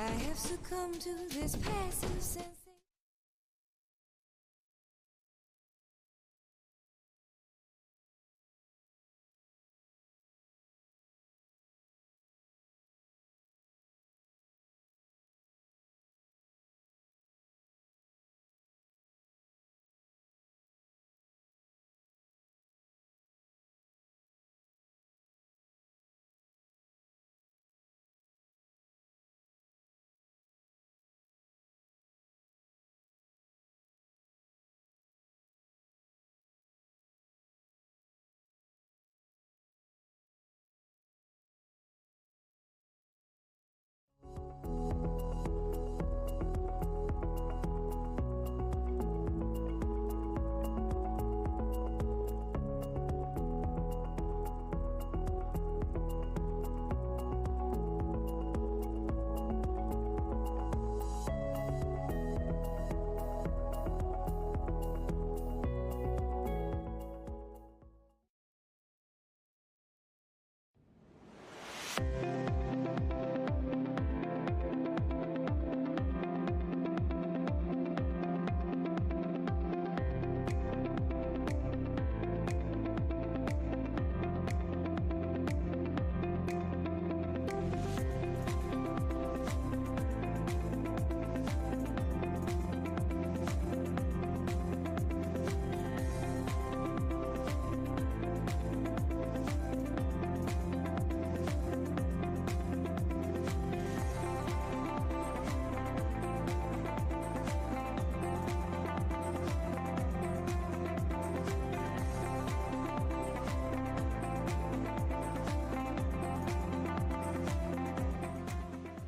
I have succumbed to this passive sensation.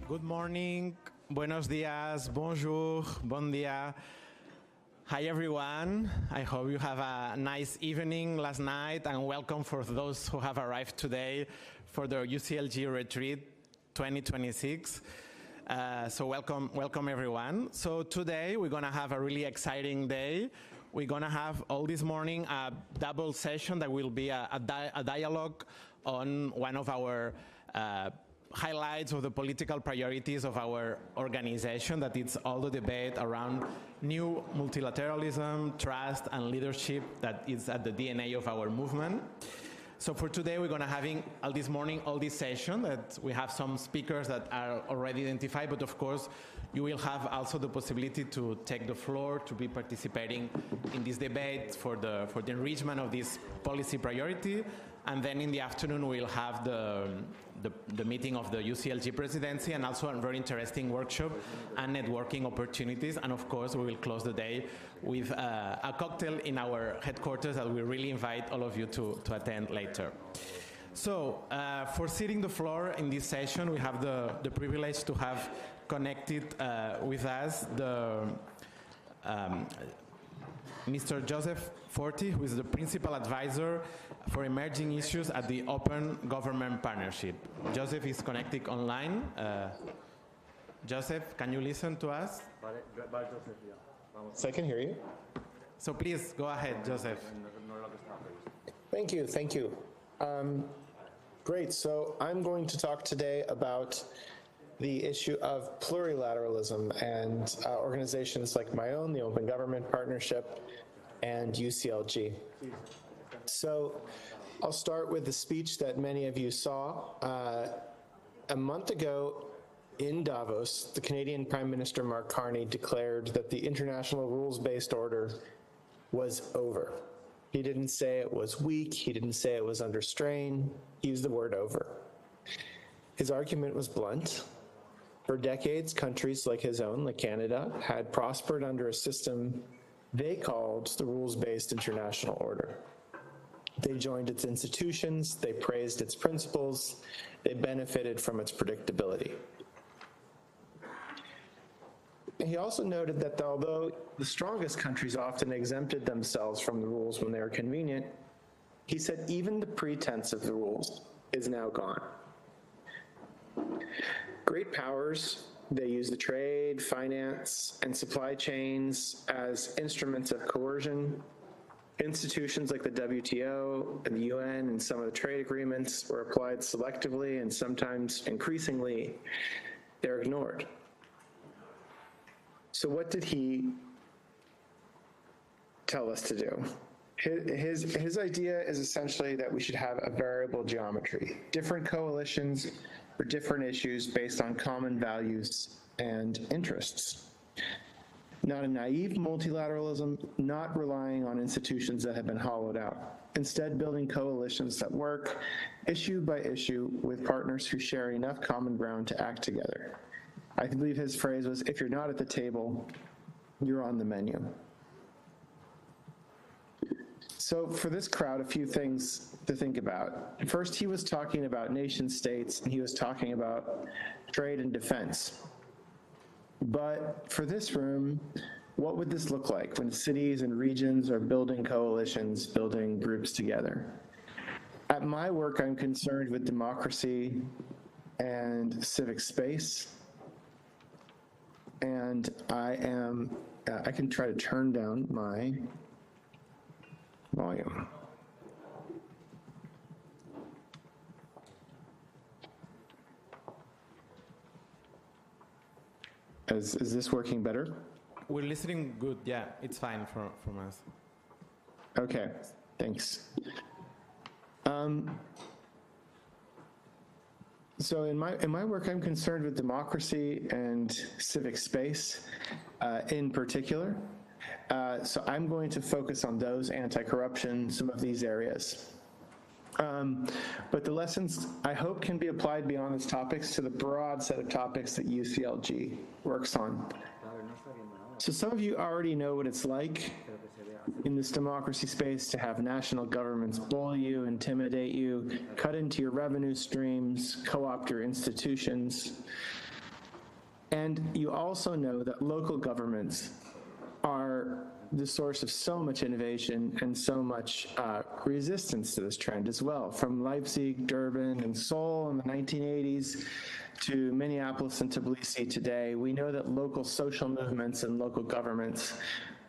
Good morning, buenos dias, bonjour, bon dia. Hi everyone, I hope you have a nice evening last night, and welcome for those who have arrived today for the UCLG Retreat 2026. So welcome everyone. So today we're gonna have a really exciting day. We're gonna have all this morning a double session that will be a dialogue on one of our highlights of the political priorities of our organization, that it's all the debate around new multilateralism, trust, and leadership that is at the DNA of our movement. So for today, we're going to having all this morning, all this session, that we have some speakers that are already identified, but of course, you will have also the possibility to take the floor, to be participating in this debate for the enrichment of this policy priority. And then in the afternoon, we'll have the meeting of the UCLG presidency, and also a very interesting workshop and networking opportunities. And of course, we will close the day with a cocktail in our headquarters that we really invite all of you to attend later. So for sitting the floor in this session, we have the privilege to have connected with us Mr. Joseph Forti, who is the Principal Advisor for Emerging Issues at the Open Government Partnership. Joseph is connected online. Joseph, can you listen to us? So I can hear you. So please, go ahead, Joseph. Thank you. Great, so I'm going to talk today about the issue of plurilateralism and organizations like my own, the Open Government Partnership, and UCLG. So I'll start with the speech that many of you saw. A month ago in Davos, the Canadian Prime Minister Mark Carney declared that the international rules-based order was over. He didn't say it was weak, he didn't say it was under strain, he used the word over. His argument was blunt. For decades, countries like his own, like Canada, had prospered under a system they called the rules-based international order. They joined its institutions, they praised its principles, they benefited from its predictability. He also noted that although the strongest countries often exempted themselves from the rules when they were convenient, he said even the pretense of the rules is now gone. Great powers, they use the trade, finance, and supply chains as instruments of coercion. Institutions like the WTO and the UN and some of the trade agreements were applied selectively, and sometimes increasingly they're ignored. So what did he tell us to do? His idea is essentially that we should have a variable geometry, different coalitions for different issues based on common values and interests. Not a naive multilateralism, not relying on institutions that have been hollowed out. Instead, building coalitions that work issue by issue with partners who share enough common ground to act together. I believe his phrase was, if you're not at the table, you're on the menu. So for this crowd, a few things to think about. First, he was talking about nation states, and he was talking about trade and defense. But for this room, what would this look like when cities and regions are building coalitions, building groups together? At my work, I'm concerned with democracy and civic space. And I can try to turn down my volume. Is this working better? We're listening good. Yeah, it's fine from us. Okay, thanks. So in my work, I'm concerned with democracy and civic space in particular. So I'm going to focus on those, anti-corruption, some of these areas. But the lessons, I hope, can be applied beyond these topics to the broad set of topics that UCLG works on. So some of you already know what it's like in this democracy space to have national governments bully you, intimidate you, cut into your revenue streams, co-opt your institutions. And you also know that local governments are the source of so much innovation and so much resistance to this trend as well. From Leipzig, Durban, and Seoul in the 1980s to Minneapolis and Tbilisi today, we know that local social movements and local governments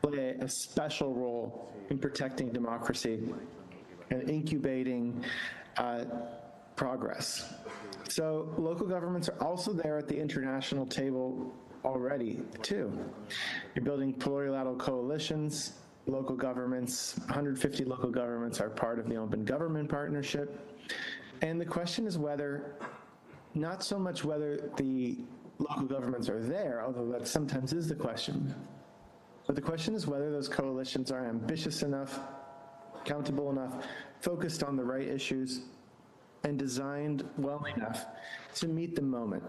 play a special role in protecting democracy and incubating progress. So local governments are also there at the international table already, too. You're building plurilateral coalitions, local governments, 150 local governments are part of the Open Government Partnership. And the question is whether, not so much whether the local governments are there, although that sometimes is the question, but the question is whether those coalitions are ambitious enough, accountable enough, focused on the right issues, and designed well enough to meet the moment,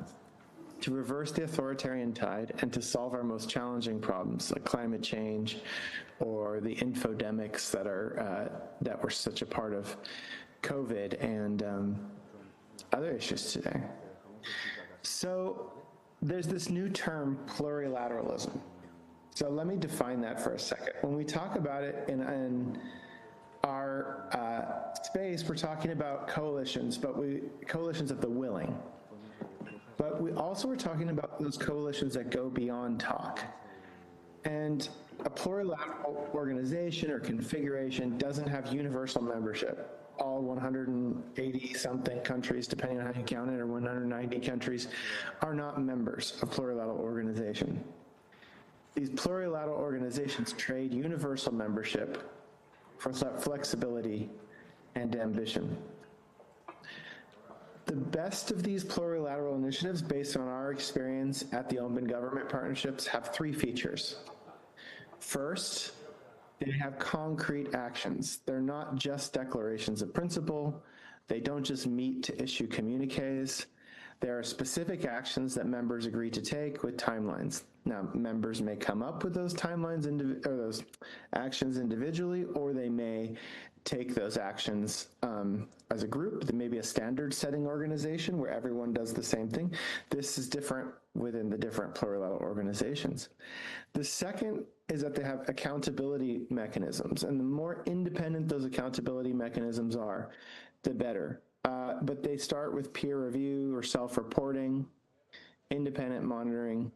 to reverse the authoritarian tide and to solve our most challenging problems like climate change or the infodemics that were such a part of COVID and other issues today. So there's this new term, plurilateralism. So let me define that for a second. When we talk about it in our space, we're talking about coalitions, but coalitions of the willing. But we also are talking about those coalitions that go beyond talk. And a plurilateral organization or configuration doesn't have universal membership. All 180-something countries, depending on how you count it, or 190 countries, are not members of plurilateral organization. These plurilateral organizations trade universal membership for flexibility and ambition. The best of these plurilateral initiatives, based on our experience at the Open Government Partnerships, have three features. First, they have concrete actions. They're not just declarations of principle. They don't just meet to issue communiques. There are specific actions that members agree to take with timelines. Now, members may come up with those timelines or those actions individually, or they may take those actions as a group. There may be a standard-setting organization where everyone does the same thing. This is different within the different plurilateral organizations. The second is that they have accountability mechanisms, and the more independent those accountability mechanisms are, the better. But they start with peer review or self-reporting, independent monitoring,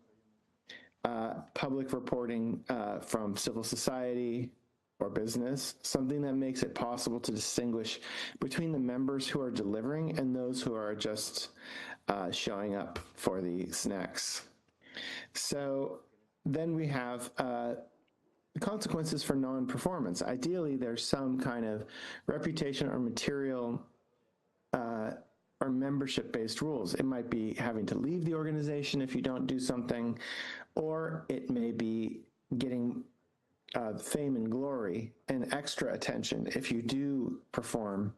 public reporting from civil society or business, something that makes it possible to distinguish between the members who are delivering and those who are just showing up for the snacks. So then we have consequences for non-performance. Ideally, there's some kind of reputation or material or membership-based rules. It might be having to leave the organization if you don't do something, or it may be getting fame and glory and extra attention if you do perform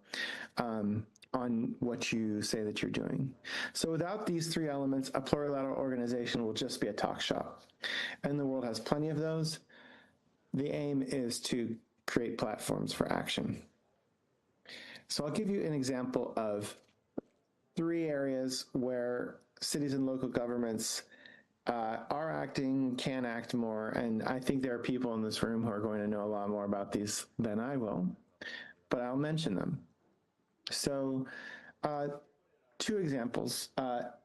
on what you say that you're doing. So without these three elements, a plurilateral organization will just be a talk shop. And the world has plenty of those. The aim is to create platforms for action. So I'll give you an example of 3 areas where cities and local governments are acting, can act more, and I think there are people in this room who are going to know a lot more about these than I will, but I'll mention them. So 2 examples,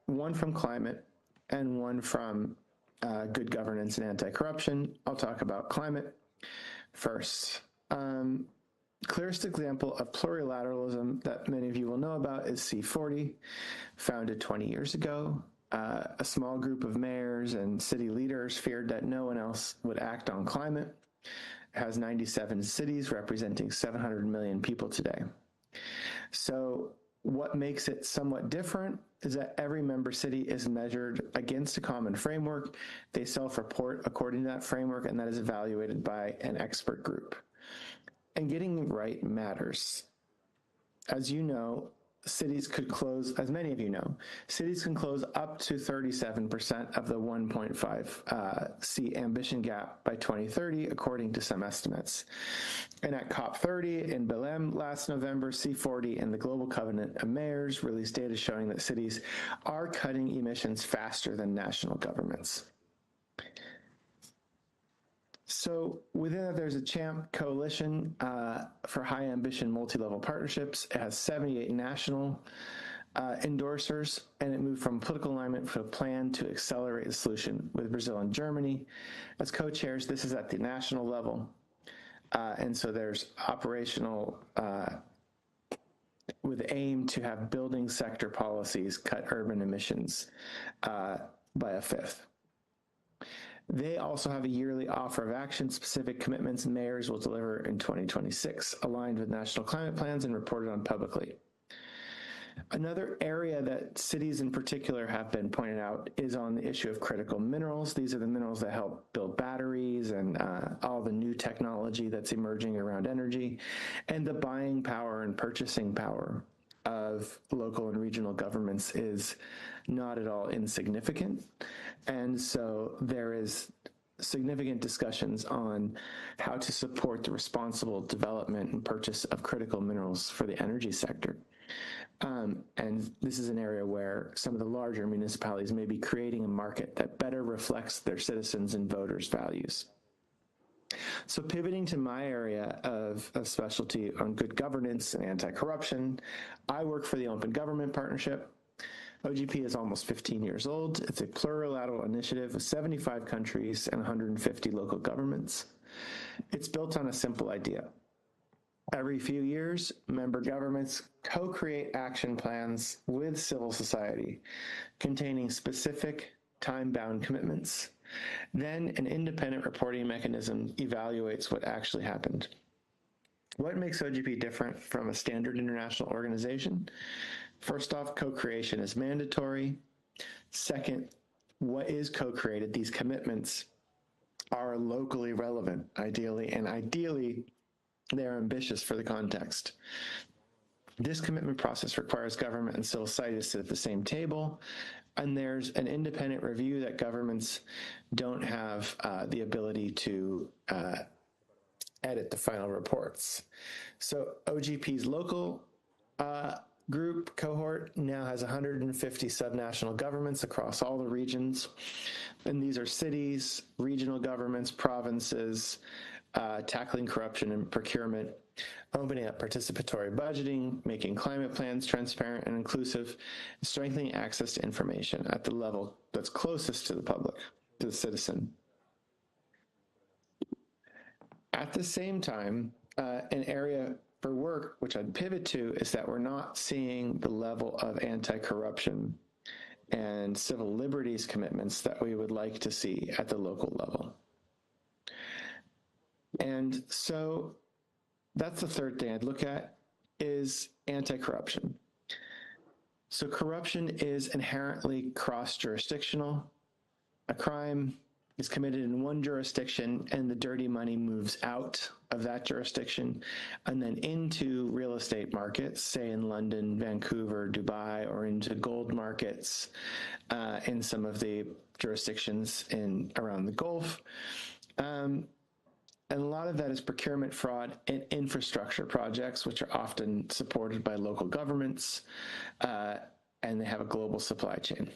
one from climate and one from good governance and anti-corruption. I'll talk about climate first. Clearest example of plurilateralism that many of you will know about is C40, founded 20 years ago. A small group of mayors and city leaders feared that no one else would act on climate. It has 97 cities representing 700 million people today. So what makes it somewhat different is that every member city is measured against a common framework. They self-report according to that framework, and that is evaluated by an expert group. And getting it right matters. As you know, cities could close, as many of you know, cities can close up to 37% of the 1.5 C ambition gap by 2030, according to some estimates. And at COP30 in Belém last November, C40 and the Global Covenant of Mayors released data showing that cities are cutting emissions faster than national governments. So within that, there's a CHAMP coalition for high ambition multi-level partnerships. It has 78 national endorsers, and it moved from political alignment for a plan to accelerate the solution with Brazil and Germany as co-chairs. This is at the national level. And so there's operational with aim to have building sector policies cut urban emissions by a fifth. They also have a yearly offer of action, specific commitments mayors will deliver in 2026, aligned with national climate plans and reported on publicly. Another area that cities in particular have been pointed out is on the issue of critical minerals. These are the minerals that help build batteries and all the new technology that's emerging around energy, and the buying power and purchasing power of local and regional governments is not at all insignificant. And so there is significant discussions on how to support the responsible development and purchase of critical minerals for the energy sector. And this is an area where some of the larger municipalities may be creating a market that better reflects their citizens' and voters' values. So pivoting to my area of specialty on good governance and anti-corruption, I work for the Open Government Partnership. OGP is almost 15 years old. It's a plurilateral initiative of 75 countries and 150 local governments. It's built on a simple idea. Every few years, member governments co-create action plans with civil society containing specific time-bound commitments. Then an independent reporting mechanism evaluates what actually happened. What makes OGP different from a standard international organization? First off, co-creation is mandatory. Second, what is co-created? These commitments are locally relevant, ideally, and ideally, they're ambitious for the context. This commitment process requires government and civil society to sit at the same table, and there's an independent review that governments don't have the ability to edit the final reports. So OGP's local group cohort now has 150 subnational governments across all the regions, and these are cities, regional governments, provinces, tackling corruption and procurement, opening up participatory budgeting, making climate plans transparent and inclusive, strengthening access to information at the level that's closest to the public, to the citizen. At the same time, an area for work, which I'd pivot to, is that we're not seeing the level of anti-corruption and civil liberties commitments that we would like to see at the local level. And so that's the third thing I'd look at is anti-corruption. So corruption is inherently cross-jurisdictional. A crime is committed in one jurisdiction and the dirty money moves out of that jurisdiction and then into real estate markets, say in London, Vancouver, Dubai, or into gold markets in some of the jurisdictions around the Gulf. And a lot of that is procurement fraud and infrastructure projects, which are often supported by local governments, and they have a global supply chain.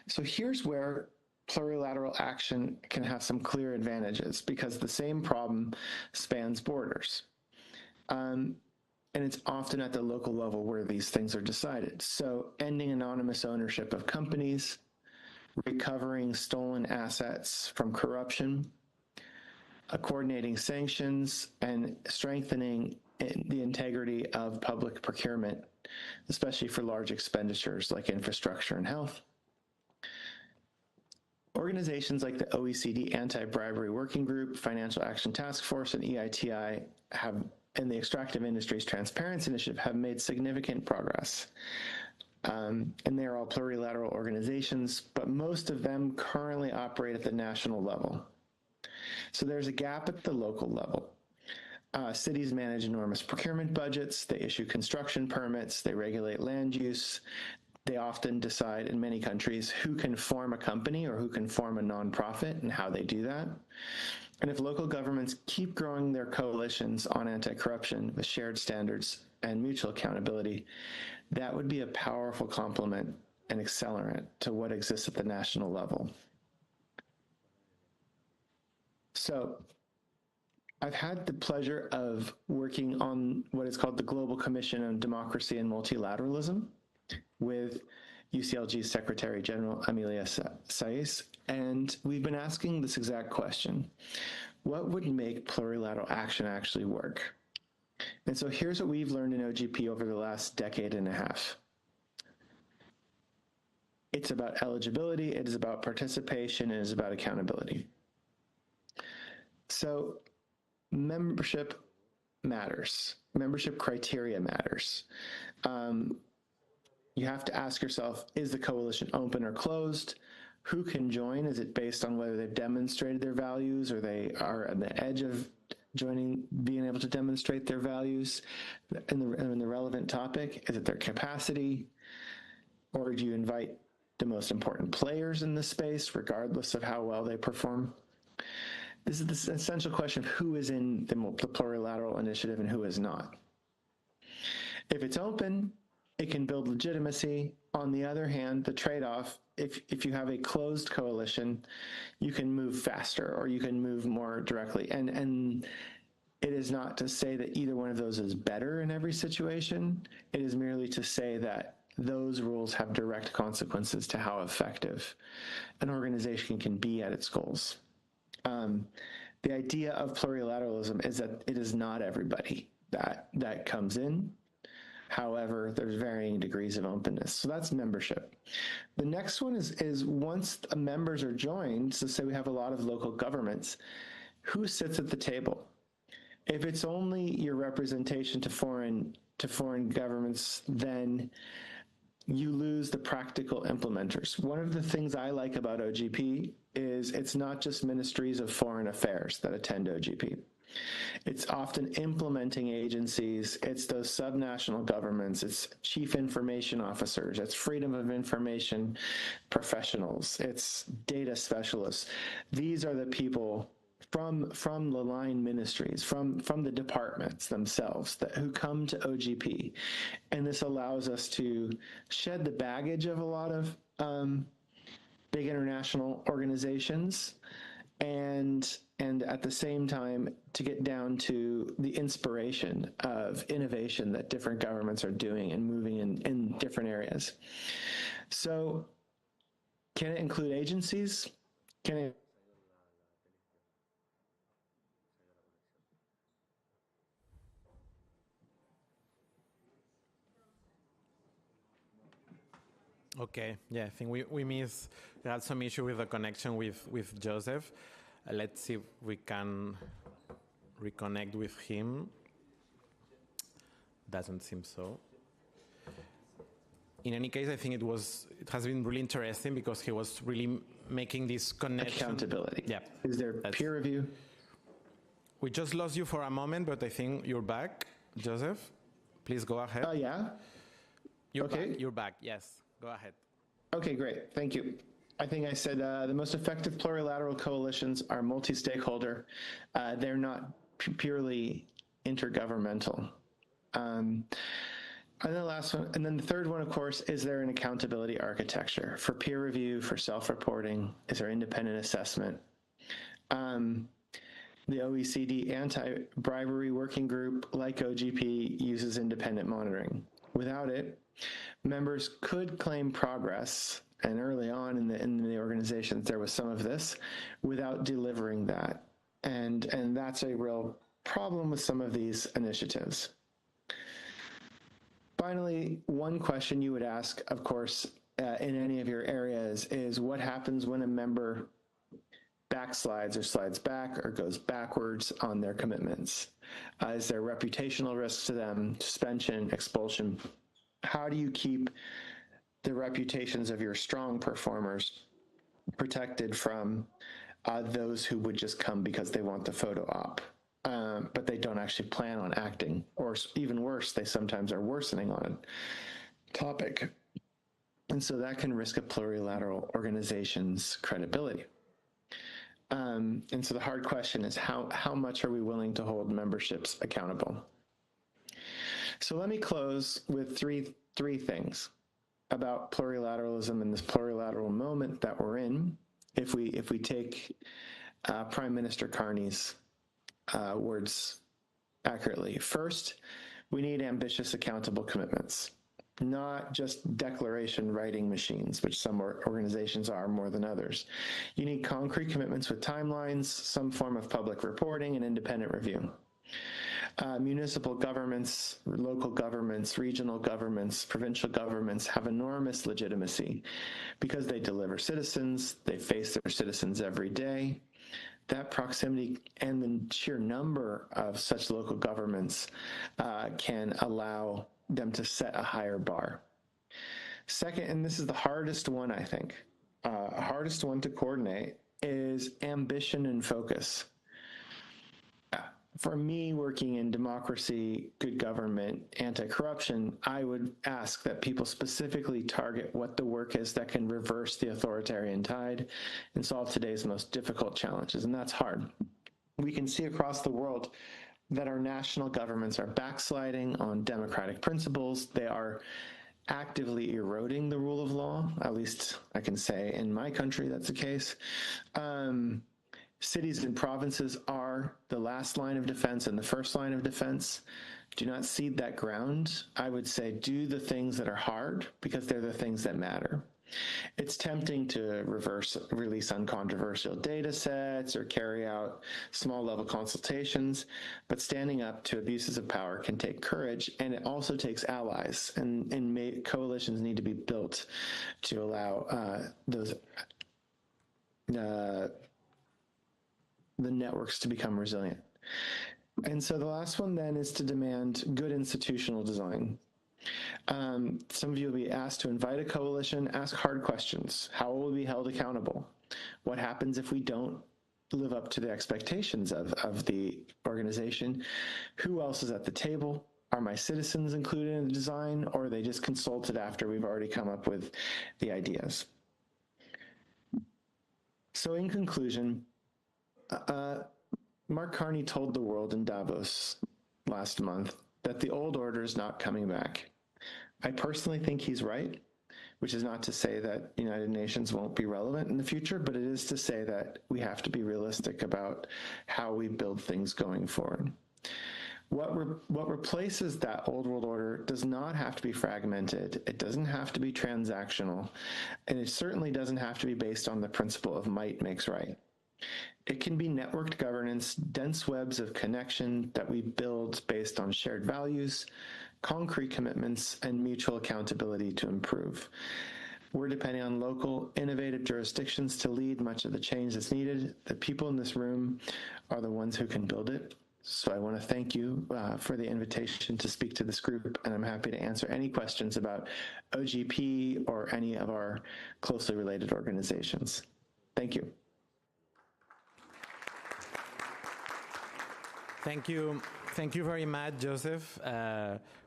So here's where plurilateral action can have some clear advantages, because the same problem spans borders. And it's often at the local level where these things are decided. So ending anonymous ownership of companies, recovering stolen assets from corruption, coordinating sanctions, and strengthening the integrity of public procurement, especially for large expenditures like infrastructure and health. Organizations like the OECD Anti-Bribery Working Group, Financial Action Task Force, and EITI and the Extractive Industries Transparency Initiative have made significant progress. And they're all plurilateral organizations, but most of them currently operate at the national level. So there's a gap at the local level. Cities manage enormous procurement budgets, they issue construction permits, they regulate land use, they often decide in many countries who can form a company or who can form a nonprofit and how they do that. And if local governments keep growing their coalitions on anti-corruption with shared standards and mutual accountability, that would be a powerful complement and accelerant to what exists at the national level. So I've had the pleasure of working on what is called the Global Commission on Democracy and Multilateralism with UCLG Secretary General Amelia Saiz, and we've been asking this exact question: what would make plurilateral action actually work? And so here's what we've learned in OGP over the last decade and a half. It's about eligibility, it is about participation, it is about accountability. So membership matters. Membership criteria matters. You have to ask yourself, is the coalition open or closed? Who can join? Is it based on whether they've demonstrated their values or they are on the edge of joining, being able to demonstrate their values in the relevant topic? Is it their capacity? Or do you invite the most important players in the space, regardless of how well they perform? This is the essential question of who is in the plurilateral initiative and who is not. If it's open, it can build legitimacy. On the other hand, the trade-off, if you have a closed coalition, you can move faster or you can move more directly. And it is not to say that either one of those is better in every situation. It is merely to say that those rules have direct consequences to how effective an organization can be at its goals. The idea of plurilateralism is that it is not everybody that comes in. However, there's varying degrees of openness. So that's membership. The next one is once members are joined, so say we have a lot of local governments, who sits at the table? If it's only your representation to foreign governments, then you lose the practical implementers. One of the things I like about OGP is it's not just ministries of foreign affairs that attend OGP. It's often implementing agencies, it's those subnational governments, it's chief information officers, it's freedom of information professionals, it's data specialists. These are the people from the line ministries, from the departments themselves who come to OGP. And this allows us to shed the baggage of a lot of big international organizations and at the same time to get down to the inspiration of innovation that different governments are doing and moving in different areas. So can it include agencies? Can it Okay, yeah, I think we had some issue with the connection with Joseph. Let's see if we can reconnect with him. Doesn't seem so. In any case, I think it has been really interesting because he was really making this connection. Accountability. Yeah. Is there peer review? We just lost you for a moment, but I think you're back, Joseph. Please go ahead. Yeah. You're back. Yes. Go ahead. Okay, great. Thank you. I think I said the most effective plurilateral coalitions are multi-stakeholder. They're not purely intergovernmental. And the last one, and then the third one, of course, is there an accountability architecture for peer review, for self-reporting? Is there independent assessment? The OECD Anti-Bribery Working Group, like OGP, uses independent monitoring. Without it, members could claim progress, and early on in the organizations there was some of this, without delivering that. And that's a real problem with some of these initiatives. Finally, one question you would ask, of course, in any of your areas is what happens when a member backslides or slides back or goes backwards on their commitments? Is there reputational risks to them, suspension, expulsion? How do you keep the reputations of your strong performers protected from those who would just come because they want the photo op, but they don't actually plan on acting, or even worse, they sometimes are worsening on a topic. And so that can risk a plurilateral organization's credibility. And so the hard question is how much are we willing to hold memberships accountable? So let me close with three things about plurilateralism and this plurilateral moment that we're in. If we take Prime Minister Carney's words accurately. First, we need ambitious, accountable commitments, not just declaration writing machines, which some organizations are more than others. You need concrete commitments with timelines, some form of public reporting, and independent review. Municipal governments, local governments, regional governments, provincial governments have enormous legitimacy because they deliver citizens, they face their citizens every day. That proximity and the sheer number of such local governments can allow them to set a higher bar. Second, and this is the hardest one, I think, hardest one to coordinate, is ambition and focus. For me, working in democracy, good government, anti-corruption, I would ask that people specifically target what the work is that can reverse the authoritarian tide and solve today's most difficult challenges, and that's hard. We can see across the world that our national governments are backsliding on democratic principles. They are actively eroding the rule of law. At least I can say in my country that's the case. Cities and provinces are the last line of defense and the first line of defense. Do not cede that ground. I would say do the things that are hard because they're the things that matter. It's tempting to release uncontroversial data sets or carry out small level consultations, but standing up to abuses of power can take courage, and it also takes allies, and coalitions need to be built to allow the networks to become resilient. And so the last one then is to demand good institutional design. Some of you will be asked to invite a coalition, ask hard questions. How will we be held accountable? What happens if we don't live up to the expectations of the organization? Who else is at the table? Are my citizens included in the design, or are they just consulted after we've already come up with the ideas? So in conclusion, Mark Carney told the world in Davos last month that the old order is not coming back. I personally think he's right, which is not to say that United Nations won't be relevant in the future, but it is to say that we have to be realistic about how we build things going forward. What replaces that old world order does not have to be fragmented. It doesn't have to be transactional, and it certainly doesn't have to be based on the principle of might makes right. It can be networked governance, dense webs of connection that we build based on shared values, concrete commitments, and mutual accountability to improve. We're depending on local, innovative jurisdictions to lead much of the change that's needed. The people in this room are the ones who can build it. So I want to thank you for the invitation to speak to this group, and I'm happy to answer any questions about OGP or any of our closely related organizations. Thank you. Thank you. Thank you very much, Joseph.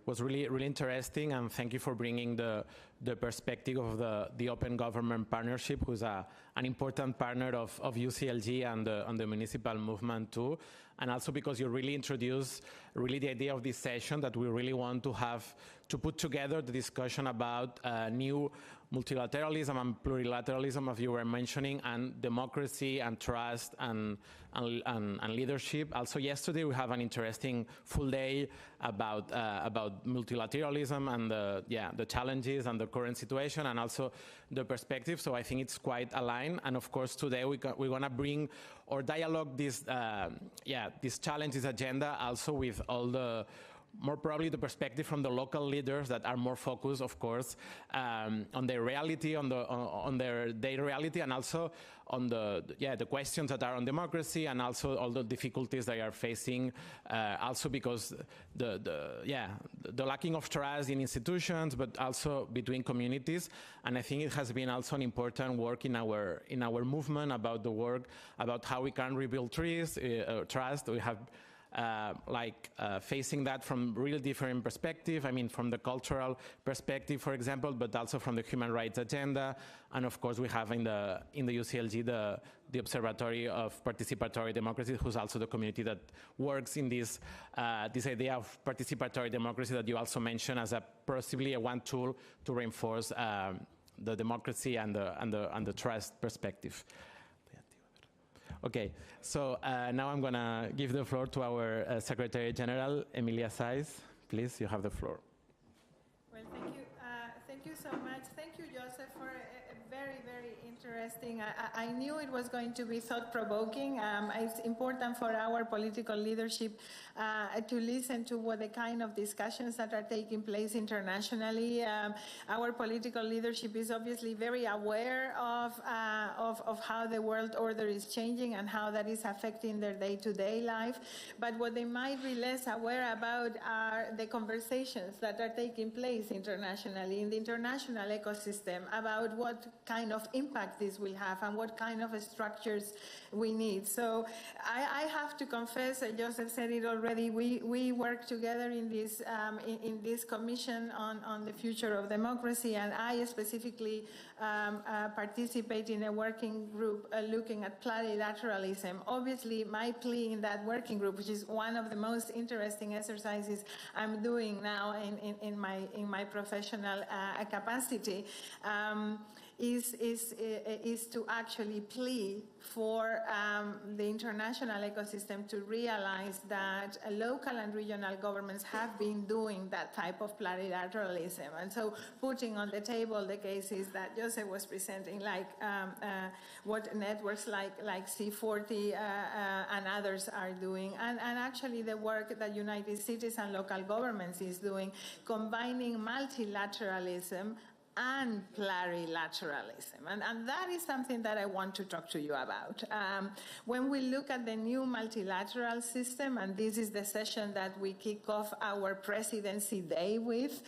Was really interesting, and thank you for bringing the perspective of the Open Government Partnership, who's an important partner of UCLG and the municipal movement too, and also because you really introduced the idea of this session that we really want to have to put together the discussion about new multilateralism and plurilateralism, as you were mentioning, and democracy and trust and leadership. Also, yesterday we have an interesting full day about multilateralism and the challenges and the current situation, and also the perspective. So I think it's quite aligned. And of course, today we're going to bring or dialogue this challenges agenda also with all the more probably the perspective from the local leaders that are more focused, of course, on their reality, on their daily reality, and also on the questions that are on democracy, and also all the difficulties they are facing. Also because the lacking of trust in institutions, but also between communities. And I think it has been also an important work in our movement about the work about how we can rebuild trust. We have. Facing that from really different perspective. I mean, from the cultural perspective, for example, but also from the human rights agenda. And of course, we have in the UCLG the Observatory of Participatory Democracy, who's also the community that works in this idea of participatory democracy that you also mentioned as possibly one tool to reinforce the democracy and the trust perspective. Okay, so now I'm going to give the floor to our Secretary General, Emilia Saiz. Please, you have the floor. Well, thank you. Thank you so much. Thank you, Joseph, for a very, very interesting. I knew it was going to be thought-provoking. It's important for our political leadership to listen to what the kind of discussions that are taking place internationally. Our political leadership is obviously very aware of how the world order is changing and how that is affecting their day-to-day life. But what they might be less aware about are the conversations that are taking place internationally in the international ecosystem about what kind of impact this will have and what kind of structures we need. So I have to confess, Joseph said it already, we work together in this commission on the future of democracy, and I specifically participate in a working group looking at plurilateralism. Obviously, my plea in that working group, which is one of the most interesting exercises I'm doing now in my professional capacity, is to actually plea for the international ecosystem to realize that local and regional governments have been doing that type of plurilateralism. And so putting on the table the cases that Joseph was presenting, like what networks like C40 and others are doing, and actually the work that United Cities and local governments is doing, combining multilateralism and plurilateralism. And that is something that I want to talk to you about. When we look at the new multilateral system, and this is the session that we kick off our presidency day with,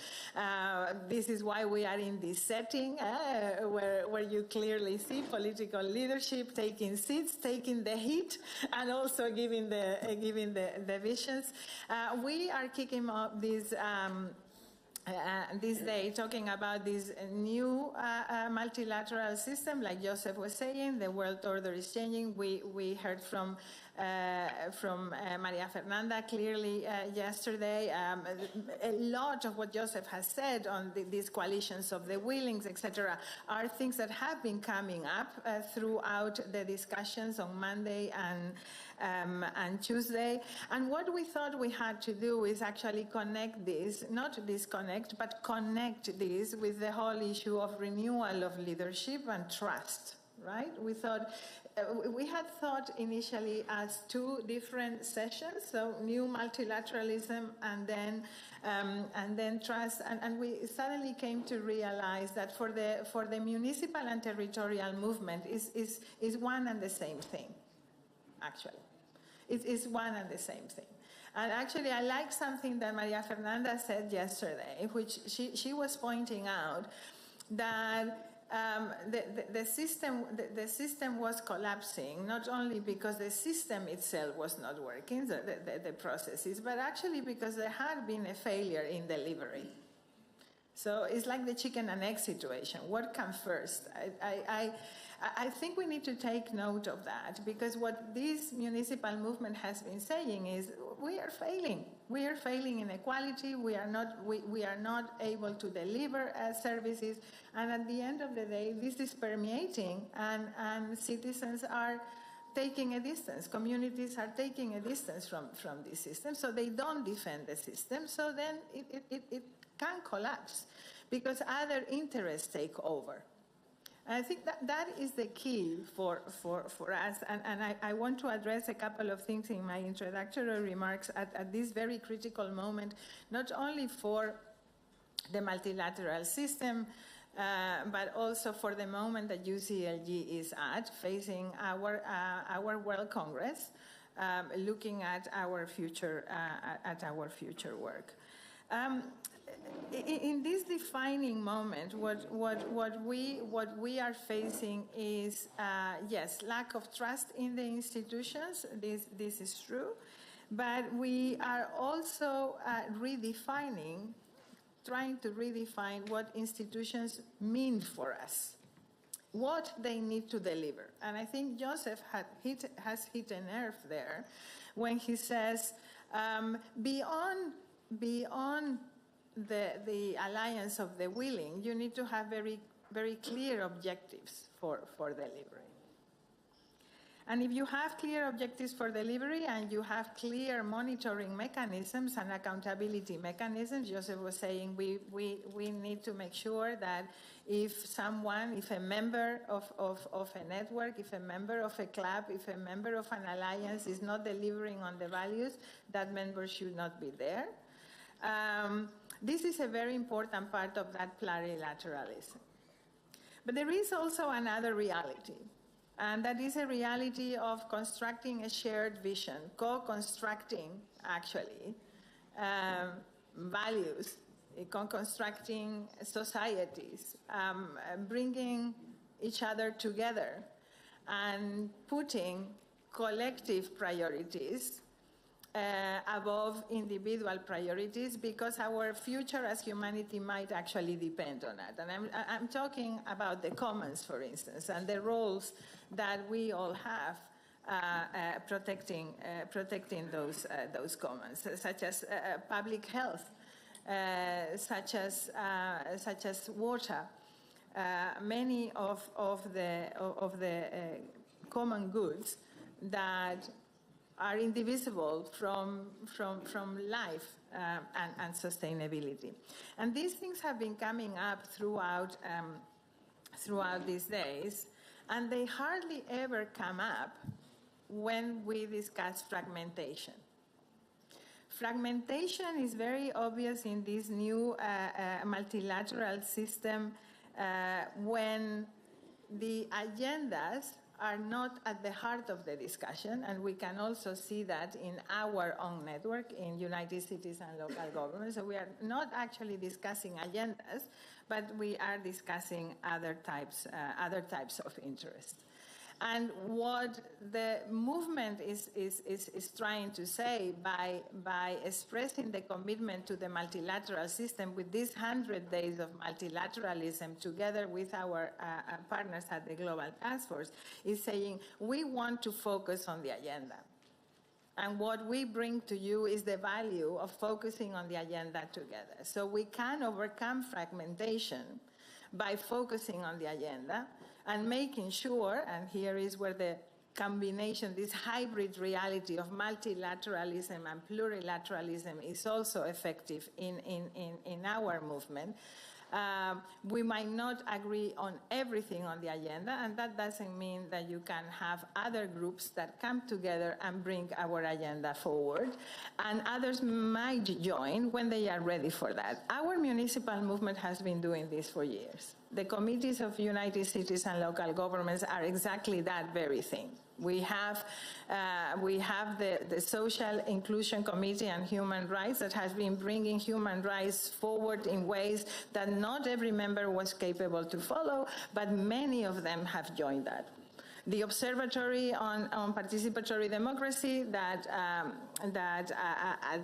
this is why we are in this setting, where you clearly see political leadership taking seats, taking the heat, and also giving the visions. We are kicking off this day talking about this new multilateral system. Like Joseph was saying, the world order is changing. We heard from Maria Fernanda clearly yesterday. A lot of what Joseph has said on these coalitions of the willings, etc., are things that have been coming up throughout the discussions on Monday and Tuesday. And what we thought we had to do is actually connect this, not disconnect, but connect this with the whole issue of renewal of leadership and trust. right? We had thought initially as two different sessions, so new multilateralism and then trust, and we suddenly came to realize that for the municipal and territorial movement is one and the same thing, actually. It is one and the same thing. And actually, I like something that Maria Fernanda said yesterday, which she was pointing out that the system was collapsing, not only because the system itself was not working, the processes, but actually because there had been a failure in delivery. So it's like the chicken and egg situation. What comes first? I think we need to take note of that, because what this municipal movement has been saying is we are failing. We are failing in equality. We are not able to deliver services. And at the end of the day, this is permeating, and citizens are taking a distance. Communities are taking a distance from this system, so they don't defend the system. So then it can collapse because other interests take over. And I think that is the key for us. And I want to address a couple of things in my introductory remarks at this very critical moment, not only for the multilateral system, but also for the moment that UCLG is at, facing our World Congress, looking at our future work. In this defining moment, what we are facing is yes, lack of trust in the institutions. This is true, but we are also trying to redefine what institutions mean for us, what they need to deliver. And I think Joseph has hit a nerve there when he says beyond the alliance of the willing, you need to have very, very clear objectives for delivery. And if you have clear objectives for delivery and you have clear monitoring mechanisms and accountability mechanisms, Joseph was saying we need to make sure that if a member of a network, if a member of a club, if a member of an alliance is not delivering on the values, that member should not be there. This is a very important part of that plurilateralism. But there is also another reality, and that is a reality of constructing a shared vision, co-constructing, actually, values, co-constructing societies, bringing each other together, and putting collective priorities above individual priorities, because our future as humanity might actually depend on that. And I'm talking about the commons, for instance, and the roles that we all have protecting those commons, such as public health, such as water. Many of the common goods that are indivisible from life and sustainability. And these things have been coming up throughout these days, and they hardly ever come up when we discuss fragmentation. Fragmentation is very obvious in this new multilateral system when the agendas are not at the heart of the discussion, and we can also see that in our own network in United Cities and local governments. So we are not actually discussing agendas, but we are discussing other types of interest. And what the movement is trying to say by expressing the commitment to the multilateral system with these 100 days of multilateralism together with our partners at the Global Task Force is saying we want to focus on the agenda. And what we bring to you is the value of focusing on the agenda together. So we can overcome fragmentation by focusing on the agenda and making sure, and here is where the combination, this hybrid reality of multilateralism and plurilateralism is also effective in our movement, We might not agree on everything on the agenda, and that doesn't mean that you can have other groups that come together and bring our agenda forward, and others might join when they are ready for that. Our municipal movement has been doing this for years. The committees of United Cities and local governments are exactly that very thing. We have the Social Inclusion Committee and Human Rights that has been bringing human rights forward in ways that not every member was capable to follow, but many of them have joined that. The Observatory on Participatory Democracy that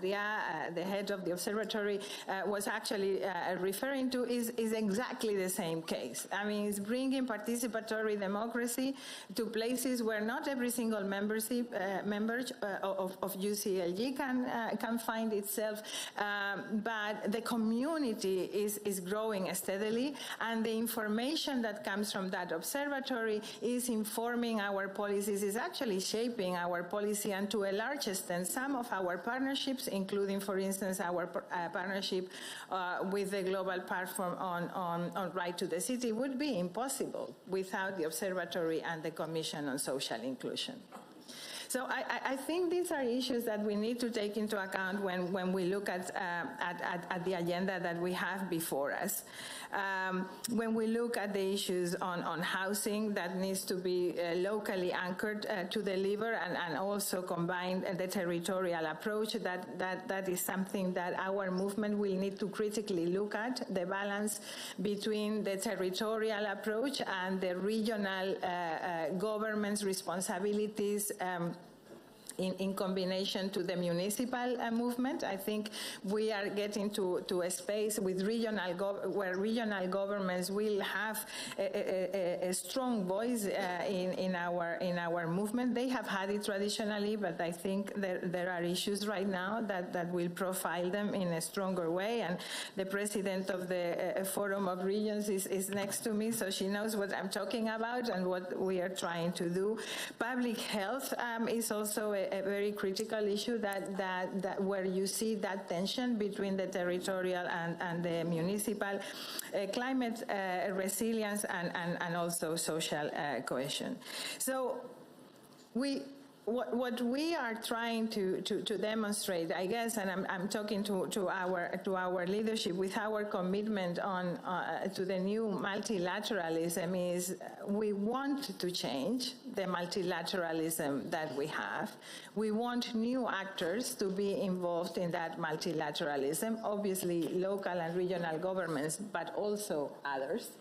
the head of the observatory was actually referring to is exactly the same case. I mean, it's bringing participatory democracy to places where not every single member of UCLG can find itself, but the community is growing steadily, and the information that comes from that observatory is informing our policies, is actually shaping our policy, and to a large extent, some of our partnerships, including, for instance, our partnership with the global platform on right to the city, would be impossible without the observatory and the Commission on Social Inclusion. So I think these are issues that we need to take into account when we look at the agenda that we have before us. When we look at the issues on housing, that needs to be locally anchored to deliver, and also combine the territorial approach, that is something that our movement will need to critically look at, the balance between the territorial approach and the regional government's responsibilities in combination to the municipal movement. I think we are getting to a space with where regional governments will have a strong voice in our movement. They have had it traditionally, but I think there are issues right now that will profile them in a stronger way. And the president of the Forum of Regions is next to me, so she knows what I'm talking about and what we are trying to do. Public health is also a very critical issue that where you see that tension between the territorial and the municipal, climate resilience and also social cohesion. So what we are trying to demonstrate, I guess, and I'm talking to our leadership with our commitment on to the new multilateralism, is we want to change the multilateralism that we have. We want new actors to be involved in that multilateralism, obviously local and regional governments, but also others.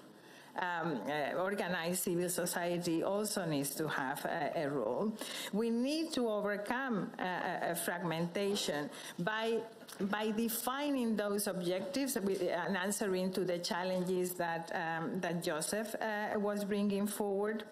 Organized civil society also needs to have a role. We need to overcome fragmentation by defining those objectives and answering to the challenges that Joseph was bringing forward.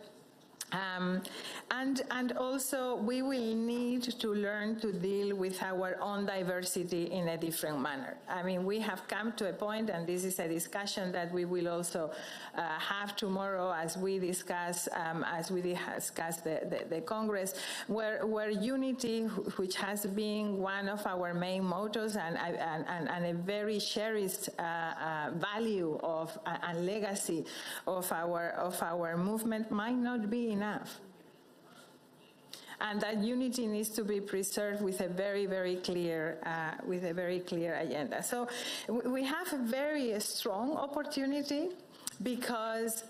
And also we will need to learn to deal with our own diversity in a different manner. I mean, we have come to a point, and this is a discussion that we will also have tomorrow as we discuss the Congress, where unity, which has been one of our main mottos and a very cherished value of and legacy of our movement, might not be enough. And that unity needs to be preserved with a very, very clear, agenda. So we have a very strong opportunity, because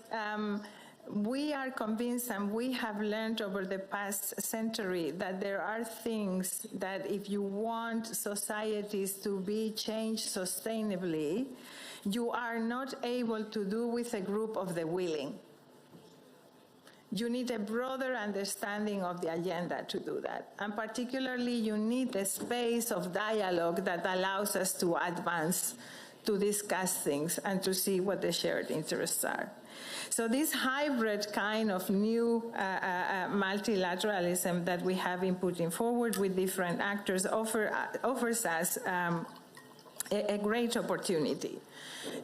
we are convinced, and we have learned over the past century, that there are things that if you want societies to be changed sustainably, you are not able to do with a group of the willing. You need a broader understanding of the agenda to do that. And particularly, you need a space of dialogue that allows us to advance, to discuss things, and to see what the shared interests are. So this hybrid kind of new multilateralism that we have been putting forward with different actors offers us a great opportunity.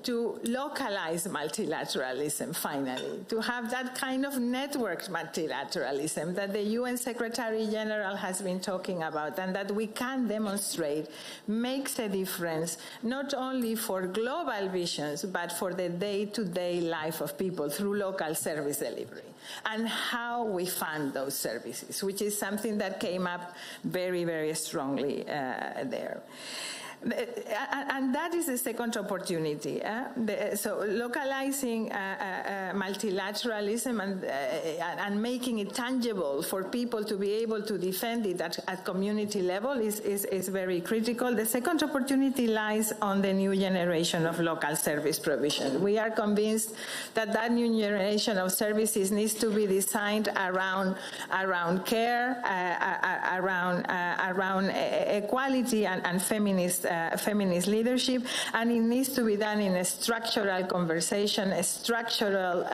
to localize multilateralism finally, to have that kind of networked multilateralism that the UN Secretary General has been talking about and that we can demonstrate makes a difference not only for global visions but for the day-to-day life of people through local service delivery and how we fund those services, which is something that came up very, very strongly there. And that is the second opportunity. So localizing multilateralism and making it tangible for people to be able to defend it at community level is very critical. The second opportunity lies on the new generation of local service provision. We are convinced that that new generation of services needs to be designed around care, around equality and feminist leadership, and it needs to be done in a structural conversation, a structural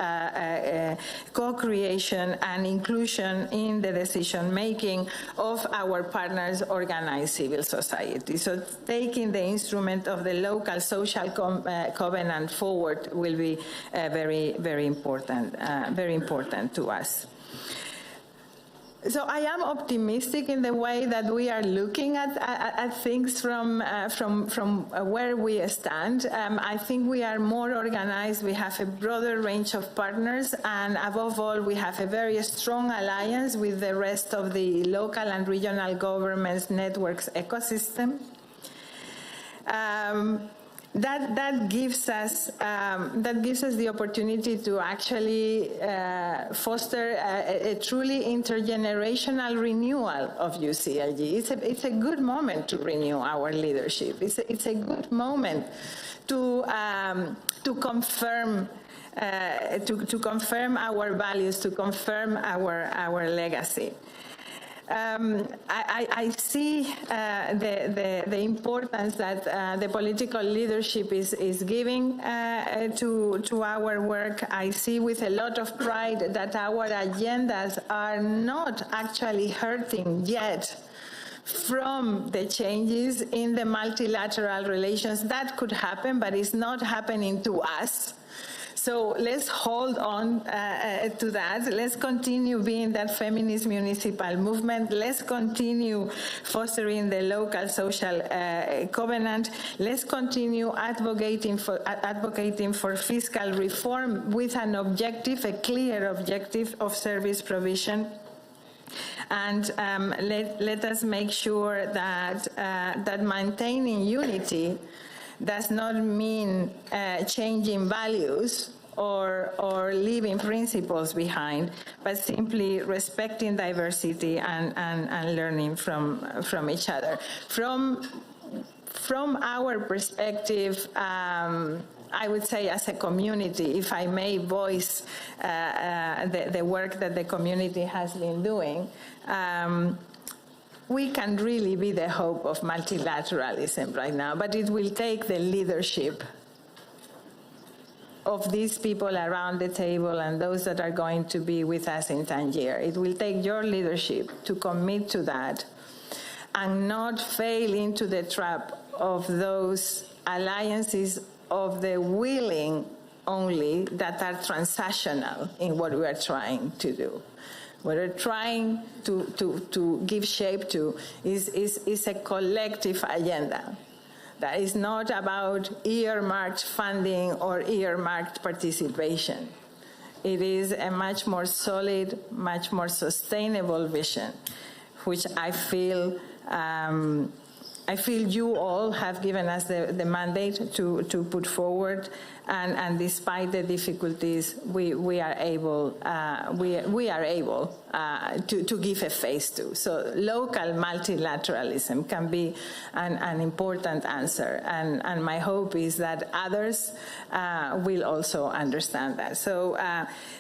co-creation and inclusion in the decision-making of our partners organized civil society. So taking the instrument of the local social covenant forward will be very, very important to us. So I am optimistic in the way that we are looking at things from where we stand. I think we are more organized. We have a broader range of partners, and above all, we have a very strong alliance with the rest of the local and regional governments networks ecosystem. That gives us the opportunity to actually foster a truly intergenerational renewal of UCLG. It's a good moment to renew our leadership. It's a good moment to confirm our values, to confirm our legacy. I see the importance that the political leadership is giving to our work. I see with a lot of pride that our agendas are not actually hurting yet from the changes in the multilateral relations. That could happen, but it's not happening to us. So let's hold on to that. Let's continue being that feminist municipal movement. Let's continue fostering the local social covenant. Let's continue advocating for fiscal reform with an objective, a clear objective of service provision. And let us make sure that maintaining unity does not mean changing values or leaving principles behind, but simply respecting diversity and learning from each other. From our perspective, I would say as a community, if I may voice the work that the community has been doing, we can really be the hope of multilateralism right now, but it will take the leadership of these people around the table and those that are going to be with us in Tangier. It will take your leadership to commit to that and not fail into the trap of those alliances of the willing only that are transactional in what we are trying to do. What we're trying to give shape to is a collective agenda that is not about earmarked funding or earmarked participation. It is a much more solid, much more sustainable vision, which I feel you all have given us the mandate to put forward, and despite the difficulties, we are able to give a face to. So local multilateralism can be an important answer, and my hope is that others will also understand that. So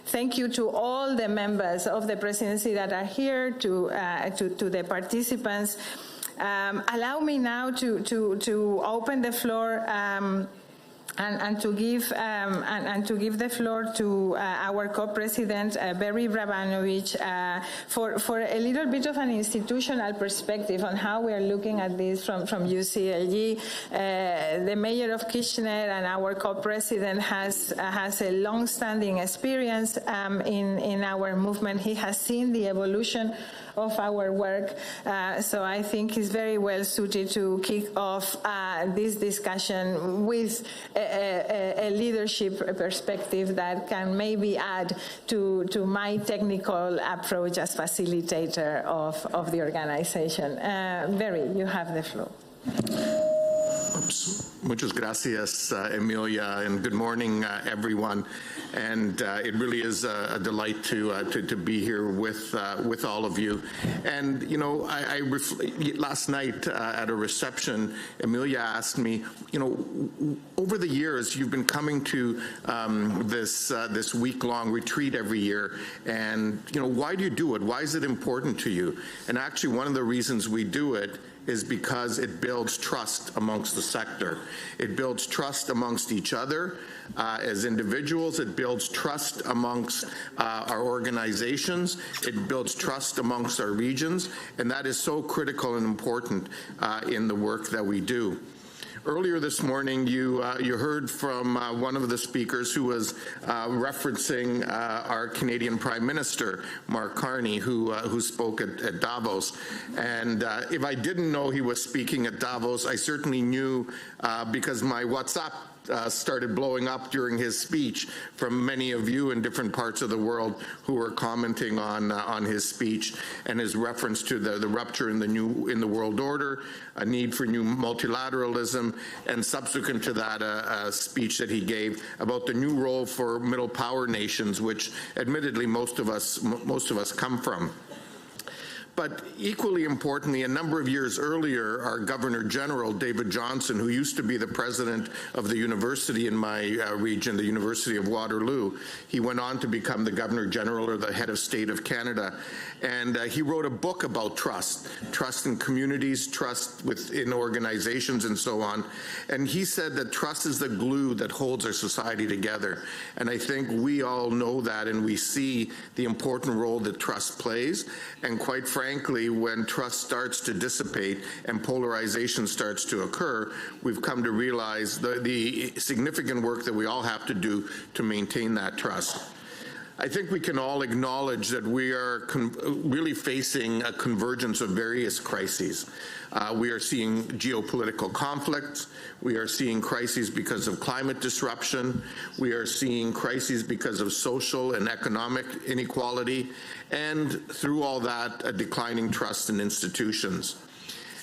thank you to all the members of the presidency that are here, to the participants. Allow me now to open the floor And to give the floor to our co-president Barry Brabanovich for a little bit of an institutional perspective on how we are looking at this from UCLG. The mayor of Kitchener and our co-president has a long-standing experience in our movement. He has seen the evolution of our work, so I think he's very well suited to kick off this discussion with a leadership perspective that can maybe add to my technical approach as facilitator of the organization. Barry, you have the floor. Muchas gracias, Emilia, and good morning, everyone. And it really is a delight to be here with all of you. And you know, last night at a reception, Emilia asked me, you know, over the years you've been coming to this week-long retreat every year, and you know, why do you do it? Why is it important to you? And actually, one of the reasons we do it is because it builds trust amongst the sector. It builds trust amongst each other as individuals. It builds trust amongst our organizations. It builds trust amongst our regions, and that is so critical and important in the work that we do. Earlier this morning, you heard from one of the speakers who was referencing our Canadian Prime Minister, Mark Carney, who spoke at Davos. And if I didn't know he was speaking at Davos, I certainly knew because my WhatsApp started blowing up during his speech from many of you in different parts of the world who were commenting on his speech and his reference to the rupture in the world order, a need for new multilateralism, and subsequent to that a speech that he gave about the new role for middle power nations, which admittedly most of us come from. But equally importantly, a number of years earlier, our Governor General, David Johnston, who used to be the president of the university in my region, the University of Waterloo, he went on to become the Governor General or the head of state of Canada. And he wrote a book about trust in communities, trust within organizations, and so on. And he said that trust is the glue that holds our society together. And I think we all know that, and we see the important role that trust plays. And quite frankly, when trust starts to dissipate and polarization starts to occur, we've come to realize the significant work that we all have to do to maintain that trust. I think we can all acknowledge that we are really facing a convergence of various crises. We are seeing geopolitical conflicts. We are seeing crises because of climate disruption. We are seeing crises because of social and economic inequality. And through all that, a declining trust in institutions.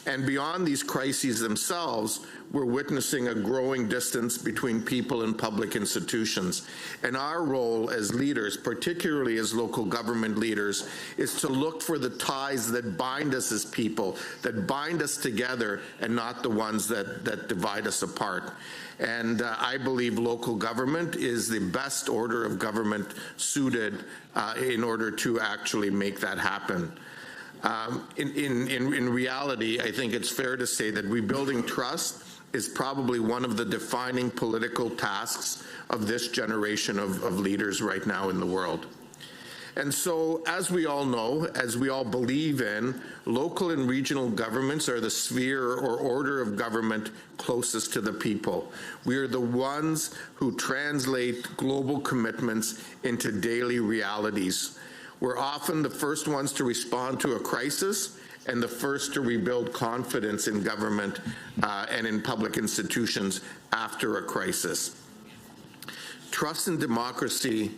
And beyond these crises themselves, we're witnessing a growing distance between people and public institutions. And our role as leaders, particularly as local government leaders, is to look for the ties that bind us as people, that bind us together, and not the ones that divide us apart. And I believe local government is the best order of government suited in order to actually make that happen. In reality, I think it's fair to say that rebuilding trust is probably one of the defining political tasks of this generation of leaders right now in the world. And so, as we all know, as we all believe in, local and regional governments are the sphere or order of government closest to the people. We are the ones who translate global commitments into daily realities. We're often the first ones to respond to a crisis and the first to rebuild confidence in government and in public institutions after a crisis. Trust in democracy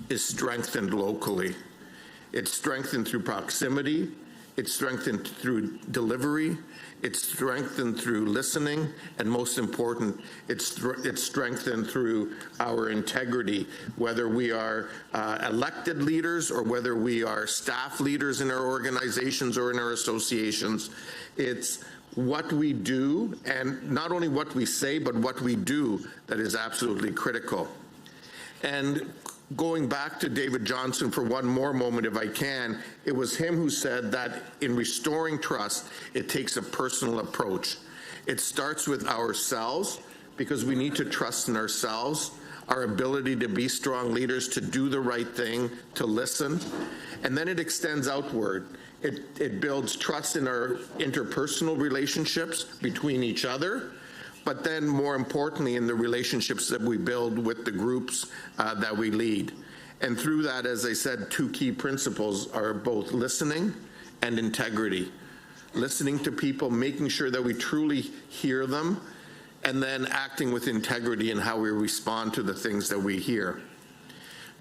is strengthened locally. It's strengthened through proximity. It's strengthened through delivery. It's strengthened through listening, and most important, it's strengthened through our integrity, whether we are elected leaders or whether we are staff leaders in our organizations or in our associations. It's what we do, and not only what we say, but what we do that is absolutely critical. And going back to David Johnston for one more moment, if I can, it was him who said that in restoring trust, it takes a personal approach. It starts with ourselves, because we need to trust in ourselves, our ability to be strong leaders, to do the right thing, to listen, and then it extends outward. It builds trust in our interpersonal relationships between each other, but then more importantly in the relationships that we build with the groups that we lead. And through that, as I said, two key principles are both listening and integrity. Listening to people, making sure that we truly hear them, and then acting with integrity in how we respond to the things that we hear.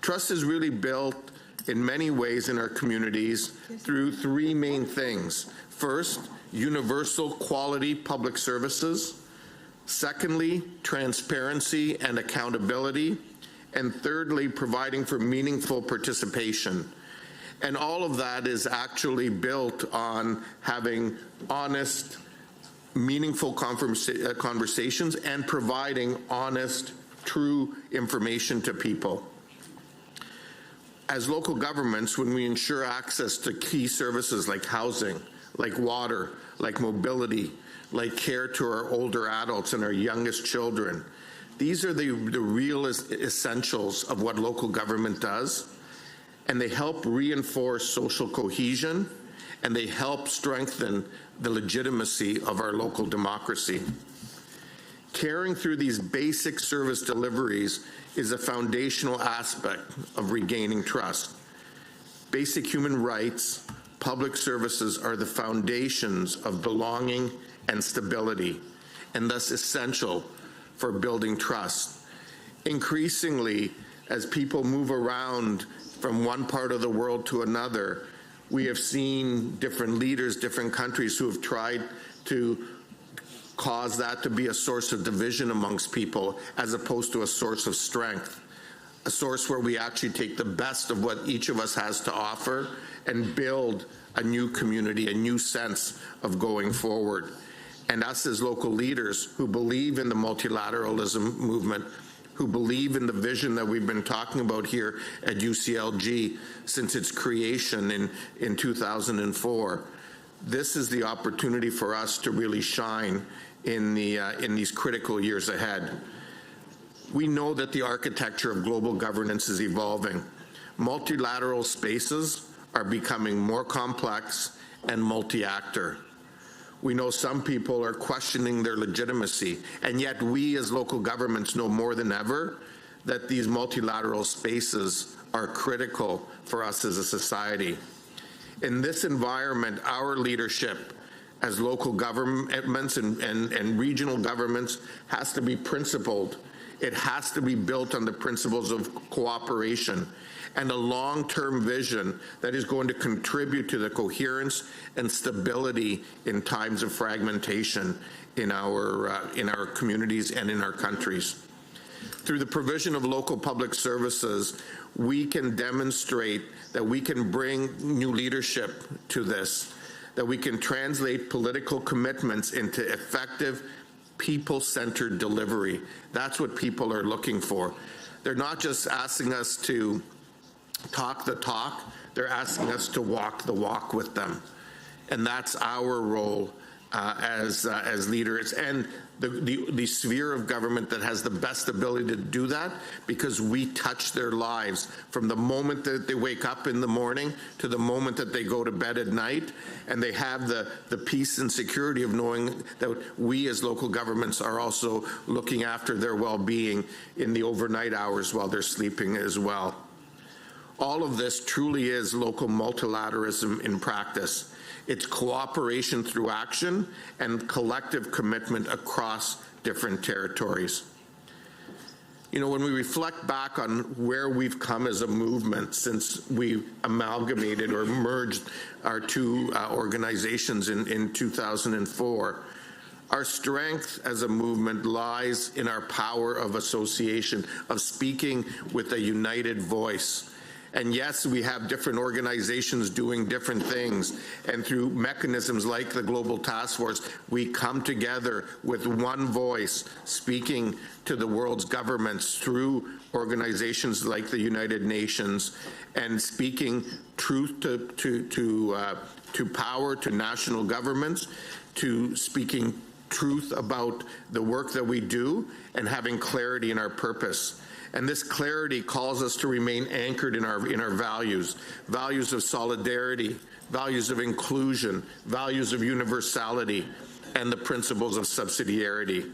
Trust is really built in many ways in our communities through three main things. First, universal quality public services. Secondly, transparency and accountability. And thirdly, providing for meaningful participation. And all of that is actually built on having honest, meaningful conversations and providing honest, true information to people. As local governments, when we ensure access to key services like housing, like water, like mobility, like care to our older adults and our youngest children, these are the real essentials of what local government does, and they help reinforce social cohesion, and they help strengthen the legitimacy of our local democracy. Carrying through these basic service deliveries is a foundational aspect of regaining trust. Basic human rights, public services are the foundations of belonging and stability, and thus essential for building trust. Increasingly, as people move around from one part of the world to another, we have seen different leaders, different countries who have tried to cause that to be a source of division amongst people as opposed to a source of strength, a source where we actually take the best of what each of us has to offer and build a new community, a new sense of going forward. And us as local leaders who believe in the multilateralism movement, who believe in the vision that we've been talking about here at UCLG since its creation in 2004, this is the opportunity for us to really shine in these critical years ahead. We know that the architecture of global governance is evolving. Multilateral spaces are becoming more complex and multi-actor. We know some people are questioning their legitimacy, and yet we as local governments know more than ever that these multilateral spaces are critical for us as a society. In this environment, our leadership as local governments and regional governments has to be principled. It has to be built on the principles of cooperation and a long-term vision that is going to contribute to the coherence and stability in times of fragmentation in our communities and in our countries. Through the provision of local public services, we can demonstrate that we can bring new leadership to this, that we can translate political commitments into effective people-centered delivery. That's what people are looking for. They're not just asking us to talk the talk, they're asking us to walk the walk with them. And that's our role as leaders and the sphere of government that has the best ability to do that, because we touch their lives from the moment that they wake up in the morning to the moment that they go to bed at night, and they have the peace and security of knowing that we as local governments are also looking after their well-being in the overnight hours while they're sleeping as well. All of this truly is local multilateralism in practice. It's cooperation through action and collective commitment across different territories. You know, when we reflect back on where we've come as a movement since we amalgamated or merged our two organizations in 2004, our strength as a movement lies in our power of association, of speaking with a united voice. And yes, we have different organizations doing different things. And through mechanisms like the Global Task Force, we come together with one voice, speaking to the world's governments through organizations like the United Nations, and speaking truth to power, to national governments, to speaking truth about the work that we do and having clarity in our purpose. And this clarity calls us to remain anchored in our values, values of solidarity, values of inclusion, values of universality, and the principles of subsidiarity.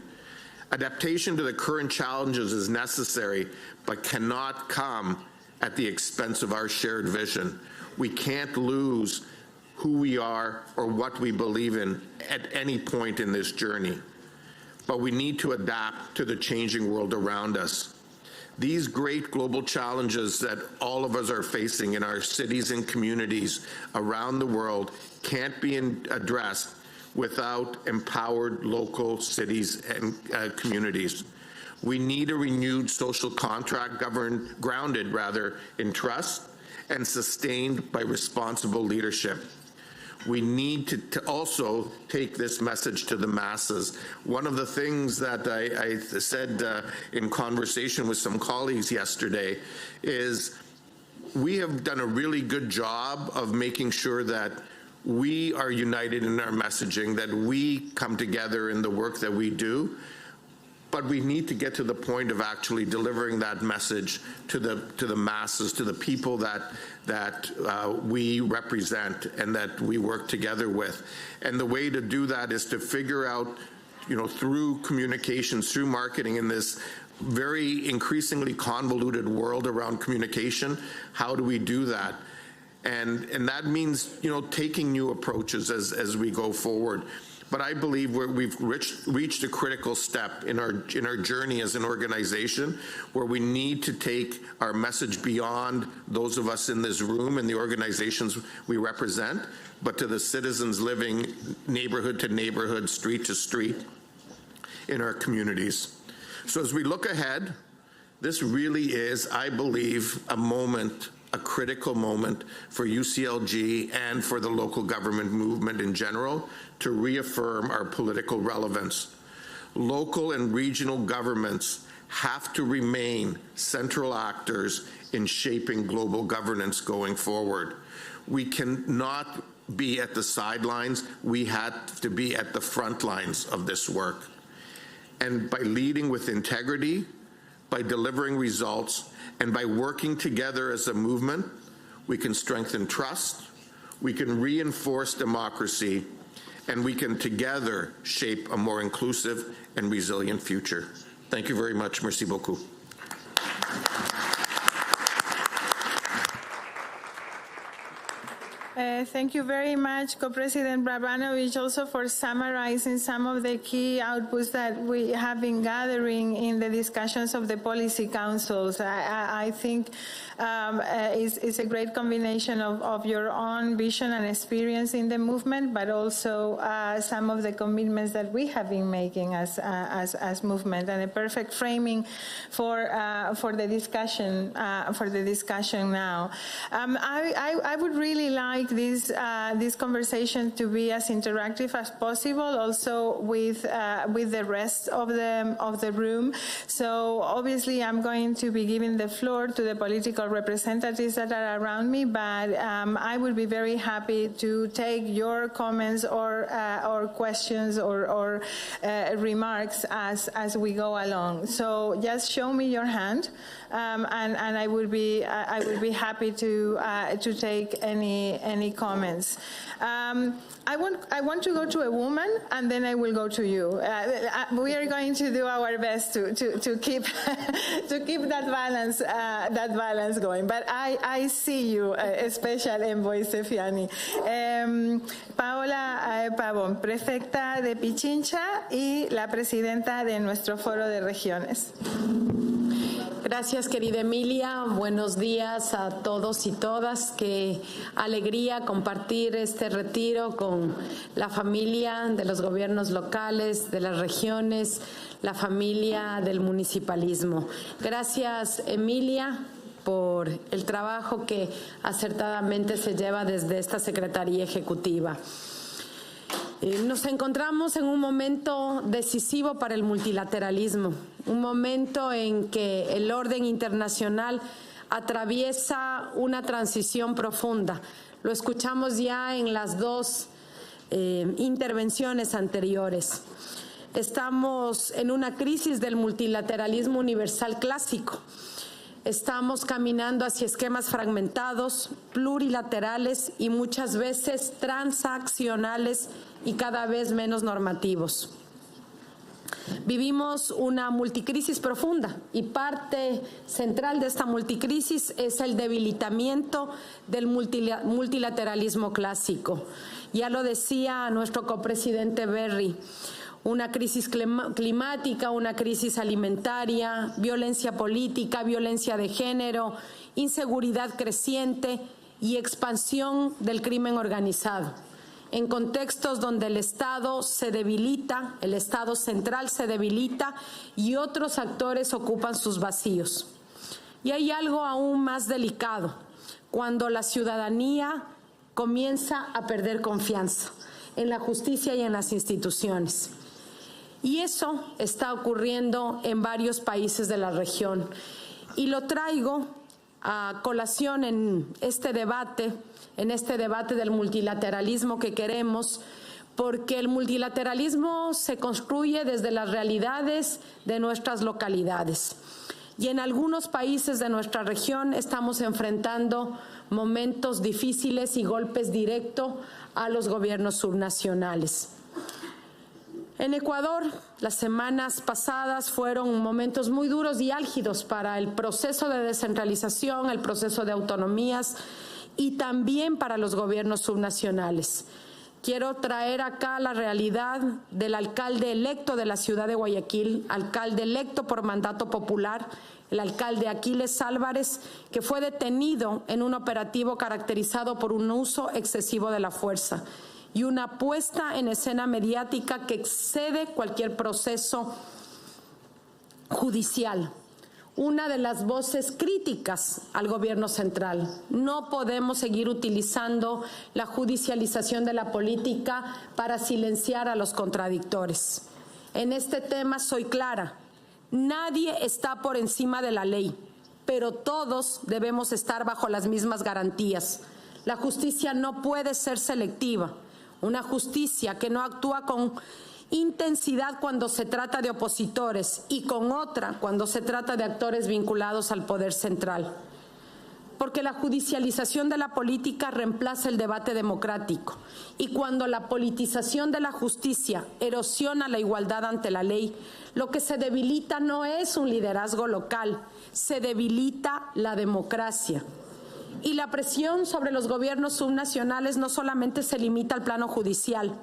Adaptation to the current challenges is necessary, but cannot come at the expense of our shared vision. We can't lose who we are or what we believe in at any point in this journey. But we need to adapt to the changing world around us. These great global challenges that all of us are facing in our cities and communities around the world can't be addressed without empowered local cities and communities. We need a renewed social contract grounded in trust and sustained by responsible leadership. We need to also take this message to the masses. One of the things that I said in conversation with some colleagues yesterday is we have done a really good job of making sure that we are united in our messaging, that we come together in the work that we do, but we need to get to the point of actually delivering that message to the masses, to the people that we represent and that we work together with. And the way to do that is to figure out, through communications, through marketing in this very increasingly convoluted world around communication, how do we do that? And that means, taking new approaches as we go forward. But I believe we've reached a critical step in our journey as an organization where we need to take our message beyond those of us in this room and the organizations we represent, but to the citizens living neighborhood to neighborhood, street to street in our communities. So as we look ahead, this really is, I believe, a critical moment for UCLG and for the local government movement in general to reaffirm our political relevance. Local and regional governments have to remain central actors in shaping global governance going forward. We cannot be at the sidelines. We have to be at the front lines of this work. And by leading with integrity, by delivering results, and by working together as a movement, we can strengthen trust, we can reinforce democracy, and we can together shape a more inclusive and resilient future. Thank you very much. Merci beaucoup. Thank you very much, Co-President Brabanovich, also for summarizing some of the key outputs that we have been gathering in the discussions of the policy councils. I think it's a great combination of your own vision and experience in the movement, but also some of the commitments that we have been making as movement, and a perfect framing for the discussion now. I would really like this conversation to be as interactive as possible, also with the rest of the room. So obviously, I'm going to be giving the floor to the political representatives that are around me, but I would be very happy to take your comments or questions or remarks as we go along. So just show me your hand, and I would be happy to take any comments. I want to go to a woman, and then I will go to you. We are going to do our best to keep that balance going. But I see you, Special Envoy Sefiani. Paola Pavón, prefecta de Pichincha y la presidenta de nuestro Foro de Regiones. Gracias, querida Emilia. Buenos días a todos y todas. Qué alegría compartir este retiro con la familia de los gobiernos locales, de las regiones, la familia del municipalismo. Gracias, Emilia, por el trabajo que acertadamente se lleva desde esta Secretaría Ejecutiva. Nos encontramos en un momento decisivo para el multilateralismo, un momento en que el orden internacional atraviesa una transición profunda. Lo escuchamos ya en las dos intervenciones anteriores. Estamos en una crisis del multilateralismo universal clásico. Estamos caminando hacia esquemas fragmentados, plurilaterales y muchas veces transaccionales y cada vez menos normativos. Vivimos una multicrisis profunda y parte central de esta multicrisis es el debilitamiento del multilateralismo clásico. Ya lo decía nuestro copresidente Berry, una crisis climática, una crisis alimentaria, violencia política, violencia de género, inseguridad creciente y expansión del crimen organizado. En contextos donde el Estado se debilita, el Estado central se debilita y otros actores ocupan sus vacíos. Y hay algo aún más delicado, cuando la ciudadanía comienza a perder confianza en la justicia y en las instituciones. Y eso está ocurriendo en varios países de la región. Y lo traigo a colación en este debate del multilateralismo que queremos, porque el multilateralismo se construye desde las realidades de nuestras localidades. Y en algunos países de nuestra región estamos enfrentando momentos difíciles y golpes directos a los gobiernos subnacionales. En Ecuador, las semanas pasadas fueron momentos muy duros y álgidos para el proceso de descentralización, el proceso de autonomías y también para los gobiernos subnacionales. Quiero traer acá la realidad del alcalde electo de la ciudad de Guayaquil, alcalde electo por mandato popular, el alcalde Aquiles Álvarez, que fue detenido en un operativo caracterizado por un uso excesivo de la fuerza y una puesta en escena mediática que excede cualquier proceso judicial. Una de las voces críticas al gobierno central. No podemos seguir utilizando la judicialización de la política para silenciar a los contradictores. En este tema soy clara. Nadie está por encima de la ley, pero todos debemos estar bajo las mismas garantías. La justicia no puede ser selectiva. Una justicia que no actúa con intensidad cuando se trata de opositores y con otra cuando se trata de actores vinculados al poder central. Porque la judicialización de la política reemplaza el debate democrático y cuando la politización de la justicia erosiona la igualdad ante la ley, lo que se debilita no es un liderazgo local, se debilita la democracia. Y la presión sobre los gobiernos subnacionales no solamente se limita al plano judicial,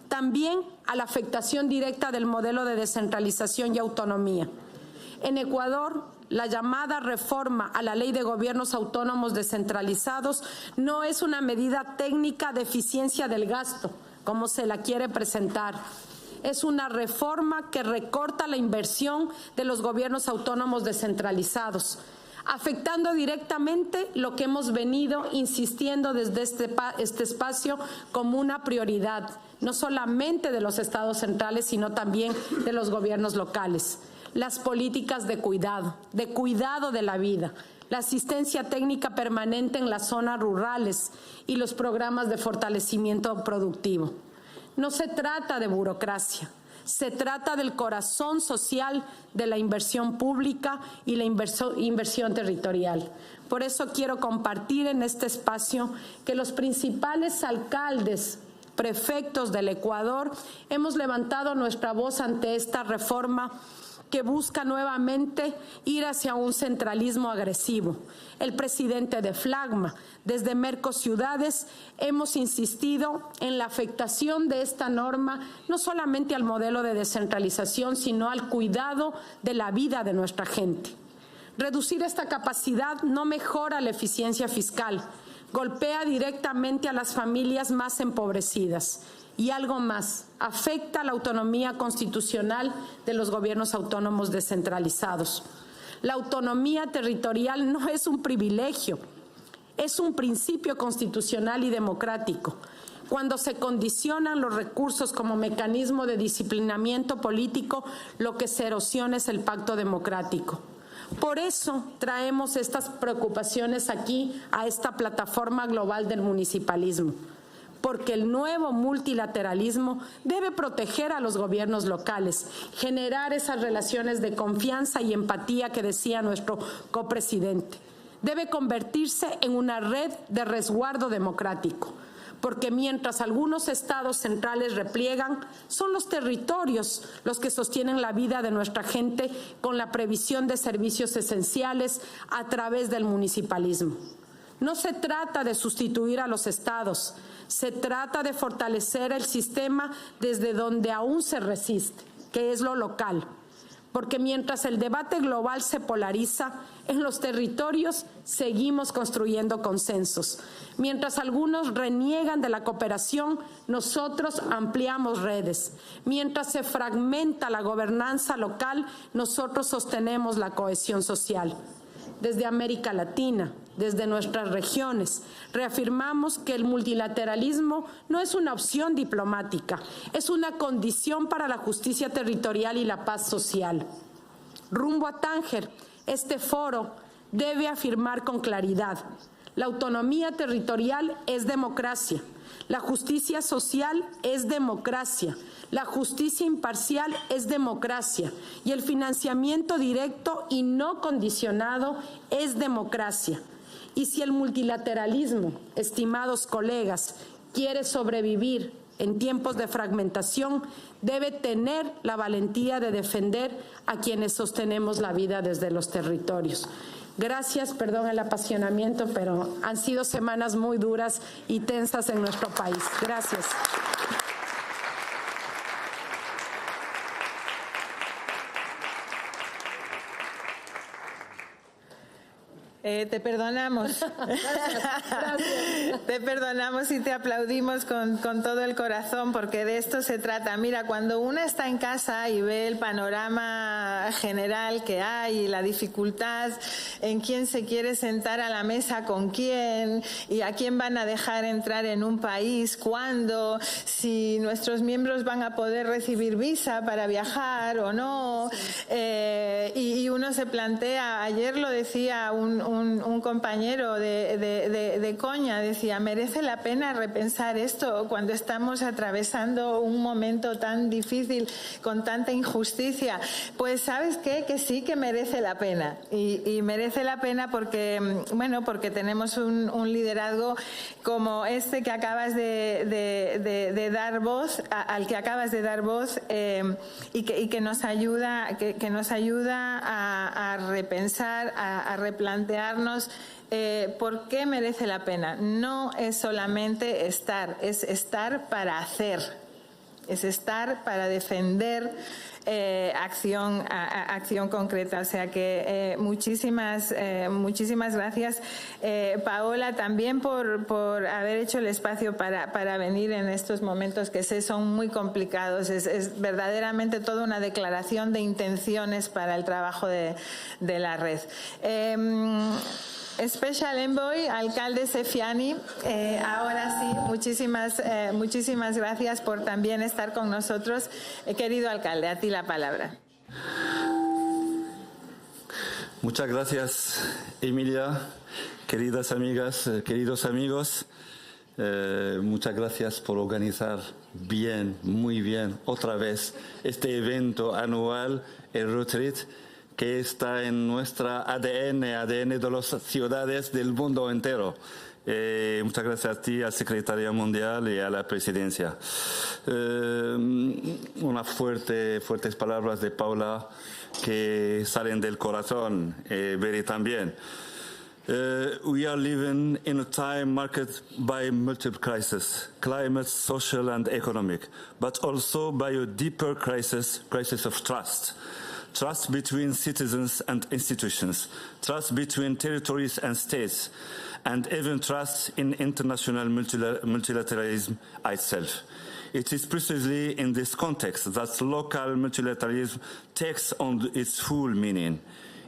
también a la afectación directa del modelo de descentralización y autonomía. En Ecuador, la llamada reforma a la Ley de Gobiernos Autónomos Descentralizados no es una medida técnica de eficiencia del gasto, como se la quiere presentar. Es una reforma que recorta la inversión de los gobiernos autónomos descentralizados, afectando directamente lo que hemos venido insistiendo desde este espacio como una prioridad, no solamente de los estados centrales, sino también de los gobiernos locales. Las políticas de cuidado de la vida, la asistencia técnica permanente en las zonas rurales y los programas de fortalecimiento productivo. No se trata de burocracia. Se trata del corazón social de la inversión pública y la inversión territorial. Por eso quiero compartir en este espacio que los principales alcaldes, prefectos del Ecuador, hemos levantado nuestra voz ante esta reforma que busca nuevamente ir hacia un centralismo agresivo. El presidente de Flagma, desde Mercociudades, hemos insistido en la afectación de esta norma no solamente al modelo de descentralización, sino al cuidado de la vida de nuestra gente. Reducir esta capacidad no mejora la eficiencia fiscal, golpea directamente a las familias más empobrecidas. Y algo más, afecta la autonomía constitucional de los gobiernos autónomos descentralizados. La autonomía territorial no es un privilegio, es un principio constitucional y democrático. Cuando se condicionan los recursos como mecanismo de disciplinamiento político, lo que se erosiona es el pacto democrático. Por eso traemos estas preocupaciones aquí a esta plataforma global del municipalismo. porque el nuevo multilateralismo debe proteger a los gobiernos locales, generar esas relaciones de confianza y empatía que decía nuestro copresidente. Debe convertirse en una red de resguardo democrático, porque mientras algunos estados centrales repliegan, son los territorios los que sostienen la vida de nuestra gente con la previsión de servicios esenciales a través del municipalismo. No se trata de sustituir a los estados, se trata de fortalecer el sistema desde donde aún se resiste, que es lo local. Porque mientras el debate global se polariza, en los territorios seguimos construyendo consensos. Mientras algunos reniegan de la cooperación, nosotros ampliamos redes. Mientras se fragmenta la gobernanza local, nosotros sostenemos la cohesión social. Desde América Latina, desde nuestras regiones, reafirmamos que el multilateralismo no es una opción diplomática, es una condición para la justicia territorial y la paz social. Rumbo a Tánger, este foro debe afirmar con claridad: la autonomía territorial es democracia, la justicia social es democracia, la justicia imparcial es democracia y el financiamiento directo y no condicionado es democracia. Y si el multilateralismo, estimados colegas, quiere sobrevivir en tiempos de fragmentación, debe tener la valentía de defender a quienes sostenemos la vida desde los territorios. Gracias, perdón el apasionamiento, pero han sido semanas muy duras y tensas en nuestro país. Gracias. Te perdonamos. Gracias. Te perdonamos y te aplaudimos con todo el corazón, porque de esto se trata. Mira, cuando uno está en casa y ve el panorama general que hay, la dificultad en quién se quiere sentar a la mesa con quién y a quién van a dejar entrar en un país, cuándo, si nuestros miembros van a poder recibir visa para viajar o no, y uno se plantea, ayer lo decía un compañero de coña, decía, merece la pena repensar esto cuando estamos atravesando un momento tan difícil, con tanta injusticia. Pues ¿sabes qué? Que sí que merece la pena, y merece la pena porque, bueno, porque tenemos un liderazgo como este que acabas de dar voz, al que acabas de dar voz, y que nos ayuda, a repensar, a replantearnos por qué merece la pena. No es solamente estar, es estar para hacer, es estar para defender acción concreta. O sea que muchísimas gracias, Paola, también por haber hecho el espacio para venir en estos momentos que son muy complicados. Es verdaderamente toda una declaración de intenciones para el trabajo de la red. Special Envoy, alcalde Sefiani, ahora sí, muchísimas gracias por también estar con nosotros. Querido alcalde, a ti la palabra. Muchas gracias, Emilia, queridas amigas, queridos amigos. Muchas gracias por organizar muy bien, otra vez este evento anual, el Retreat, que está en nuestra ADN de las ciudades del mundo entero. Muchas gracias a ti, al Secretario Mundial y a la Presidencia. Unas fuertes palabras de Paula que salen del corazón, Beri también. We are living in a time marked by multiple crises, climate, social and economic, but also by a deeper crisis of trust. Trust between citizens and institutions, trust between territories and states, and even trust in international multilateralism itself. It is precisely in this context that local multilateralism takes on its full meaning.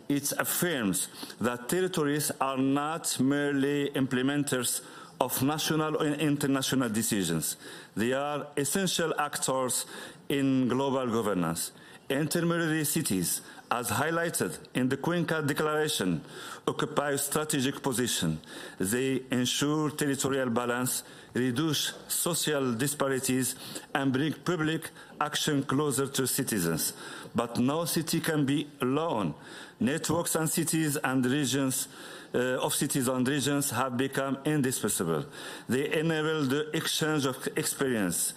It affirms that territories are not merely implementers of national and international decisions. They are essential actors in global governance. Intermediary cities as highlighted in the Cuenca Declaration, occupy a strategic position. They ensure territorial balance, reduce social disparities, and bring public action closer to citizens. But no city can be alone. Networks and cities and regions of cities and regions have become indispensable. They enable the exchange of experience,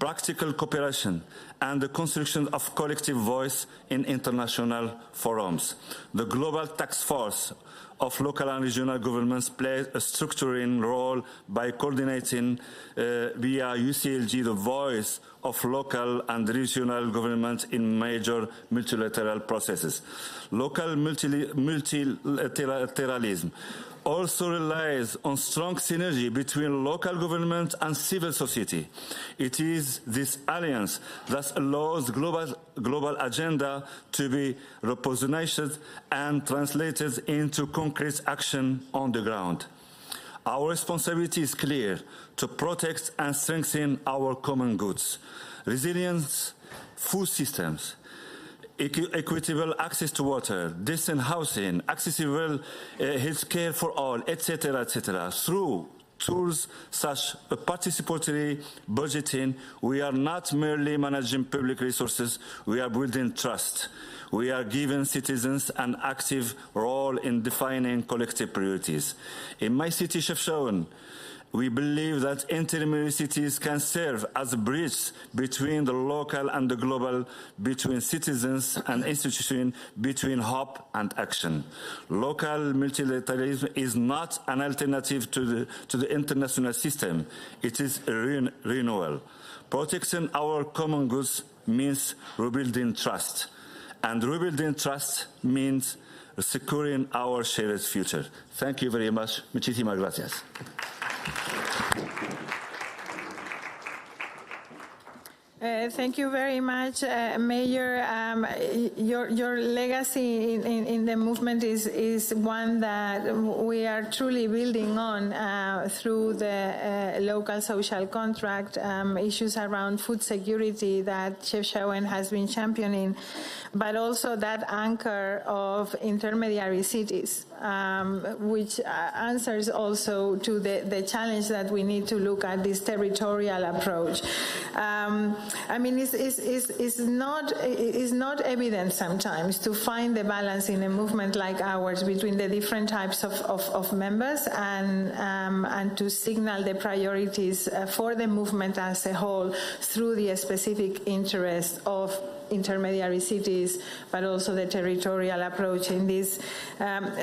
practical cooperation, and the construction of collective voice in international forums. The Global Task Force of local and regional governments plays a structuring role by coordinating via UCLG the voice of local and regional governments in major multilateral processes. Local multilateralism also relies on strong synergy between local government and civil society. It is this alliance that allows global agenda to be repositioned and translated into concrete action on the ground. Our responsibility is clear: to protect and strengthen our common goods, resilient food systems, equitable access to water, decent housing, accessible health care for all, etc., etc. Through tools such as participatory budgeting, we are not merely managing public resources, we are building trust. We are giving citizens an active role in defining collective priorities. In my city, Chefchaouen, we believe that intermediary cities can serve as a bridge between the local and the global, between citizens and institutions, between hope and action. Local multilateralism is not an alternative to the international system. It is a renewal. Protecting our common goods means rebuilding trust. And rebuilding trust means securing our shared future. Thank you very much. Muchísimas gracias. Thank you very much, Mayor. Your legacy in the movement is one that we are truly building on through the local social contract, issues around food security that Chefchaouen has been championing, but also that anchor of intermediary cities, which answers also to the challenge that we need to look at this territorial approach. I mean, it's not evident sometimes to find the balance in a movement like ours between the different types of members and to signal the priorities for the movement as a whole through the specific interests of intermediary cities, but also the territorial approach in this.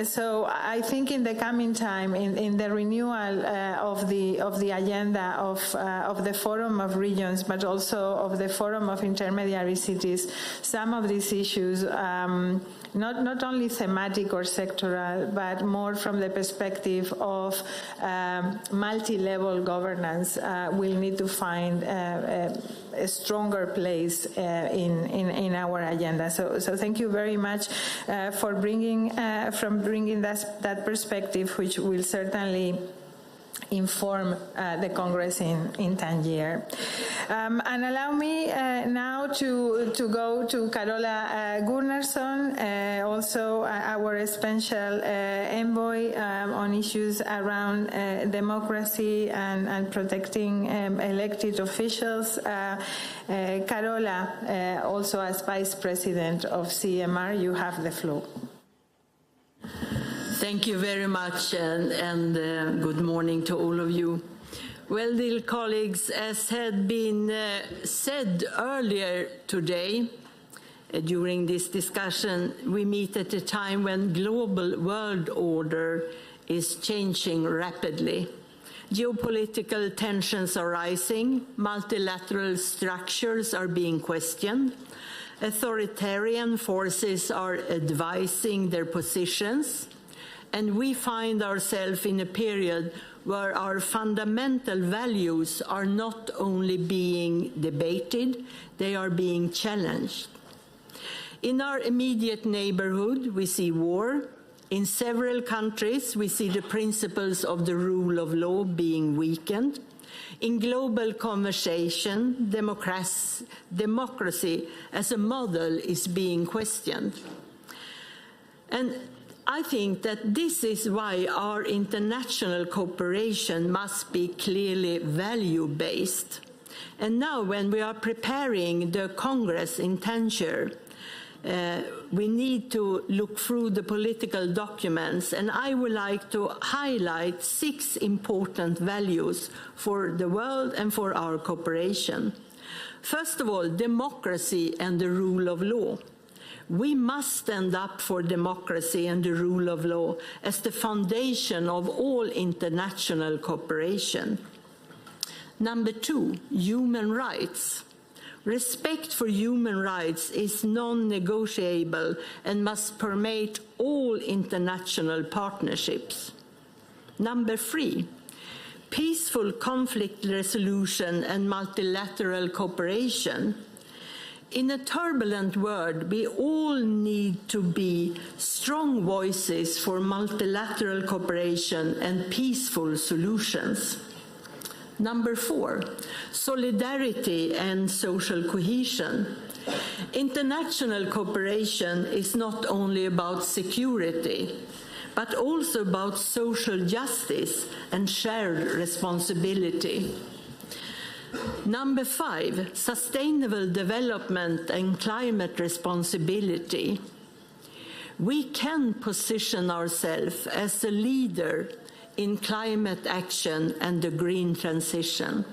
So I think in the coming time, in the renewal of the agenda of the Forum of Regions, but also of the Forum of Intermediary Cities, some of these issues, not only thematic or sectoral, but more from the perspective of multi-level governance, will need to find a stronger place in our agenda. So thank you very much for bringing that perspective, which will certainly inform the Congress in Tangier. And allow me now to go to Carola Gunnarsson, also our special envoy on issues around democracy and protecting elected officials. Carola, also as Vice President of CMR, you have the floor. Thank you very much, and good morning to all of you. Well, dear colleagues, as had been said earlier today, during this discussion, we meet at a time when global world order is changing rapidly. Geopolitical tensions are rising, multilateral structures are being questioned, authoritarian forces are advising their positions, and we find ourselves in a period where our fundamental values are not only being debated, they are being challenged. In our immediate neighborhood, we see war. In several countries, we see the principles of the rule of law being weakened. In global conversation, democracy as a model is being questioned. And I think that this is why our international cooperation must be clearly value-based. And now when we are preparing the Congress in Tangier, we need to look through the political documents, and I would like to highlight 6 important values for the world and for our cooperation. First of all, democracy and the rule of law. We must stand up for democracy and the rule of law as the foundation of all international cooperation. Number 2, human rights. Respect for human rights is non-negotiable and must permeate all international partnerships. Number 3, peaceful conflict resolution and multilateral cooperation. In a turbulent world, we all need to be strong voices for multilateral cooperation and peaceful solutions. Number 4, solidarity and social cohesion. International cooperation is not only about security, but also about social justice and shared responsibility. Number 5, sustainable development and climate responsibility. We can position ourselves as a leader in climate action and the green transition.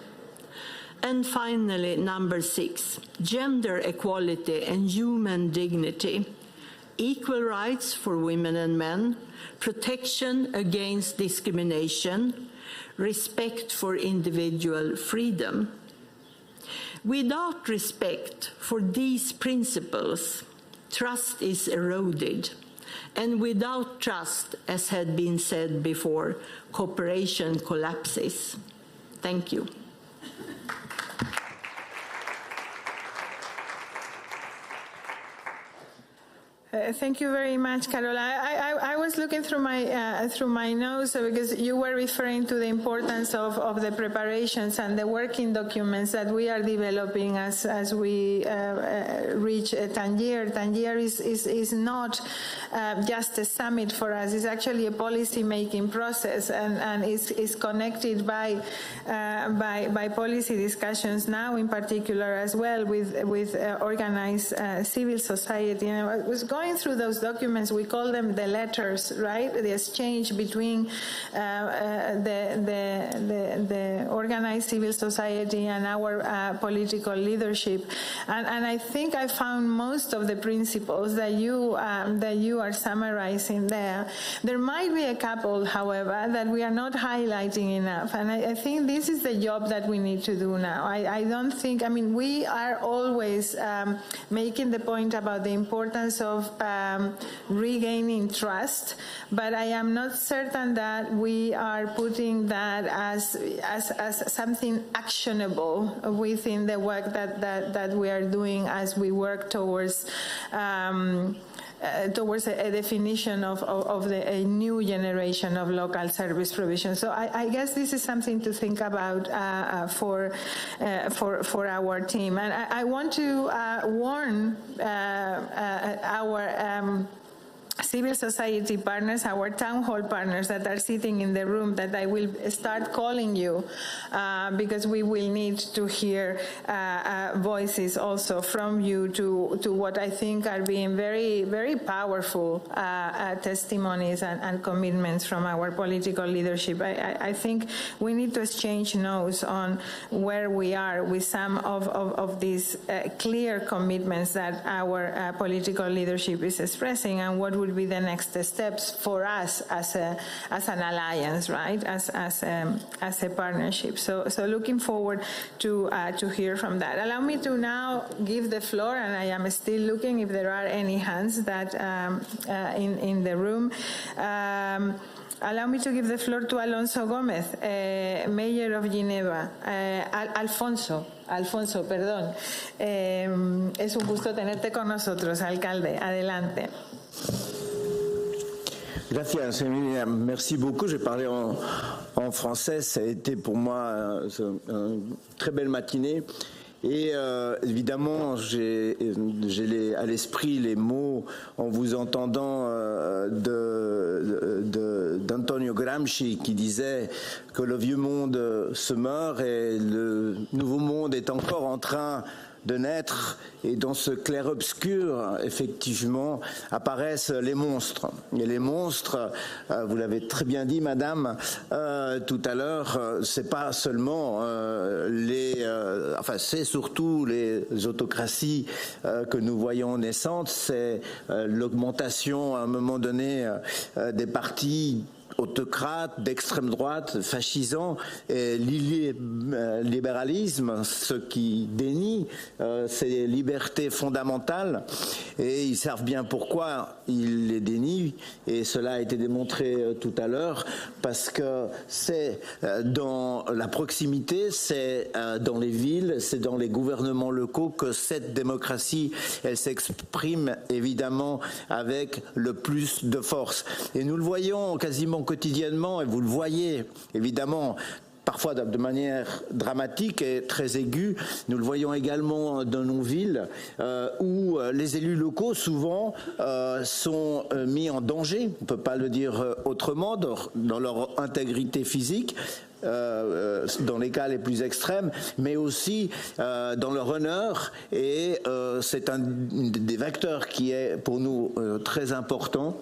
And finally, number 6, gender equality and human dignity. Equal rights for women and men, protection against discrimination, respect for individual freedom. Without respect for these principles, trust is eroded. And without trust, as had been said before, cooperation collapses. Thank you. Thank you very much, Carola. I was looking through my notes because you were referring to the importance of the preparations and the working documents that we are developing as we reach Tangier. Tangier is not just a summit for us. It's actually a policy-making process and is connected by policy discussions now, in particular as well with organized civil society. And I was going through those documents. We call them the letters, right? The exchange between the organized civil society and our political leadership, and I think I found most of the principles that you are summarizing there. There might be a couple, however, that we are not highlighting enough, and I think this is the job that we need to do now. I don't think, I mean, we are always making the point about the importance of regaining trust, but I am not certain that we are putting that as something actionable within the work that we are doing as we work towards a definition of a new generation of local service provision. So I guess this is something to think about for our team. And I want to warn our civil society partners, our town hall partners that are sitting in the room, that I will start calling you because we will need to hear voices also from you to what I think are being very, very powerful testimonies and commitments from our political leadership. I think we need to exchange notes on where we are with some of these clear commitments that our political leadership is expressing, and what would be the next steps for us as an alliance, right? As a partnership. So looking forward to hear from that. Allow me to now give the floor, and I am still looking if there are any hands that in the room. Allow me to give the floor to Alonso Gómez, Mayor of Geneva. Alfonso, perdón. Es un gusto tenerte con nosotros, alcalde. Adelante. Gracias, Emilia. Merci beaucoup. Je vais parler en français. Ça a été pour moi une très belle matinée. Et évidemment, j'ai à l'esprit les mots en vous entendant d'Antonio Gramsci qui disait que le vieux monde se meurt et le nouveau monde est encore en train de naître, et dans ce clair-obscur, effectivement, apparaissent les monstres. Et les monstres, vous l'avez très bien dit, madame, tout à l'heure, c'est pas seulement c'est surtout les autocraties que nous voyons naissantes, c'est l'augmentation à un moment donné des partis autocrates, d'extrême droite, fascisants, et l'illibéralisme, ce qui dénie ces libertés fondamentales, et ils savent bien pourquoi ils les dénient, et cela a été démontré tout à l'heure, parce que c'est dans la proximité, c'est dans les villes, c'est dans les gouvernements locaux que cette démocratie, elle s'exprime évidemment avec le plus de force. Et nous le voyons quasiment quotidiennement, et vous le voyez évidemment parfois de manière dramatique et très aiguë. Nous le voyons également dans nos villes où les élus locaux souvent sont mis en danger, on ne peut pas le dire autrement, dans leur intégrité physique, dans les cas les plus extrêmes, mais aussi dans leur honneur, et c'est un des vecteurs qui est pour nous très important,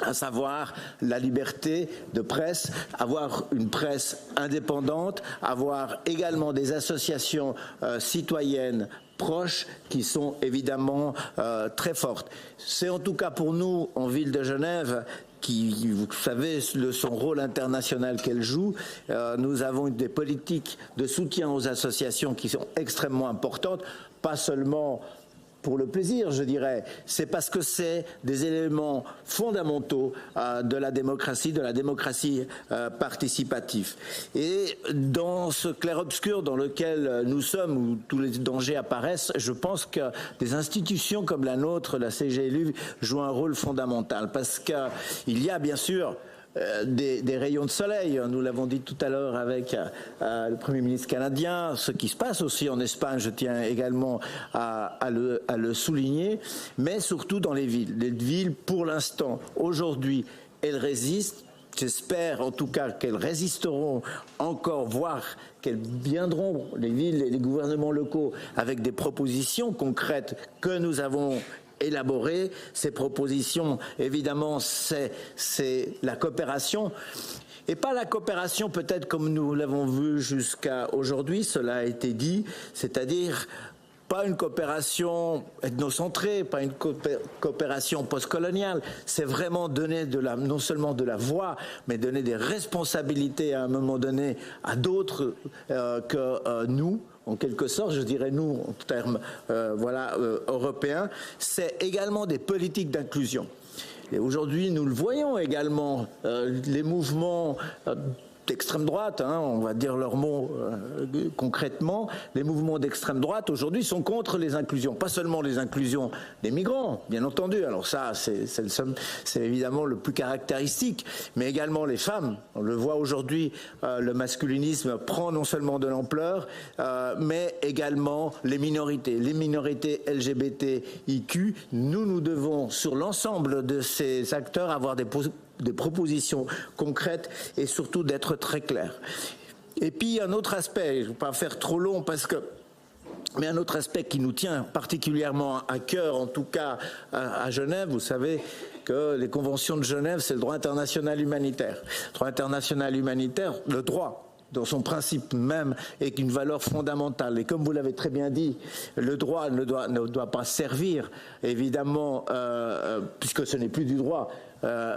à savoir la liberté de presse, avoir une presse indépendante, avoir également des associations citoyennes proches qui sont évidemment très fortes. C'est en tout cas pour nous, en ville de Genève, qui, vous savez, son rôle international qu'elle joue, nous avons des politiques de soutien aux associations qui sont extrêmement importantes, pas seulement pour le plaisir, je dirais, c'est parce que c'est des éléments fondamentaux de la démocratie participative. Et dans ce clair-obscur dans lequel nous sommes, où tous les dangers apparaissent, je pense que des institutions comme la nôtre, la CGLU, jouent un rôle fondamental, parce qu'il y a bien sûr des rayons de soleil, nous l'avons dit tout à l'heure avec le Premier ministre canadien, ce qui se passe aussi en Espagne, je tiens également à le souligner, mais surtout dans les villes. Les villes, pour l'instant, aujourd'hui, elles résistent. J'espère en tout cas qu'elles résisteront encore, voire qu'elles viendront, les villes et les gouvernements locaux, avec des propositions concrètes que nous avons élaborer. Ces propositions, évidemment, c'est la coopération, et pas la coopération peut-être comme nous l'avons vu jusqu'à aujourd'hui, cela a été dit, c'est-à-dire pas une coopération ethnocentrée, pas une coopération postcoloniale, c'est vraiment donner non seulement de la voix, mais donner des responsabilités à un moment donné à d'autres que nous. En quelque sorte, je dirais nous, en termes européens, c'est également des politiques d'inclusion. Et aujourd'hui, nous le voyons également, les mouvements d'extrême droite, on va dire leurs mots concrètement, les mouvements d'extrême droite aujourd'hui sont contre les inclusions, pas seulement les inclusions des migrants, bien entendu, alors ça c'est évidemment le plus caractéristique, mais également les femmes. On le voit aujourd'hui, le masculinisme prend non seulement de l'ampleur, mais également les minorités LGBTIQ. Nous devons sur l'ensemble de ces acteurs avoir des propositions concrètes et surtout d'être très clair. Et puis un autre aspect, je ne vais pas faire trop long mais un autre aspect qui nous tient particulièrement à cœur, en tout cas à Genève, vous savez que les conventions de Genève, c'est le droit international humanitaire. Le droit international humanitaire, le droit, dans son principe même, est une valeur fondamentale. Et comme vous l'avez très bien dit, le droit ne doit pas servir, évidemment, puisque ce n'est plus du droit,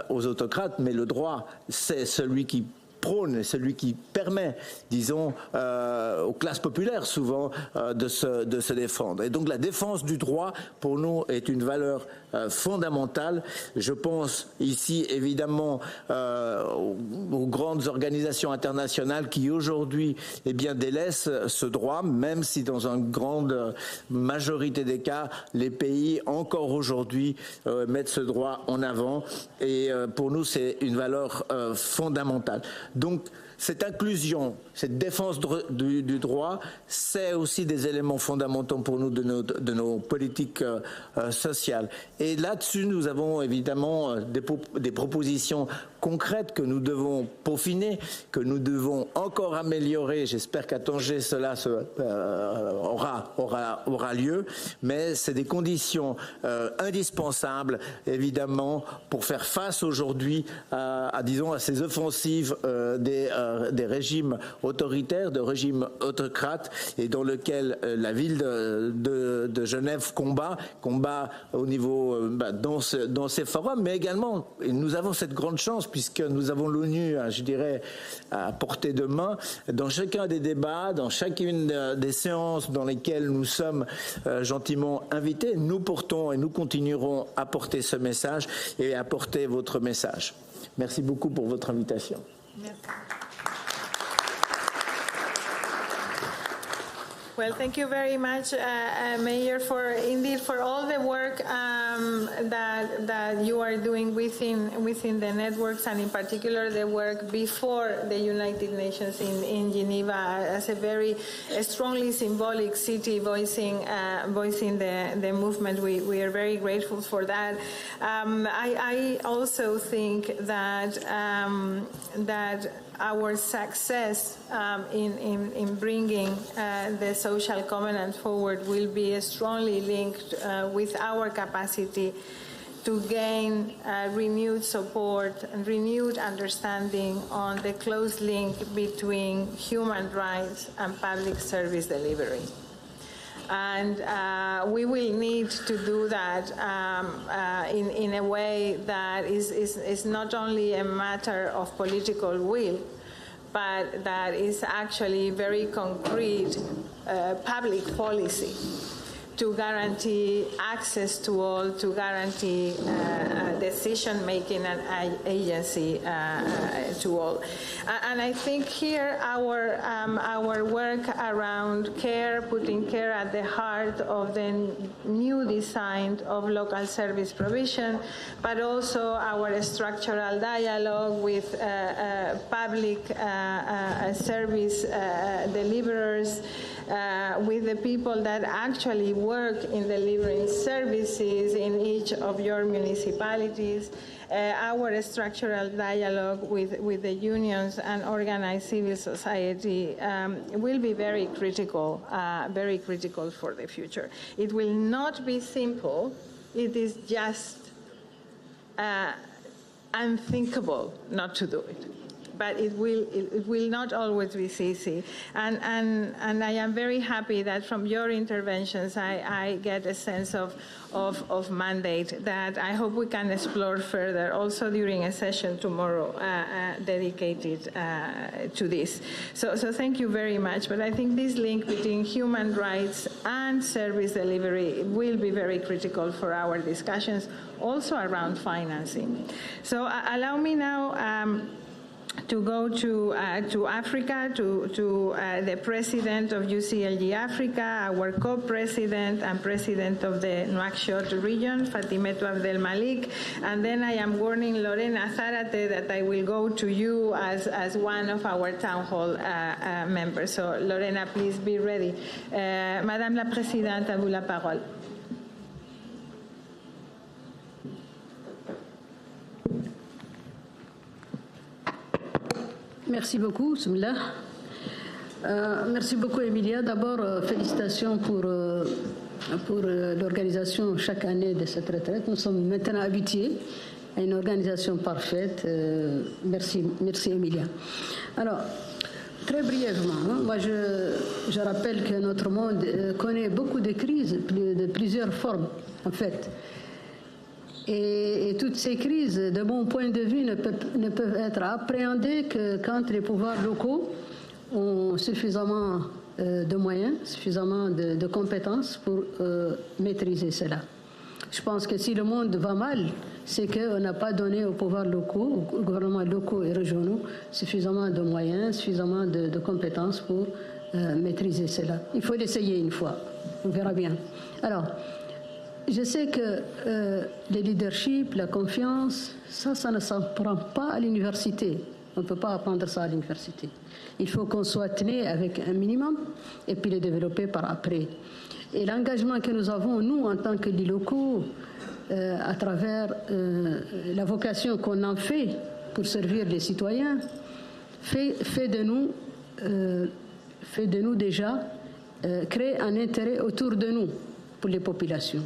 aux autocrates, mais le droit, c'est celui qui prône, celui qui permet, disons, aux classes populaires souvent de se défendre. Et donc la défense du droit, pour nous, est une valeur fondamentale. Je pense ici évidemment aux grandes organisations internationales qui aujourd'hui délaissent ce droit, même si dans une grande majorité des cas, les pays encore aujourd'hui mettent ce droit en avant. Et pour nous, c'est une valeur fondamentale. Donc, cette inclusion, cette défense du droit, c'est aussi des éléments fondamentaux pour nous de nos politiques sociales. Et là-dessus, nous avons évidemment des propositions concrètes que nous devons peaufiner, que nous devons encore améliorer. J'espère qu'à Tanger, cela aura lieu, mais c'est des conditions indispensables, évidemment, pour faire face aujourd'hui à ces offensives des régimes autoritaires, de régimes autocrates, et dans lequel la ville de Genève combat au niveau dans ces forums, mais également, et nous avons cette grande chance puisque nous avons l'ONU, je dirais, à portée de main, dans chacun des débats, dans chacune des séances dans lesquelles nous sommes gentiment invités, nous portons et nous continuerons à porter ce message et à porter votre message. Merci beaucoup pour votre invitation. Merci. Well, thank you very much, Mayor, for all the work that you are doing within the networks, and in particular the work before the United Nations in Geneva as a very strongly symbolic city voicing the movement. We are very grateful for that. I also think that our success in bringing the social covenant forward will be strongly linked with our capacity to gain renewed support and renewed understanding on the close link between human rights and public service delivery. And we will need to do that in a way that is not only a matter of political will, but that is actually very concrete public policy to guarantee access to all, to guarantee decision-making and agency to all. And I think here our work around care, putting care at the heart of the new design of local service provision, but also our structural dialogue with public service deliverers, with the people that actually work in delivering services in each of your municipalities, our structural dialogue with the unions and organized civil society will be very critical for the future. It will not be simple. It is just unthinkable not to do it. But it will not always be easy. And I am very happy that from your interventions I get a sense of mandate that I hope we can explore further, also during a session tomorrow dedicated to this. So thank you very much. But I think this link between human rights and service delivery will be very critical for our discussions, also around financing. So allow me now to go to Africa, to the president of UCLG Africa, our co-president and president of the Nouakchott region, Fatimetou Abdel Malik, and then I am warning Lorena Zarate that I will go to you as one of our town hall members. So Lorena, please be ready. Madame la Présidente, à vous la parole. Merci beaucoup, Soumla. Merci beaucoup, Emilia. D'abord, félicitations pour l'organisation chaque année de cette retraite. Nous sommes maintenant habitués à une organisation parfaite. Merci, Emilia. Alors, très brièvement, moi je rappelle que notre monde connaît beaucoup de crises, de plusieurs formes, en fait. Et toutes ces crises, de mon point de vue, ne peuvent être appréhendées que quand les pouvoirs locaux ont suffisamment de moyens, suffisamment de compétences pour maîtriser cela. Je pense que si le monde va mal, c'est qu'on n'a pas donné aux pouvoirs locaux, aux gouvernements locaux et régionaux, suffisamment de moyens, suffisamment de compétences pour maîtriser cela. Il faut l'essayer une fois, on verra bien. Alors, je sais que le leadership, la confiance, ça ne s'apprend pas à l'université. On ne peut pas apprendre ça à l'université. Il faut qu'on soit né avec un minimum et puis le développer par après. Et l'engagement que nous avons, nous, en tant que locaux, à travers la vocation qu'on en fait pour servir les citoyens, fait de nous déjà créer un intérêt autour de nous pour les populations.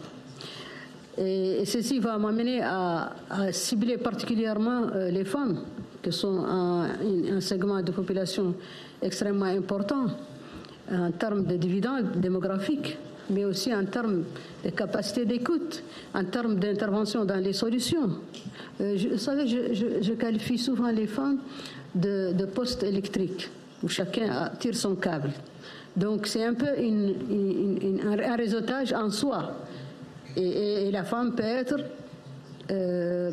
Et ceci va m'amener à cibler particulièrement les femmes, qui sont un segment de population extrêmement important en termes de dividendes démographiques, mais aussi en termes de capacité d'écoute, en termes d'intervention dans les solutions. Vous savez, je qualifie souvent les femmes de postes électriques, où chacun tire son câble. Donc c'est un peu un réseautage en soi. Et la femme peut être,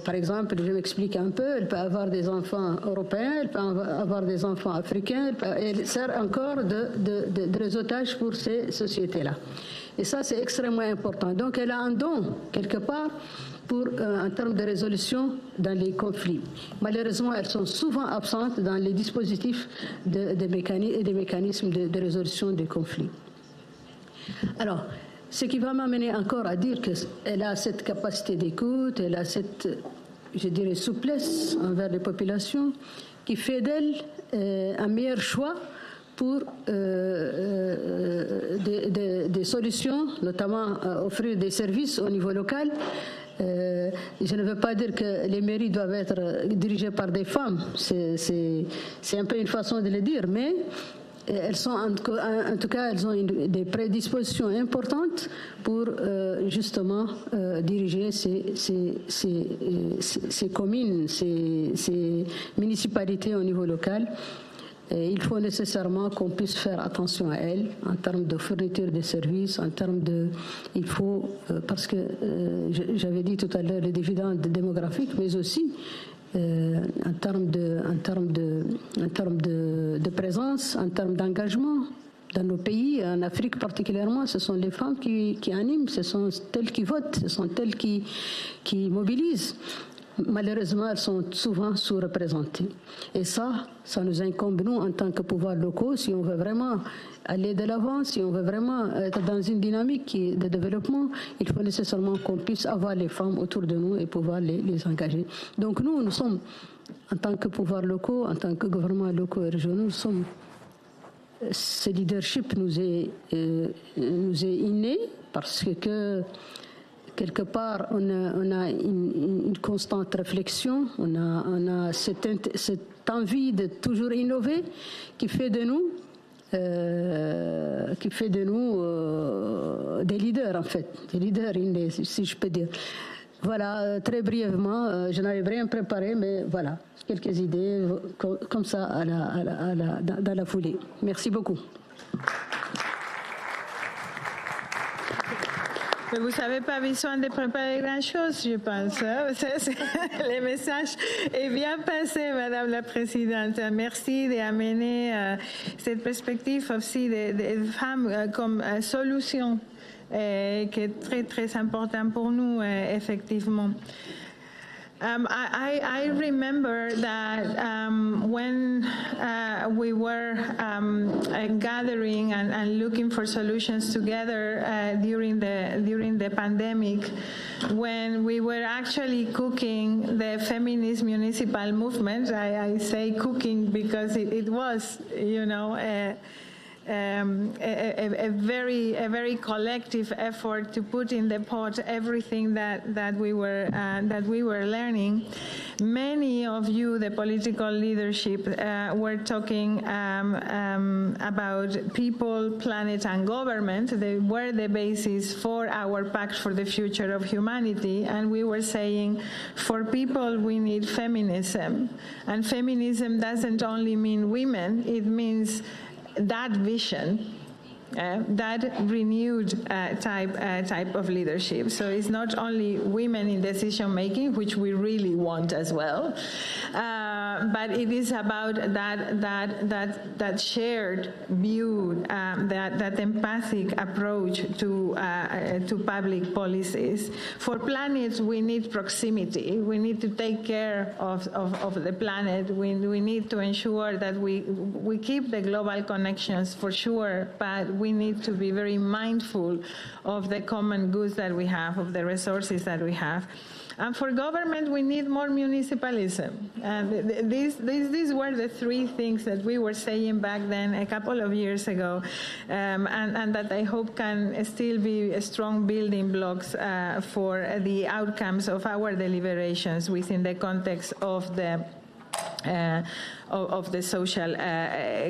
par exemple, je m'explique un peu, elle peut avoir des enfants européens, elle peut avoir des enfants africains, elle sert encore de réseautage pour ces sociétés-là. Et ça, c'est extrêmement important. Donc elle a un don, quelque part, en termes de résolution dans les conflits. Malheureusement, elles sont souvent absentes dans les dispositifs des mécanismes de résolution des conflits. Alors, ce qui va m'amener encore à dire qu'elle a cette capacité d'écoute, elle a cette, je dirais, souplesse envers les populations qui fait d'elle un meilleur choix pour des solutions, notamment offrir des services au niveau local. Je ne veux pas dire que les mairies doivent être dirigées par des femmes, c'est un peu une façon de le dire, mais elles sont en tout cas, elles ont des prédispositions importantes pour justement diriger ces communes, ces municipalités au niveau local. Et il faut nécessairement qu'on puisse faire attention à elles en termes de fourniture de services, en termes de... Il faut, parce que j'avais dit tout à l'heure les dividendes démographiques, mais aussi en termes de présence, en termes d'engagement dans nos pays, en Afrique particulièrement, ce sont les femmes qui animent, ce sont elles qui votent, ce sont elles qui mobilisent. Malheureusement, elles sont souvent sous-représentées. Et ça nous incombe, nous, en tant que pouvoirs locaux, si on veut vraiment aller de l'avant, si on veut vraiment être dans une dynamique de développement, il faut nécessairement qu'on puisse avoir les femmes autour de nous et pouvoir les engager. Donc nous sommes, en tant que pouvoirs locaux, en tant que gouvernements locaux et régionaux, ce leadership nous est inné parce que quelque part, on a une constante réflexion, on a cette envie de toujours innover qui fait de nous des leaders, en fait, des leaders innés, si je peux dire. Voilà, très brièvement, je n'avais rien préparé, mais voilà, quelques idées comme ça dans la foulée. Merci beaucoup. Mais vous n'avez pas besoin de préparer grand-chose, je pense. Le message est bien passé, Madame la Présidente. Merci d'amener cette perspective aussi des femmes comme solution, qui est très, très important pour nous, effectivement. I remember that when we were gathering and looking for solutions together during the pandemic, when we were actually cooking the feminist municipal movement. I say cooking because it was, you know, a very collective effort to put in the pot everything that we were learning. Many of you, the political leadership, were talking about people, planet, and government. They were the basis for our Pact for the Future of Humanity, and we were saying, for people, we need feminism, and feminism doesn't only mean women; it means that vision, that renewed type of leadership. So it's not only women in decision making, which we really want as well, but it is about that shared view, that empathic approach to public policies. For planets, we need proximity. We need to take care of the planet. We need to ensure that we keep the global connections for sure, but we need to be very mindful of the common goods that we have, of the resources that we have. And for government, we need more municipalism. And these were the three things that we were saying back then a couple of years ago, and that I hope can still be strong building blocks for the outcomes of our deliberations within the context of the social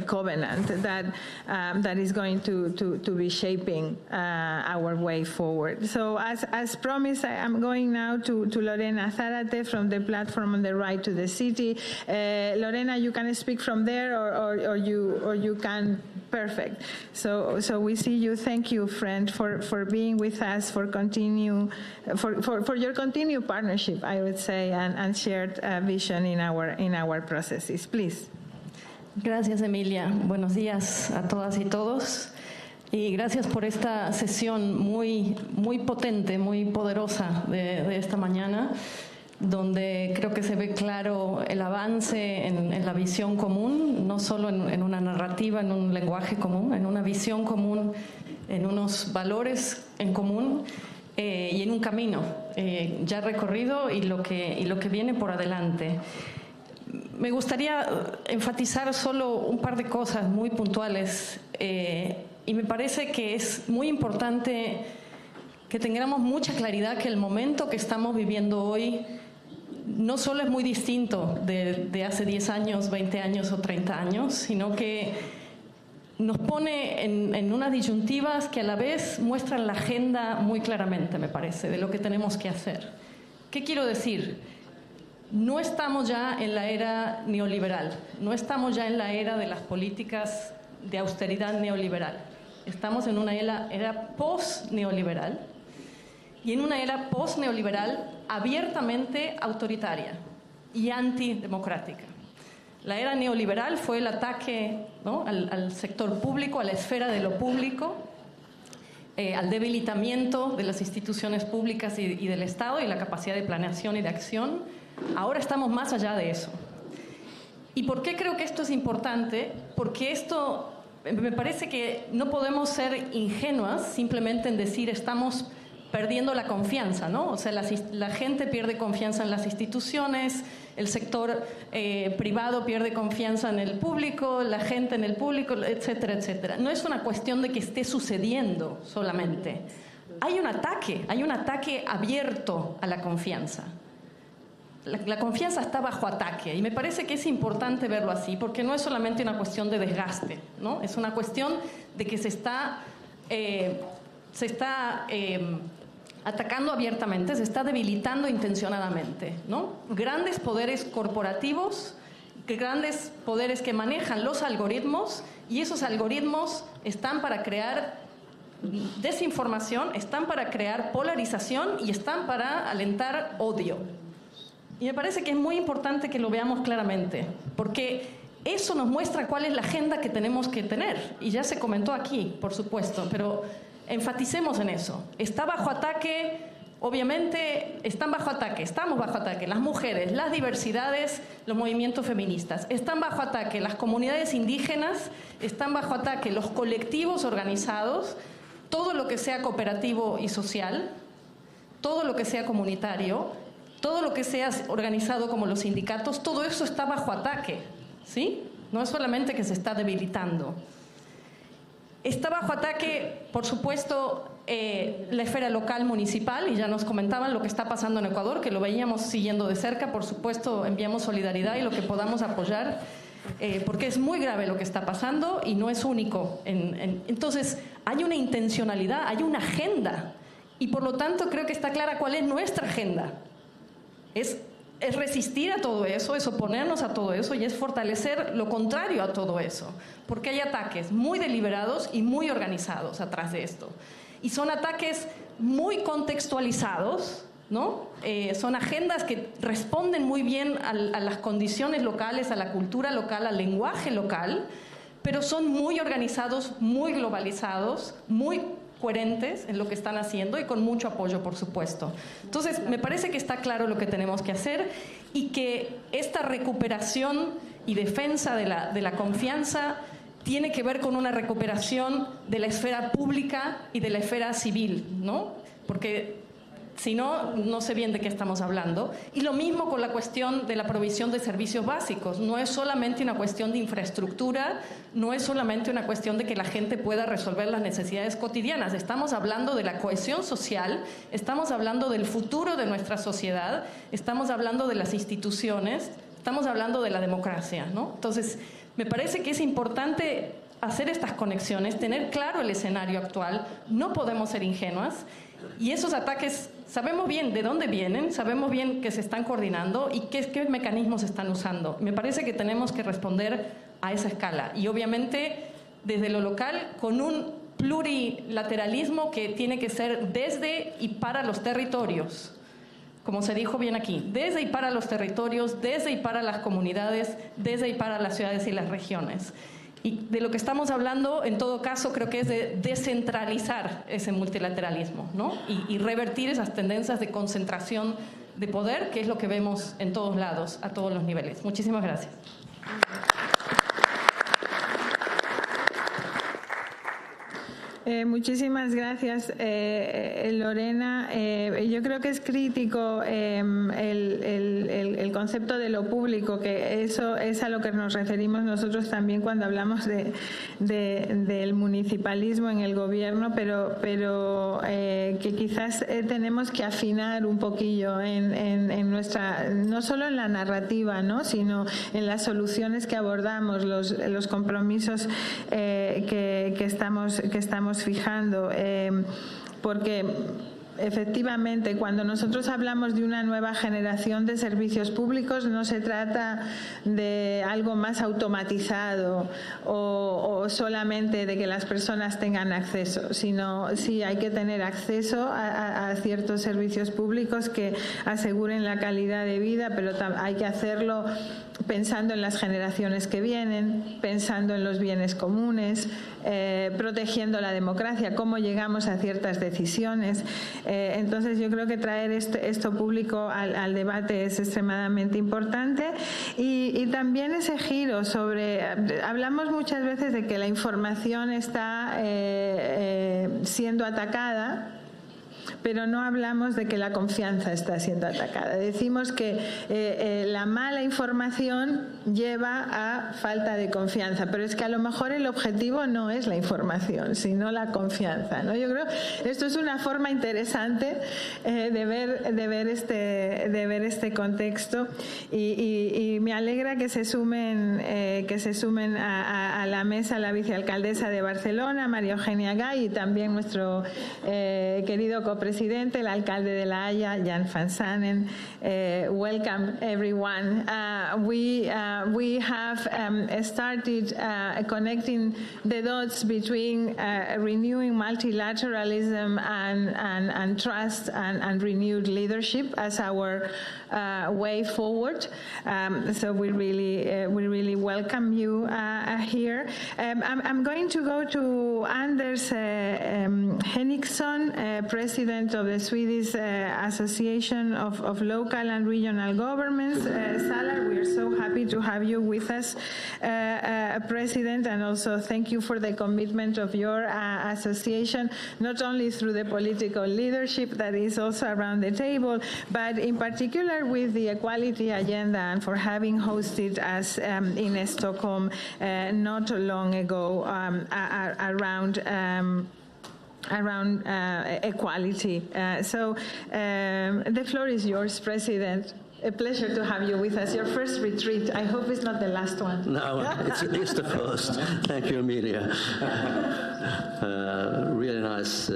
covenant that is going to be shaping our way forward. So as promised, I'm going now to Lorena Zárate from the platform on the right to the city. Lorena, you can speak from there, or you can. Perfect. So we see you. Thank you, friend, for being with us, for your continued partnership, I would say, and shared vision in our processes. Please. Gracias, Emilia. Buenos días a todas y todos. Y gracias por esta sesión muy potente, muy poderosa de esta mañana, donde creo que se ve claro el avance en la visión común, no solo en una narrativa, en un lenguaje común, en una visión común, en unos valores en común y en un camino ya recorrido y lo que viene por adelante. Me gustaría enfatizar solo un par de cosas muy puntuales y me parece que es muy importante que tengamos mucha claridad que el momento que estamos viviendo hoy no solo es muy distinto de hace 10 años, 20 años o 30 años, sino que nos pone en unas disyuntivas que a la vez muestran la agenda muy claramente, me parece, de lo que tenemos que hacer. ¿Qué quiero decir? No estamos ya en la era neoliberal, no estamos ya en la era de las políticas de austeridad neoliberal. Estamos en una era post-neoliberal y en una era post-neoliberal abiertamente autoritaria y antidemocrática. La era neoliberal fue el ataque, ¿no?, al sector público, a la esfera de lo público, al debilitamiento de las instituciones públicas y del Estado y la capacidad de planeación y de acción. Ahora estamos más allá de eso. ¿Y por qué creo que esto es importante? Porque esto me parece que no podemos ser ingenuas simplemente en decir estamos perdiendo la confianza, ¿no? O sea, la gente pierde confianza en las instituciones, el sector privado pierde confianza en el público, la gente en el público, etcétera, etcétera. No es una cuestión de que esté sucediendo solamente. Hay un ataque abierto a la confianza. La confianza está bajo ataque y me parece que es importante verlo así porque no es solamente una cuestión de desgaste, ¿no? Es una cuestión de que se está atacando abiertamente, se está debilitando intencionadamente, ¿no? Grandes poderes corporativos, grandes poderes que manejan los algoritmos y esos algoritmos están para crear desinformación, están para crear polarización y están para alentar odio. Y me parece que es muy importante que lo veamos claramente, porque eso nos muestra cuál es la agenda que tenemos que tener. Y ya se comentó aquí, por supuesto, pero enfaticemos en eso. Está bajo ataque, obviamente, estamos bajo ataque las mujeres, las diversidades, los movimientos feministas. Están bajo ataque las comunidades indígenas, están bajo ataque los colectivos organizados, todo lo que sea cooperativo y social, todo lo que sea comunitario, todo lo que sea organizado como los sindicatos, todo eso está bajo ataque, ¿sí? No es solamente que se está debilitando. Está bajo ataque, por supuesto, la esfera local municipal, y ya nos comentaban lo que está pasando en Ecuador, que lo veíamos siguiendo de cerca. Por supuesto, enviamos solidaridad y lo que podamos apoyar, porque es muy grave lo que está pasando y no es único. Entonces, hay una intencionalidad, hay una agenda, y por lo tanto creo que está clara cuál es nuestra agenda. Es resistir a todo eso, es oponernos a todo eso y es fortalecer lo contrario a todo eso, porque hay ataques muy deliberados y muy organizados atrás de esto. Y son ataques muy contextualizados, ¿no? Son agendas que responden muy bien a las condiciones locales, a la cultura local, al lenguaje local, pero son muy organizados, muy globalizados, muy coherentes en lo que están haciendo y con mucho apoyo, por supuesto. Entonces, me parece que está claro lo que tenemos que hacer y que esta recuperación y defensa de la confianza tiene que ver con una recuperación de la esfera pública y de la esfera civil, ¿no? Porque si no, no sé bien de qué estamos hablando. Y lo mismo con la cuestión de la provisión de servicios básicos. No es solamente una cuestión de infraestructura, no es solamente una cuestión de que la gente pueda resolver las necesidades cotidianas. Estamos hablando de la cohesión social, estamos hablando del futuro de nuestra sociedad, estamos hablando de las instituciones, estamos hablando de la democracia, ¿no? Entonces, me parece que es importante hacer estas conexiones, tener claro el escenario actual, no podemos ser ingenuas. Y esos ataques, sabemos bien de dónde vienen, sabemos bien que se están coordinando y qué mecanismos están usando. Me parece que tenemos que responder a esa escala. Y obviamente, desde lo local, con un plurilateralismo que tiene que ser desde y para los territorios. Como se dijo bien aquí, desde y para los territorios, desde y para las comunidades, desde y para las ciudades y las regiones. Y de lo que estamos hablando, en todo caso, creo que es de descentralizar ese multilateralismo, ¿no? Y revertir esas tendencias de concentración de poder, que es lo que vemos en todos lados, a todos los niveles. Muchísimas gracias. Muchísimas gracias, Lorena. Yo creo que es crítico el concepto de lo público, que eso es a lo que nos referimos nosotros también cuando hablamos del municipalismo en el gobierno, pero que quizás tenemos que afinar un poquillo en nuestra, no solo en la narrativa, ¿no?, sino en las soluciones que abordamos, los compromisos que estamos fijando, porque efectivamente, cuando nosotros hablamos de una nueva generación de servicios públicos, no se trata de algo más automatizado o solamente de que las personas tengan acceso, sino sí hay que tener acceso a ciertos servicios públicos que aseguren la calidad de vida, pero hay que hacerlo pensando en las generaciones que vienen, pensando en los bienes comunes, protegiendo la democracia, cómo llegamos a ciertas decisiones. Entonces yo creo que traer esto público al debate es extremadamente importante y también ese giro sobre, hablamos muchas veces de que la información está siendo atacada, pero no hablamos de que la confianza está siendo atacada. Decimos que la mala información lleva a falta de confianza, pero es que a lo mejor el objetivo no es la información, sino la confianza, ¿no? Yo creo que esto es una forma interesante de ver este contexto y me alegra que se sumen a la mesa la vicealcaldesa de Barcelona, María Eugenia Gay, y también nuestro querido copresidente, el alcalde de La Haya, Jan van Zanen. Welcome, everyone. We have started connecting the dots between renewing multilateralism and trust and renewed leadership as our way forward. So we really welcome you here. I'm going to go to Anders Henriksson, President of the Swedish Association of Local and Regional Governments. Salar, we are so happy to have you with us, President, and also thank you for the commitment of your association, not only through the political leadership that is also around the table, but in particular with the equality agenda and for having hosted us in Stockholm not long ago around equality. So the floor is yours, President. A pleasure to have you with us. Your first retreat. I hope it's not the last one. No, it's the first. Thank you, Emilia. Really nice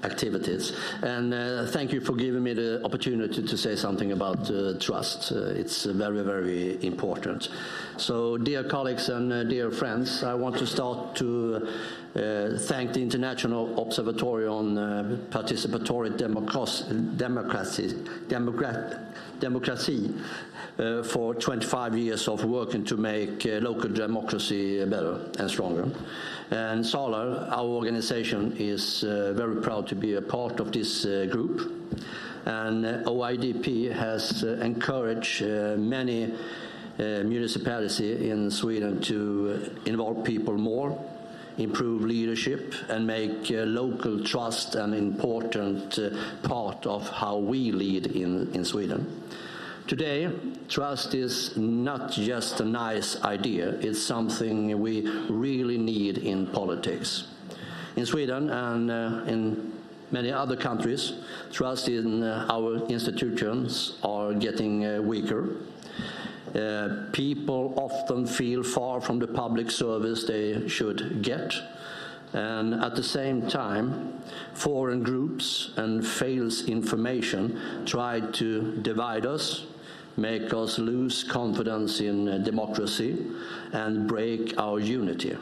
activities. And thank you for giving me the opportunity to say something about trust. It's very, very important. So, dear colleagues and dear friends, I want to start to thank the International Observatory on Participatory Democracy for 25 years of working to make local democracy better and stronger. And SALAR, our organization, is very proud to be a part of this group. And OIDP has encouraged many municipalities in Sweden to involve people more, improve leadership, and make local trust an important part of how we lead in Sweden. Today, trust is not just a nice idea, it's something we really need in politics. In Sweden and in many other countries, trust in our institutions are getting weaker. People often feel far from the public service they should get. And at the same time, foreign groups and false information try to divide us, make us lose confidence in democracy, and break our unity.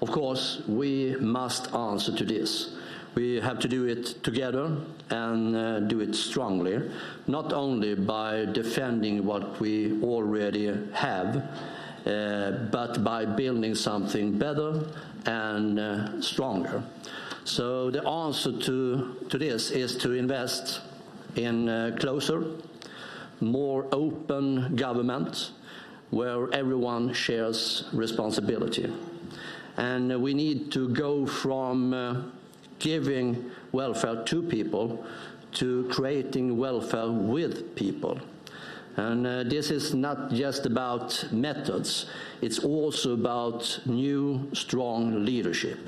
Of course, we must answer to this. We have to do it together and do it strongly, not only by defending what we already have, but by building something better and stronger. So the answer to this is to invest in closer, more open government where everyone shares responsibility. And we need to go from giving welfare to people to creating welfare with people. And this is not just about methods, it's also about new, strong leadership.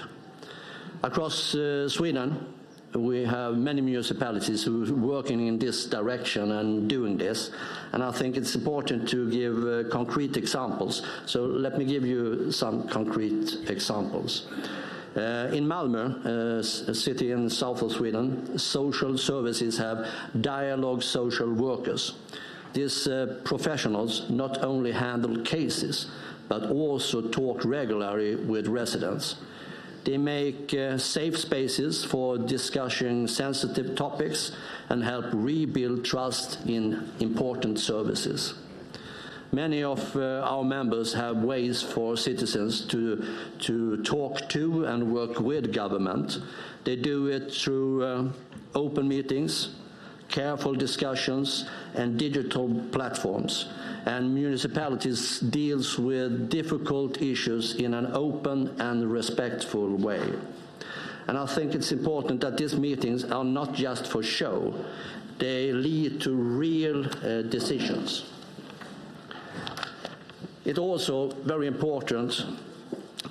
Across Sweden, we have many municipalities who are working in this direction and doing this, and I think it's important to give concrete examples. So let me give you some concrete examples. In Malmö, a city in south of Sweden, social services have dialogue social workers. These professionals not only handle cases, but also talk regularly with residents. They make safe spaces for discussing sensitive topics and help rebuild trust in important services. Many of our members have ways for citizens to talk to and work with government. They do it through open meetings, careful discussions, and digital platforms. And municipalities deals with difficult issues in an open and respectful way. And I think it's important that these meetings are not just for show. They lead to real decisions. It's also very important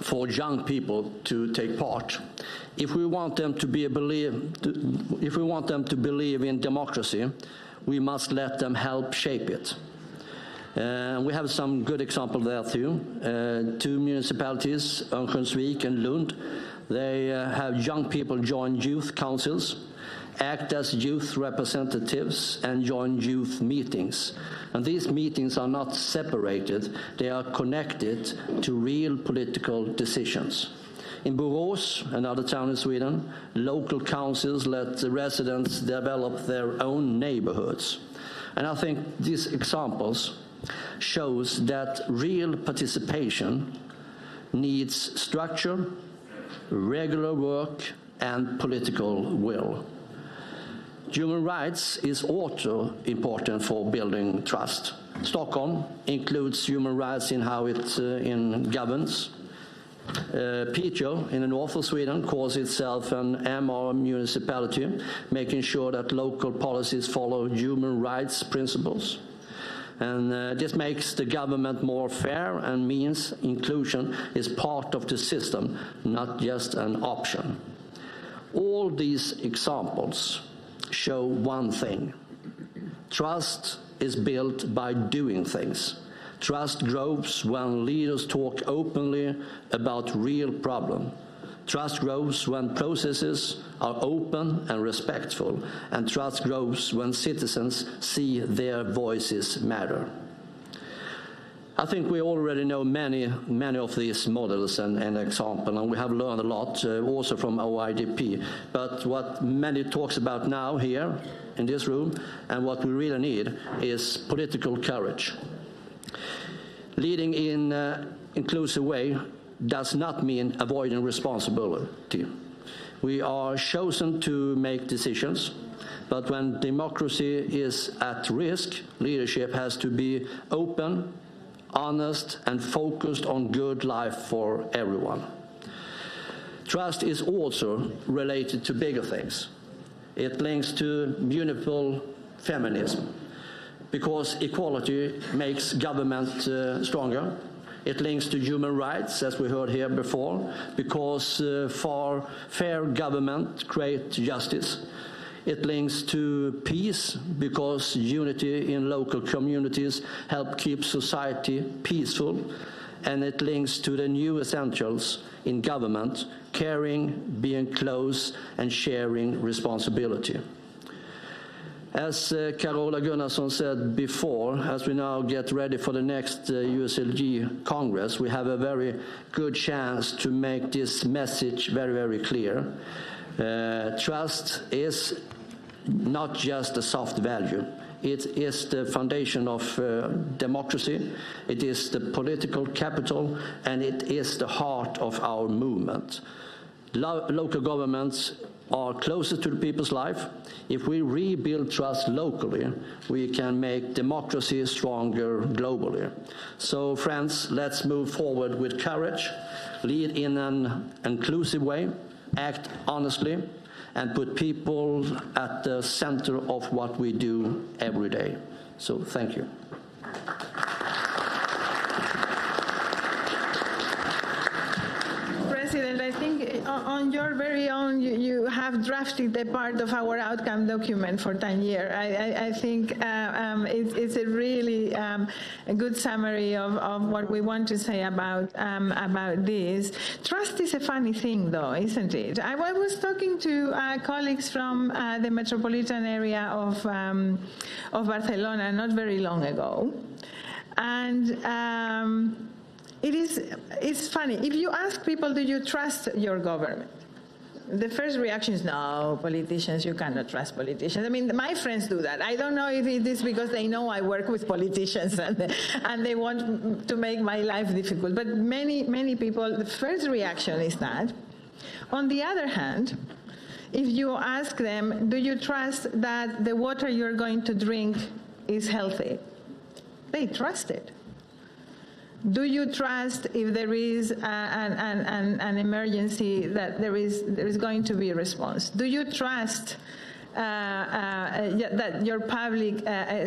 for young people to take part. If we want them to believe in democracy, we must let them help shape it. We have some good examples there too. Two municipalities, Örnsköldsvik and Lund, they have young people join youth councils, act as youth representatives, and join youth meetings. And these meetings are not separated, they are connected to real political decisions. In Borås, another town in Sweden, local councils let the residents develop their own neighborhoods. And I think these examples shows that real participation needs structure, regular work, and political will. Human rights is also important for building trust. Stockholm includes human rights in how it governs. Piteå in the north of Sweden calls itself an MR municipality, making sure that local policies follow human rights principles. And this makes the government more fair and means inclusion is part of the system, not just an option. All these examples show one thing. Trust is built by doing things. Trust grows when leaders talk openly about real problems. Trust grows when processes are open and respectful, and trust grows when citizens see their voices matter. I think we already know many of these models and examples, and we have learned a lot also from OIDP. But what many talks about now here in this room, and what we really need, is political courage. Leading in an inclusive way does not mean avoiding responsibility. We are chosen to make decisions, but when democracy is at risk, leadership has to be open, honest, and focused on good life for everyone. Trust is also related to bigger things. It links to municipal feminism, because equality makes government stronger. It links to human rights, as we heard here before, because fair government creates justice. It links to peace, because unity in local communities help keep society peaceful. And it links to the new essentials in government: caring, being close, and sharing responsibility. As Carola Gunnarsson said before, as we now get ready for the next UCLG Congress, we have a very good chance to make this message very, very clear. Trust is not just a soft value. It is the foundation of democracy, it is the political capital, and it is the heart of our movement. Local governments are closer to the people's life. If we rebuild trust locally, we can make democracy stronger globally. So friends, let's move forward with courage, lead in an inclusive way, act honestly, and put people at the center of what we do every day. So thank you. President, I think on your very own, you have drafted a part of our outcome document for Tangier. I think it's a really a good summary of what we want to say about this. Trust is a funny thing, though, isn't it? I was talking to colleagues from the metropolitan area of Barcelona not very long ago, and it's funny. If you ask people, do you trust your government? The first reaction is, no, politicians, you cannot trust politicians. I mean, my friends do that. I don't know if it is because they know I work with politicians and they want to make my life difficult. But many people, the first reaction is that. On the other hand, if you ask them, do you trust that the water you're going to drink is healthy? They trust it. Do you trust if there is an emergency that there is going to be a response? Do you trust that your public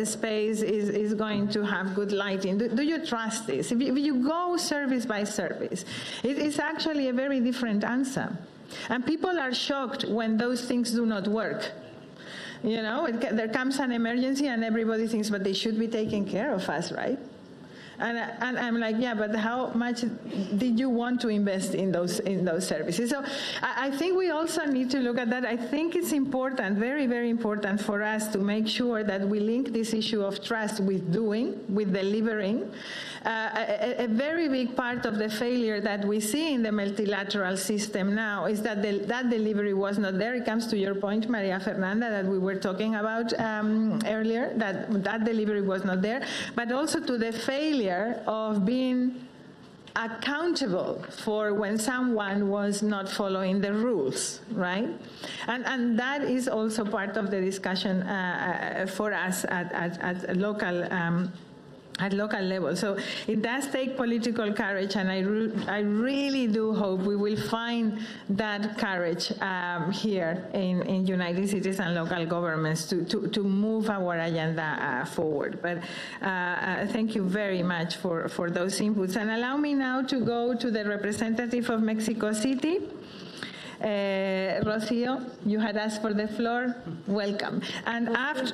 space is going to have good lighting? Do you trust this? If you go service by service, it is actually a very different answer. And people are shocked when those things do not work. You know, there comes an emergency and everybody thinks, but they should be taking care of us, right? And I'm like, yeah, but how much did you want to invest in those services? So I think we also need to look at that. I think it's important, very, very important for us to make sure that we link this issue of trust with doing, with delivering. A very big part of the failure that we see in the multilateral system now is that that delivery was not there. It comes to your point, Maria Fernanda, that we were talking about earlier, that delivery was not there, but also to the failure of being accountable for when someone was not following the rules, right? And that is also part of the discussion for us at local level. So it does take political courage, and I really do hope we will find that courage here in United Cities and local governments to move our agenda forward. But thank you very much for those inputs. And allow me now to go to the representative of Mexico City. Rocio, you had asked for the floor. Welcome. And after...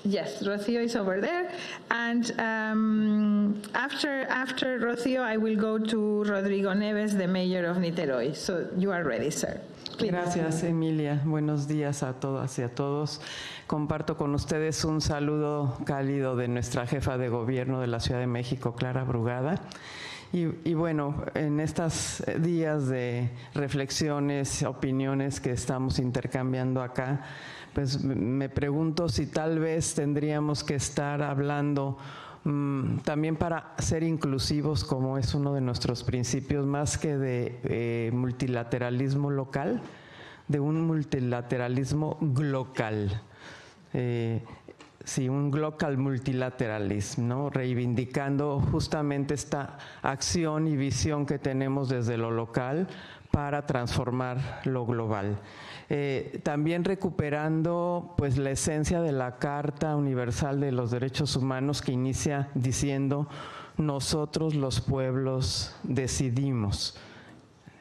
Yes, Rocío is over there. And after Rocío, I will go to Rodrigo Neves, the mayor of Niterói. So you are ready, sir. Please. Gracias, Emilia. Buenos días a todas y a todos. Comparto con ustedes un saludo cálido de nuestra jefa de gobierno de la Ciudad de México, Clara Brugada. Y bueno, en estos días de reflexiones, opiniones que estamos intercambiando acá, pues me pregunto si tal vez tendríamos que estar hablando también para ser inclusivos, como es uno de nuestros principios, más que de multilateralismo local, de un multilateralismo global. Sí, un global multilateralism, ¿no? Reivindicando justamente esta acción y visión que tenemos desde lo local para transformar lo global. También recuperando pues la esencia de la Carta Universal de los Derechos Humanos, que inicia diciendo: nosotros los pueblos decidimos.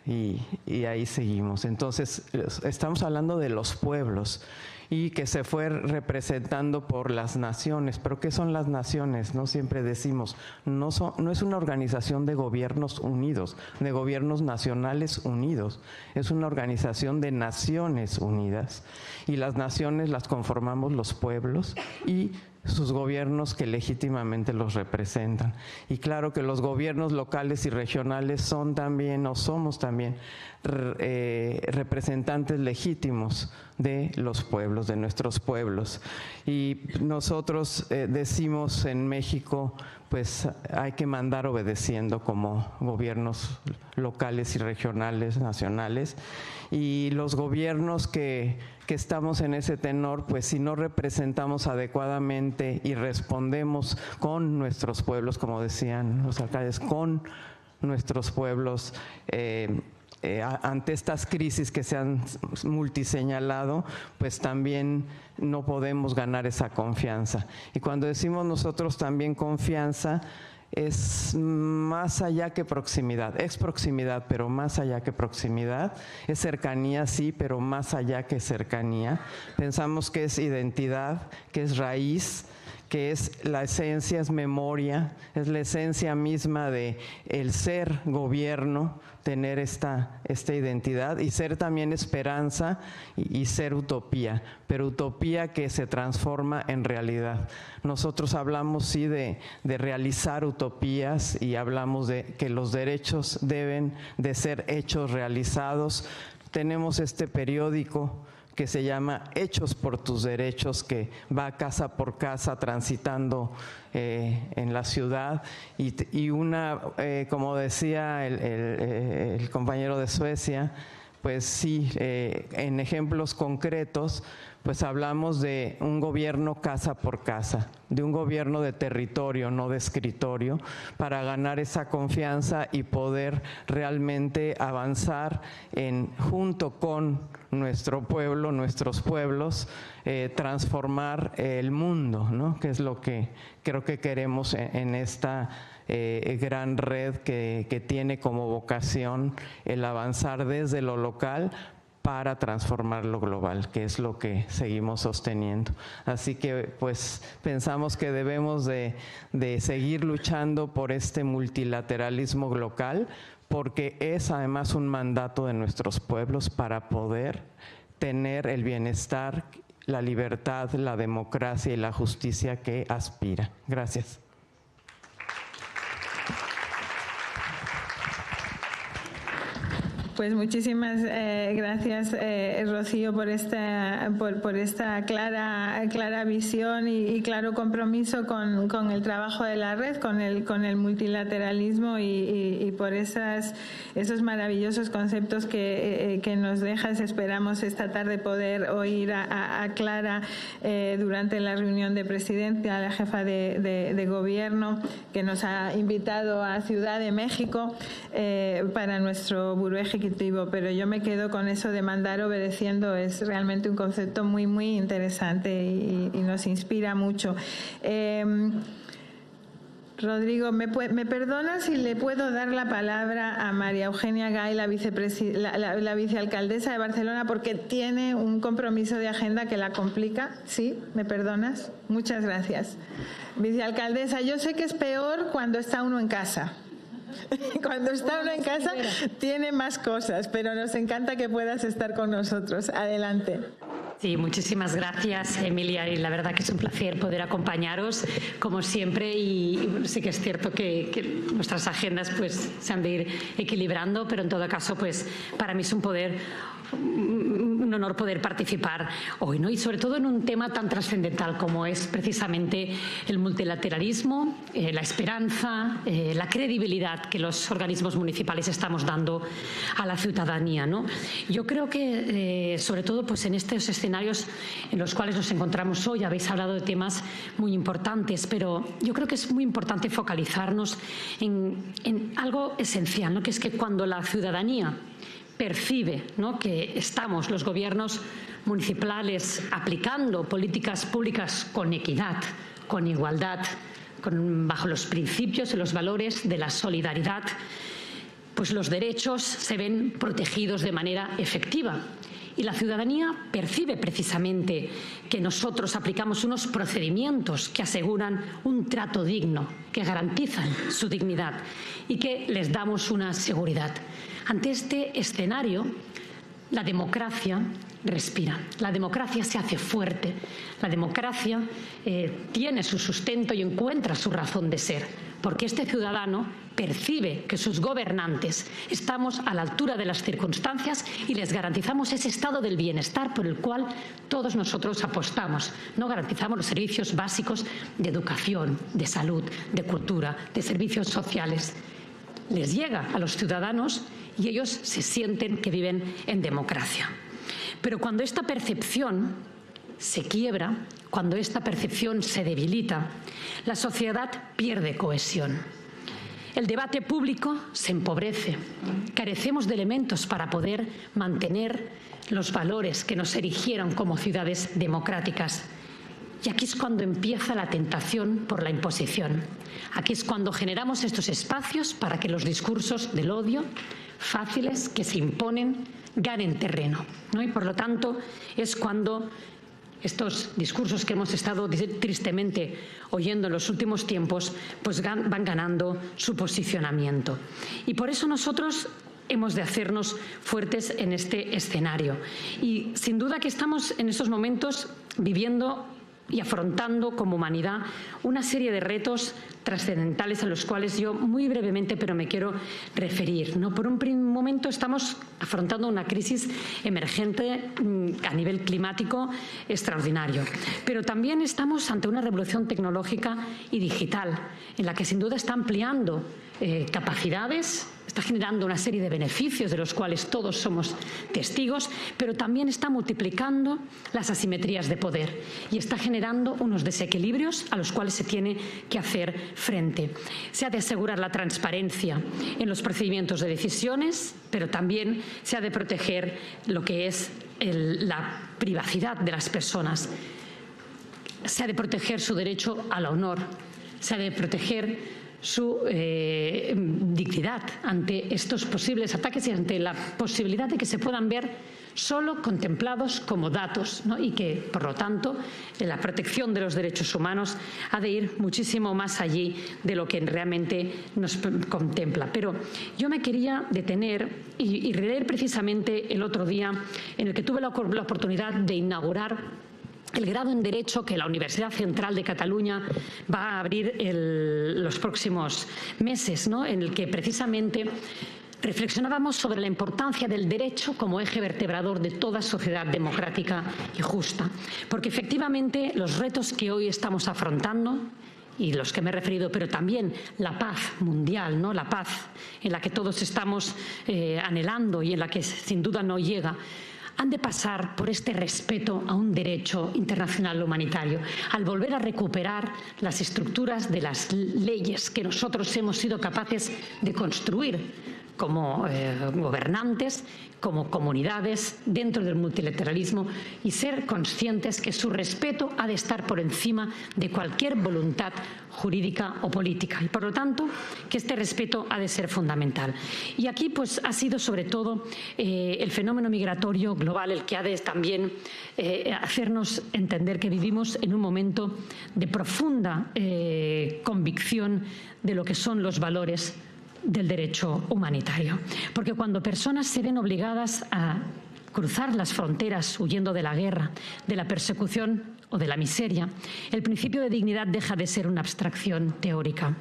Y ahí seguimos. Entonces estamos hablando de los pueblos, y que se fue representando por las naciones. ¿Pero qué son las naciones? No siempre decimos, no es una organización de gobiernos unidos, de gobiernos nacionales unidos, es una organización de Naciones Unidas, y las naciones las conformamos los pueblos y sus gobiernos que legítimamente los representan. Y claro que los gobiernos locales y regionales son también, o somos también, representantes legítimos de los pueblos, de nuestros pueblos. Y nosotros decimos en México, pues hay que mandar obedeciendo como gobiernos locales y regionales, nacionales. Y los gobiernos que estamos en ese tenor, pues si no representamos adecuadamente y respondemos con nuestros pueblos, como decían los alcaldes, con nuestros pueblos, ante estas crisis que se han multiseñalado, pues también no podemos ganar esa confianza. Y cuando decimos nosotros también confianza, es más allá que proximidad, es proximidad, pero más allá que proximidad, es cercanía, sí, pero más allá que cercanía. Pensamos que es identidad, que es raíz, que es la esencia, es memoria, es la esencia misma de el ser gobierno, tener esta identidad, y ser también esperanza y ser utopía, pero utopía que se transforma en realidad. Nosotros hablamos sí de realizar utopías, y hablamos de que los derechos deben de ser hechos realizados. Tenemos este periódico que se llama Hechos por tus Derechos, que va casa por casa transitando en la ciudad, y una, como decía el compañero de Suecia, pues sí, en ejemplos concretos, pues hablamos de un gobierno casa por casa, de un gobierno de territorio, no de escritorio, para ganar esa confianza y poder realmente avanzar junto con nuestro pueblo, nuestros pueblos, transformar el mundo, ¿no? Que es lo que creo que queremos en esta gran red que tiene como vocación el avanzar desde lo local para transformar lo global, que es lo que seguimos sosteniendo. Así que pues pensamos que debemos de seguir luchando por este multilateralismo global, porque es además un mandato de nuestros pueblos para poder tener el bienestar, la libertad, la democracia y la justicia que aspira. Gracias. Pues muchísimas gracias, Rocío, por esta clara visión y claro compromiso con el trabajo de la red, con el multilateralismo y por esos maravillosos conceptos que nos dejas. Esperamos esta tarde poder oír a Clara durante la reunión de presidencia, a la jefa de gobierno, que nos ha invitado a Ciudad de México para nuestro buró ejecutivo. Pero yo me quedo con eso de mandar obedeciendo, es realmente un concepto muy, muy interesante y nos inspira mucho. Rodrigo, ¿me perdona si le puedo dar la palabra a María Eugenia Gay, la vicealcaldesa de Barcelona, porque tiene un compromiso de agenda que la complica? ¿Sí? ¿Me perdonas? Muchas gracias. Vicealcaldesa, yo sé que es peor cuando está uno en casa. Cuando está uno en casa tiene más cosas, pero nos encanta que puedas estar con nosotros. Adelante. Sí, muchísimas gracias, Emilia, y la verdad que es un placer poder acompañaros, como siempre, y sí que es cierto que nuestras agendas pues se han de ir equilibrando, pero en todo caso, pues para mí es un honor poder participar hoy, ¿no? Y sobre todo en un tema tan trascendental como es precisamente el multilateralismo, la esperanza, la credibilidad que los organismos municipales estamos dando a la ciudadanía, ¿no? Yo creo que sobre todo pues en estos escenarios en los cuales nos encontramos hoy, habéis hablado de temas muy importantes, pero yo creo que es muy importante focalizarnos en algo esencial, ¿no? Que es que cuando la ciudadanía percibe, ¿no?, que estamos los gobiernos municipales aplicando políticas públicas con equidad, con igualdad, bajo los principios y los valores de la solidaridad, pues los derechos se ven protegidos de manera efectiva. Y la ciudadanía percibe precisamente que nosotros aplicamos unos procedimientos que aseguran un trato digno, que garantizan su dignidad y que les damos una seguridad. Ante este escenario, la democracia respira, la democracia se hace fuerte, la democracia tiene su sustento y encuentra su razón de ser, porque este ciudadano percibe que sus gobernantes estamos a la altura de las circunstancias y les garantizamos ese estado del bienestar por el cual todos nosotros apostamos. No garantizamos los servicios básicos de educación, de salud, de cultura, de servicios sociales. Les llega a los ciudadanos y ellos se sienten que viven en democracia. Pero cuando esta percepción se quiebra, cuando esta percepción se debilita, la sociedad pierde cohesión. El debate público se empobrece. Carecemos de elementos para poder mantener los valores que nos erigieron como ciudades democráticas. Y aquí es cuando empieza la tentación por la imposición. Aquí es cuando generamos estos espacios para que los discursos del odio, fáciles, que se imponen, ganen terreno, ¿no? Y por lo tanto es cuando estos discursos que hemos estado tristemente oyendo en los últimos tiempos pues van ganando su posicionamiento. Y por eso nosotros hemos de hacernos fuertes en este escenario. Y sin duda que estamos en estos momentos viviendo y afrontando como humanidad una serie de retos trascendentales a los cuales yo muy brevemente pero me quiero referir, ¿no? Por un momento estamos afrontando una crisis emergente a nivel climático extraordinario, pero también estamos ante una revolución tecnológica y digital en la que sin duda está ampliando capacidades, está generando una serie de beneficios de los cuales todos somos testigos, pero también está multiplicando las asimetrías de poder y está generando unos desequilibrios a los cuales se tiene que hacer frente. Se ha de asegurar la transparencia en los procedimientos de decisiones, pero también se ha de proteger lo que es la privacidad de las personas. Se ha de proteger su derecho al honor, se ha de proteger su dignidad ante estos posibles ataques y ante la posibilidad de que se puedan ver solo contemplados como datos, ¿no? Y que, por lo tanto, la protección de los derechos humanos ha de ir muchísimo más allí de lo que realmente nos contempla. Pero yo me quería detener y releer precisamente el otro día en el que tuve la oportunidad de inaugurar el grado en Derecho que la Universidad Central de Cataluña va a abrir los próximos meses, ¿no? En el que precisamente reflexionábamos sobre la importancia del derecho como eje vertebrador de toda sociedad democrática y justa. Porque efectivamente los retos que hoy estamos afrontando y los que me he referido, pero también la paz mundial, ¿no? La paz en la que todos estamos anhelando y en la que sin duda no llega, han de pasar por este respeto a un derecho internacional humanitario, al volver a recuperar las estructuras de las leyes que nosotros hemos sido capaces de construir como gobernantes, como comunidades dentro del multilateralismo y ser conscientes que su respeto ha de estar por encima de cualquier voluntad jurídica o política y, por lo tanto, que este respeto ha de ser fundamental. Y aquí pues ha sido sobre todo el fenómeno migratorio global el que ha de también hacernos entender que vivimos en un momento de profunda convicción de lo que son los valores del derecho humanitario. Porque cuando personas se ven obligadas a cruzar las fronteras huyendo de la guerra, de la persecución o de la miseria, el principio de dignidad deja de ser una abstracción teórica.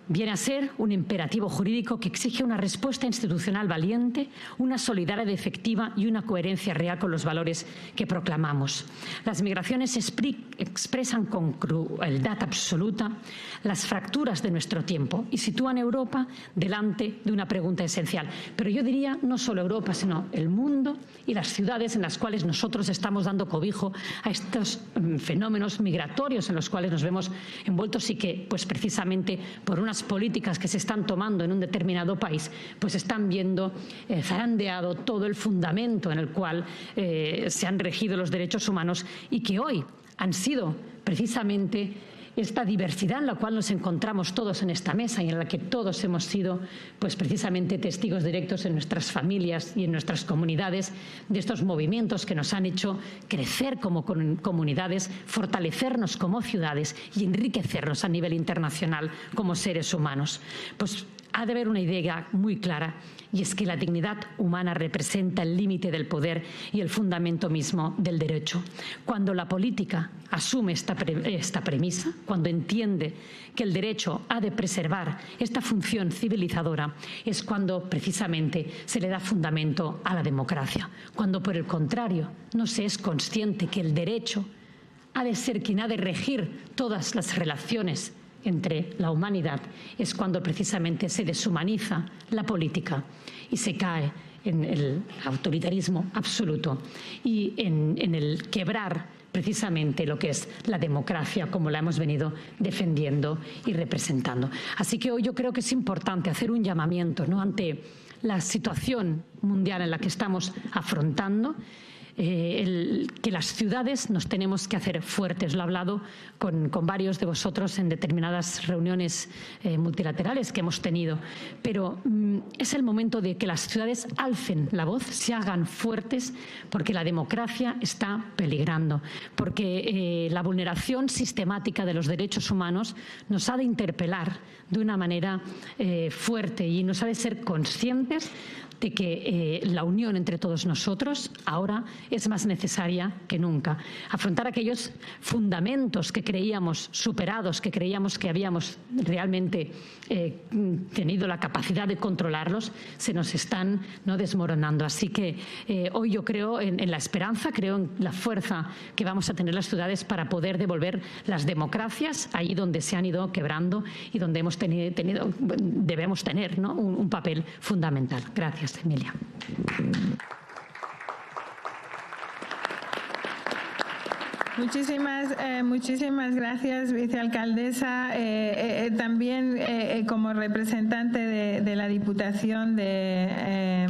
Viene a ser un imperativo jurídico que exige una respuesta institucional valiente, una solidaridad efectiva y una coherencia real con los valores que proclamamos. Las migraciones expresan con crueldad absoluta las fracturas de nuestro tiempo y sitúan a Europa delante de una pregunta esencial. Pero yo diría no solo Europa, sino el mundo y las ciudades en las cuales nosotros estamos dando cobijo a estos fenómenos migratorios en los cuales nos vemos envueltos y que, pues precisamente por unas políticas que se están tomando en un determinado país, pues están viendo zarandeado todo el fundamento en el cual se han regido los derechos humanos y que hoy han sido precisamente esta diversidad en la cual nos encontramos todos en esta mesa y en la que todos hemos sido pues precisamente testigos directos en nuestras familias y en nuestras comunidades de estos movimientos que nos han hecho crecer como comunidades, fortalecernos como ciudades y enriquecernos a nivel internacional como seres humanos. Pues ha de haber una idea muy clara y es que la dignidad humana representa el límite del poder y el fundamento mismo del derecho. Cuando la política asume esta premisa, cuando entiende que el derecho ha de preservar esta función civilizadora, es cuando precisamente se le da fundamento a la democracia. Cuando, por el contrario, no se es consciente que el derecho ha de ser quien ha de regir todas las relaciones entre la humanidad, es cuando precisamente se deshumaniza la política y se cae en el autoritarismo absoluto y en el quebrar precisamente lo que es la democracia como la hemos venido defendiendo y representando. Así que hoy yo creo que es importante hacer un llamamiento, ¿no?, ante la situación mundial en la que estamos afrontando, que las ciudades nos tenemos que hacer fuertes. Lo he hablado con varios de vosotros en determinadas reuniones multilaterales que hemos tenido, pero es el momento de que las ciudades alcen la voz, se hagan fuertes, porque la democracia está peligrando, porque la vulneración sistemática de los derechos humanos nos ha de interpelar de una manera fuerte y nos ha de ser conscientes de que la unión entre todos nosotros ahora es más necesaria que nunca. Afrontar aquellos fundamentos que creíamos superados, que creíamos que habíamos realmente tenido la capacidad de controlarlos, se nos están desmoronando. Así que hoy yo creo en la esperanza, creo en la fuerza que vamos a tener las ciudades para poder devolver las democracias allí donde se han ido quebrando y donde debemos tener, ¿no?, un papel fundamental. Gracias, Emilia. Muchísimas gracias, vicealcaldesa. También como representante de la Diputación de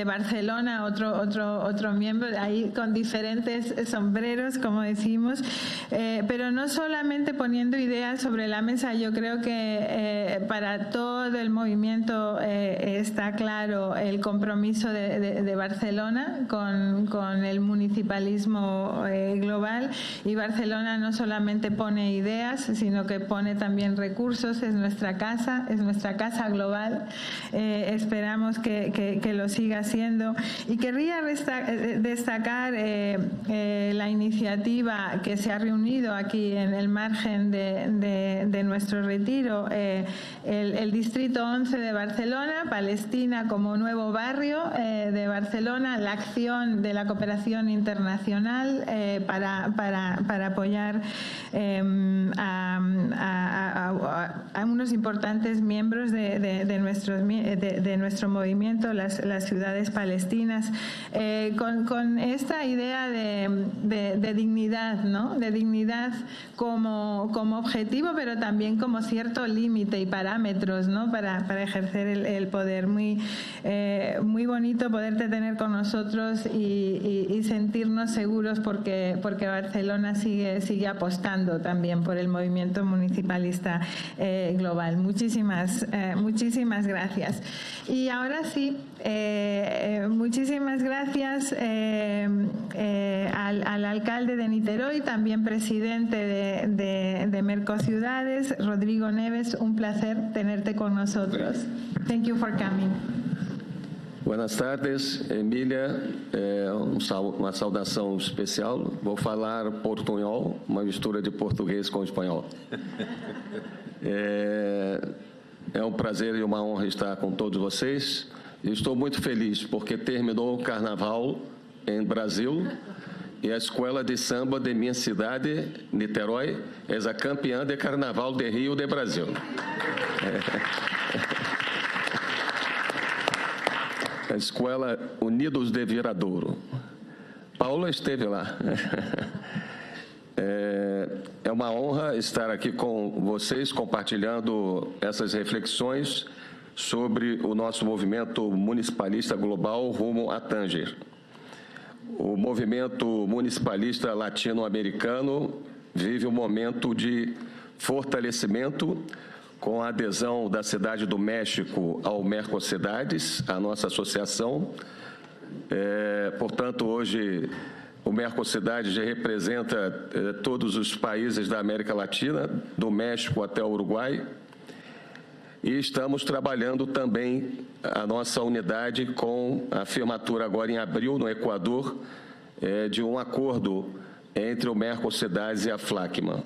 Barcelona, otro miembro, ahí con diferentes sombreros, como decimos, pero no solamente poniendo ideas sobre la mesa. Yo creo que para todo el movimiento está claro el compromiso de Barcelona con el municipalismo global. Y Barcelona no solamente pone ideas, sino que pone también recursos. Es nuestra casa global. Esperamos que lo siga haciendo. Y querría destacar la iniciativa que se ha reunido aquí en el margen de nuestro retiro, el Distrito 11 de Barcelona, Palestina como nuevo barrio de Barcelona, la acción de la cooperación internacional para apoyar a unos importantes miembros de nuestro movimiento, las ciudades ciudades palestinas, con esta idea de dignidad, ¿no? De dignidad como objetivo, pero también como cierto límite y parámetros, ¿no? Para ejercer el poder. Muy bonito poderte tener con nosotros y sentirnos seguros porque Barcelona sigue apostando también por el movimiento municipalista global. Muchísimas gracias. Y ahora sí, muchísimas gracias al alcalde de Niterói, también presidente de Mercociudades, Rodrigo Neves. Un placer tenerte con nosotros. Thank you for coming. Buenas tardes, Emília. Uma saudação especial. Vou falar portunhol, uma mistura de português com espanhol. É um prazer e uma honra estar com todos vocês. Estou muito feliz porque terminou o carnaval em Brasil e a escola de samba de minha cidade, Niterói, é a campeã de carnaval de Rio de Brasil. A escola Unidos de Viradouro. Paula esteve lá. É uma honra estar aqui com vocês, compartilhando essas reflexões sobre o nosso movimento municipalista global rumo a Tanger. O movimento municipalista latino-americano vive um momento de fortalecimento com a adesão da Cidade do México ao Mercocidades, a nossa associação. Portanto, hoje o Mercocidades já representa todos os países da América Latina, do México até o Uruguai. E estamos trabalhando também a nossa unidade com a firmatura agora em abril, no Equador, de um acordo entre o Mercocidades e a FLACMA.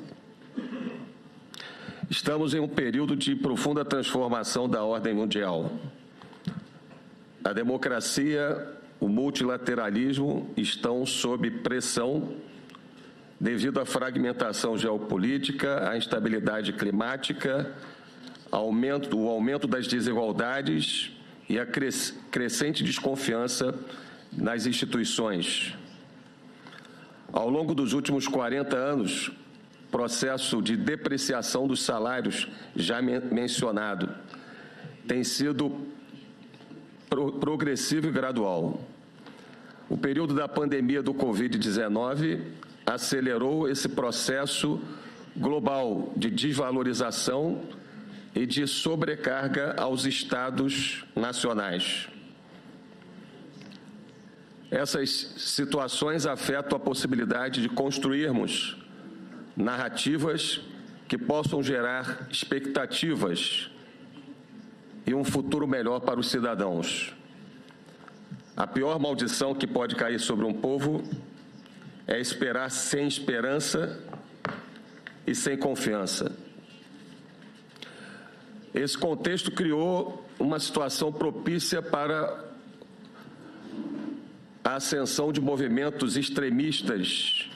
Estamos em um período de profunda transformação da ordem mundial. A democracia, o multilateralismo estão sob pressão devido à fragmentação geopolítica, à instabilidade climática, o aumento das desigualdades e a crescente desconfiança nas instituições. Ao longo dos últimos 40 anos, processo de depreciação dos salários já mencionado tem sido progressivo e gradual. O período da pandemia do Covid-19 acelerou esse processo global de desvalorização e de sobrecarga aos estados nacionais. Essas situações afetam a possibilidade de construirmos narrativas que possam gerar expectativas e um futuro melhor para os cidadãos. A pior maldição que pode cair sobre um povo é esperar sem esperança e sem confiança. Esse contexto criou uma situação propícia para a ascensão de movimentos extremistas,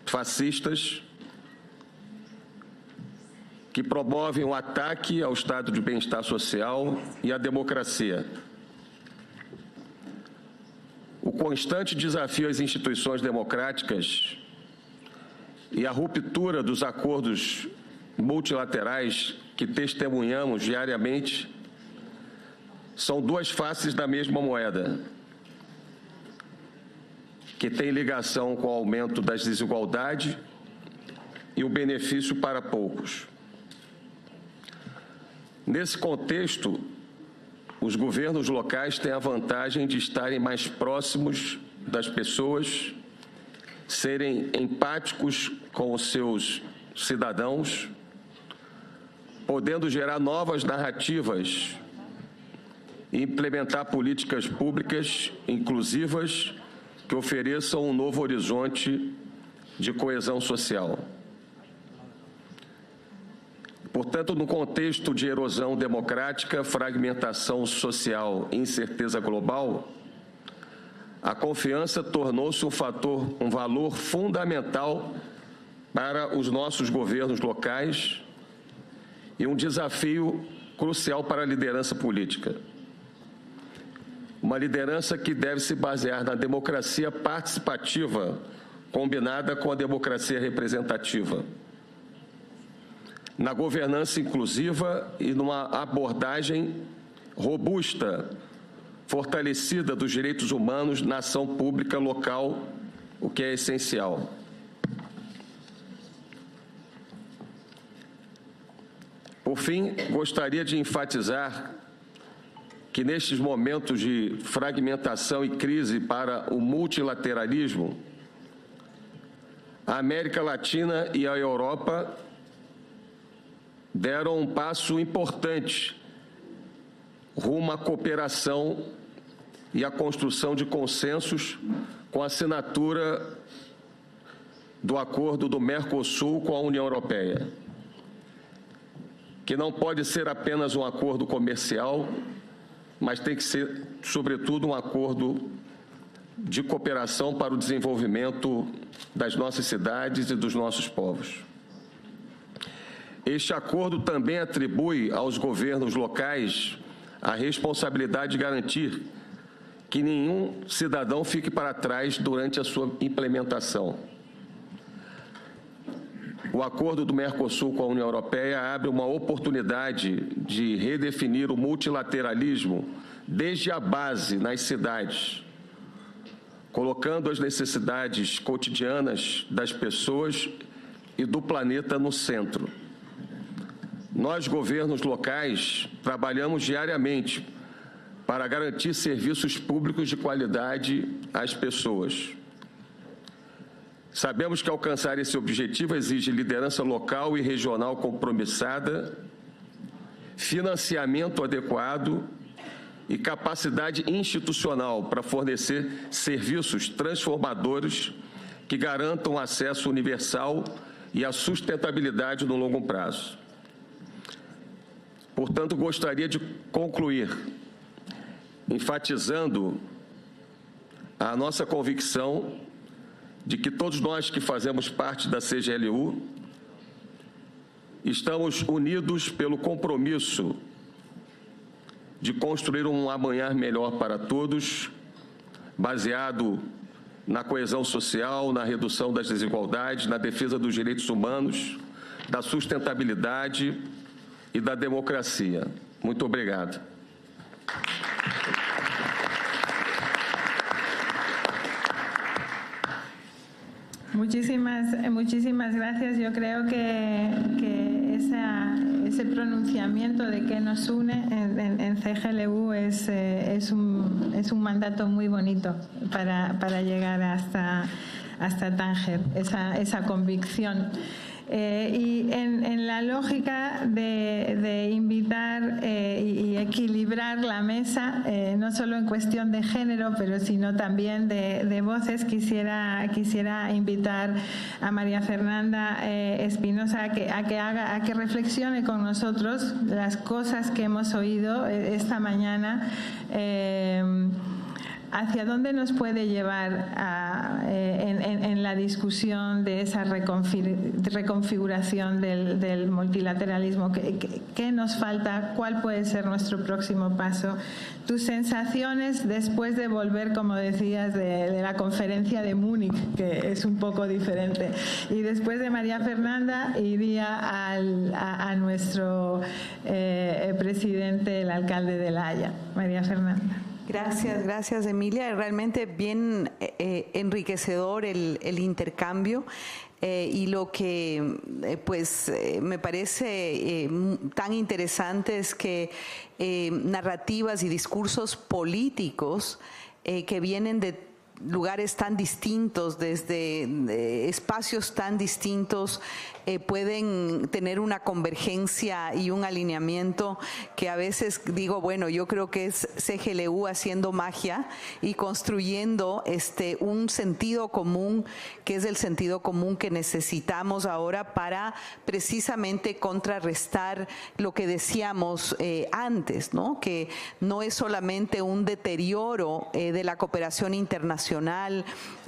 fascistas, que promovem o ataque ao estado de bem-estar social e à democracia. O constante desafio às instituições democráticas e a ruptura dos acordos multilaterais que testemunhamos diariamente são duas faces da mesma moeda, que tem ligação com o aumento das desigualdades e o benefício para poucos. Nesse contexto, os governos locais têm a vantagem de estarem mais próximos das pessoas, serem empáticos com os seus cidadãos, podendo gerar novas narrativas e implementar políticas públicas inclusivas que ofereçam um novo horizonte de coesão social. Portanto, no contexto de erosão democrática, fragmentação social e incerteza global, a confiança tornou-se um valor fundamental para os nossos governos locais e um desafio crucial para a liderança política. uma liderança que deve se basear na democracia participativa, combinada com a democracia representativa, na governança inclusiva e numa abordagem robusta, fortalecida dos direitos humanos na ação pública local, o que é essencial. Por fim, gostaria de enfatizar que nestes momentos de fragmentação e crise para o multilateralismo, a América Latina e a Europa deram um passo importante rumo à cooperação e à construção de consensos com a assinatura do acordo do Mercosul com a União Europeia, que não pode ser apenas um acordo comercial, mas tem que ser, sobretudo, um acordo de cooperação para o desenvolvimento das nossas cidades e dos nossos povos. Este acordo também atribui aos governos locais a responsabilidade de garantir que nenhum cidadão fique para trás durante a sua implementação. O acordo do Mercosul com a União Europeia abre uma oportunidade de redefinir o multilateralismo desde a base nas cidades, colocando as necessidades cotidianas das pessoas e do planeta no centro. Nós, governos locais, trabalhamos diariamente para garantir serviços públicos de qualidade às pessoas. Sabemos que alcançar esse objetivo exige liderança local e regional compromissada, financiamento adequado e capacidade institucional para fornecer serviços transformadores que garantam acesso universal e a sustentabilidade no longo prazo. Portanto, gostaria de concluir enfatizando a nossa convicção de que todos nós que fazemos parte da CGLU estamos unidos pelo compromisso de construir um amanhã melhor para todos, baseado na coesão social, na redução das desigualdades, na defesa dos direitos humanos, da sustentabilidade e da democracia. Muito obrigado. Muchísimas gracias. Yo creo que ese pronunciamiento de que nos une en CGLU es un mandato muy bonito para llegar hasta Tánger, esa convicción. Y en la lógica de invitar y equilibrar la mesa, no solo en cuestión de género, pero sino también de voces, quisiera invitar a María Fernanda Espinosa a que reflexione con nosotros las cosas que hemos oído esta mañana. ¿Hacia dónde nos puede llevar en la discusión de esa reconfiguración del multilateralismo? ¿Qué nos falta? ¿Cuál puede ser nuestro próximo paso? Tus sensaciones después de volver, como decías, de la conferencia de Múnich, que es un poco diferente. Y después de María Fernanda iría a nuestro presidente, el alcalde de La Haya. María Fernanda. Gracias Emilia. Realmente bien enriquecedor el intercambio y lo que me parece tan interesante es que narrativas y discursos políticos que vienen de lugares tan distintos, desde espacios tan distintos, pueden tener una convergencia y un alineamiento que a veces digo, bueno, yo creo que es CGLU haciendo magia y construyendo un sentido común, que es el sentido común que necesitamos ahora para precisamente contrarrestar lo que decíamos antes, ¿no? Que no es solamente un deterioro de la cooperación internacional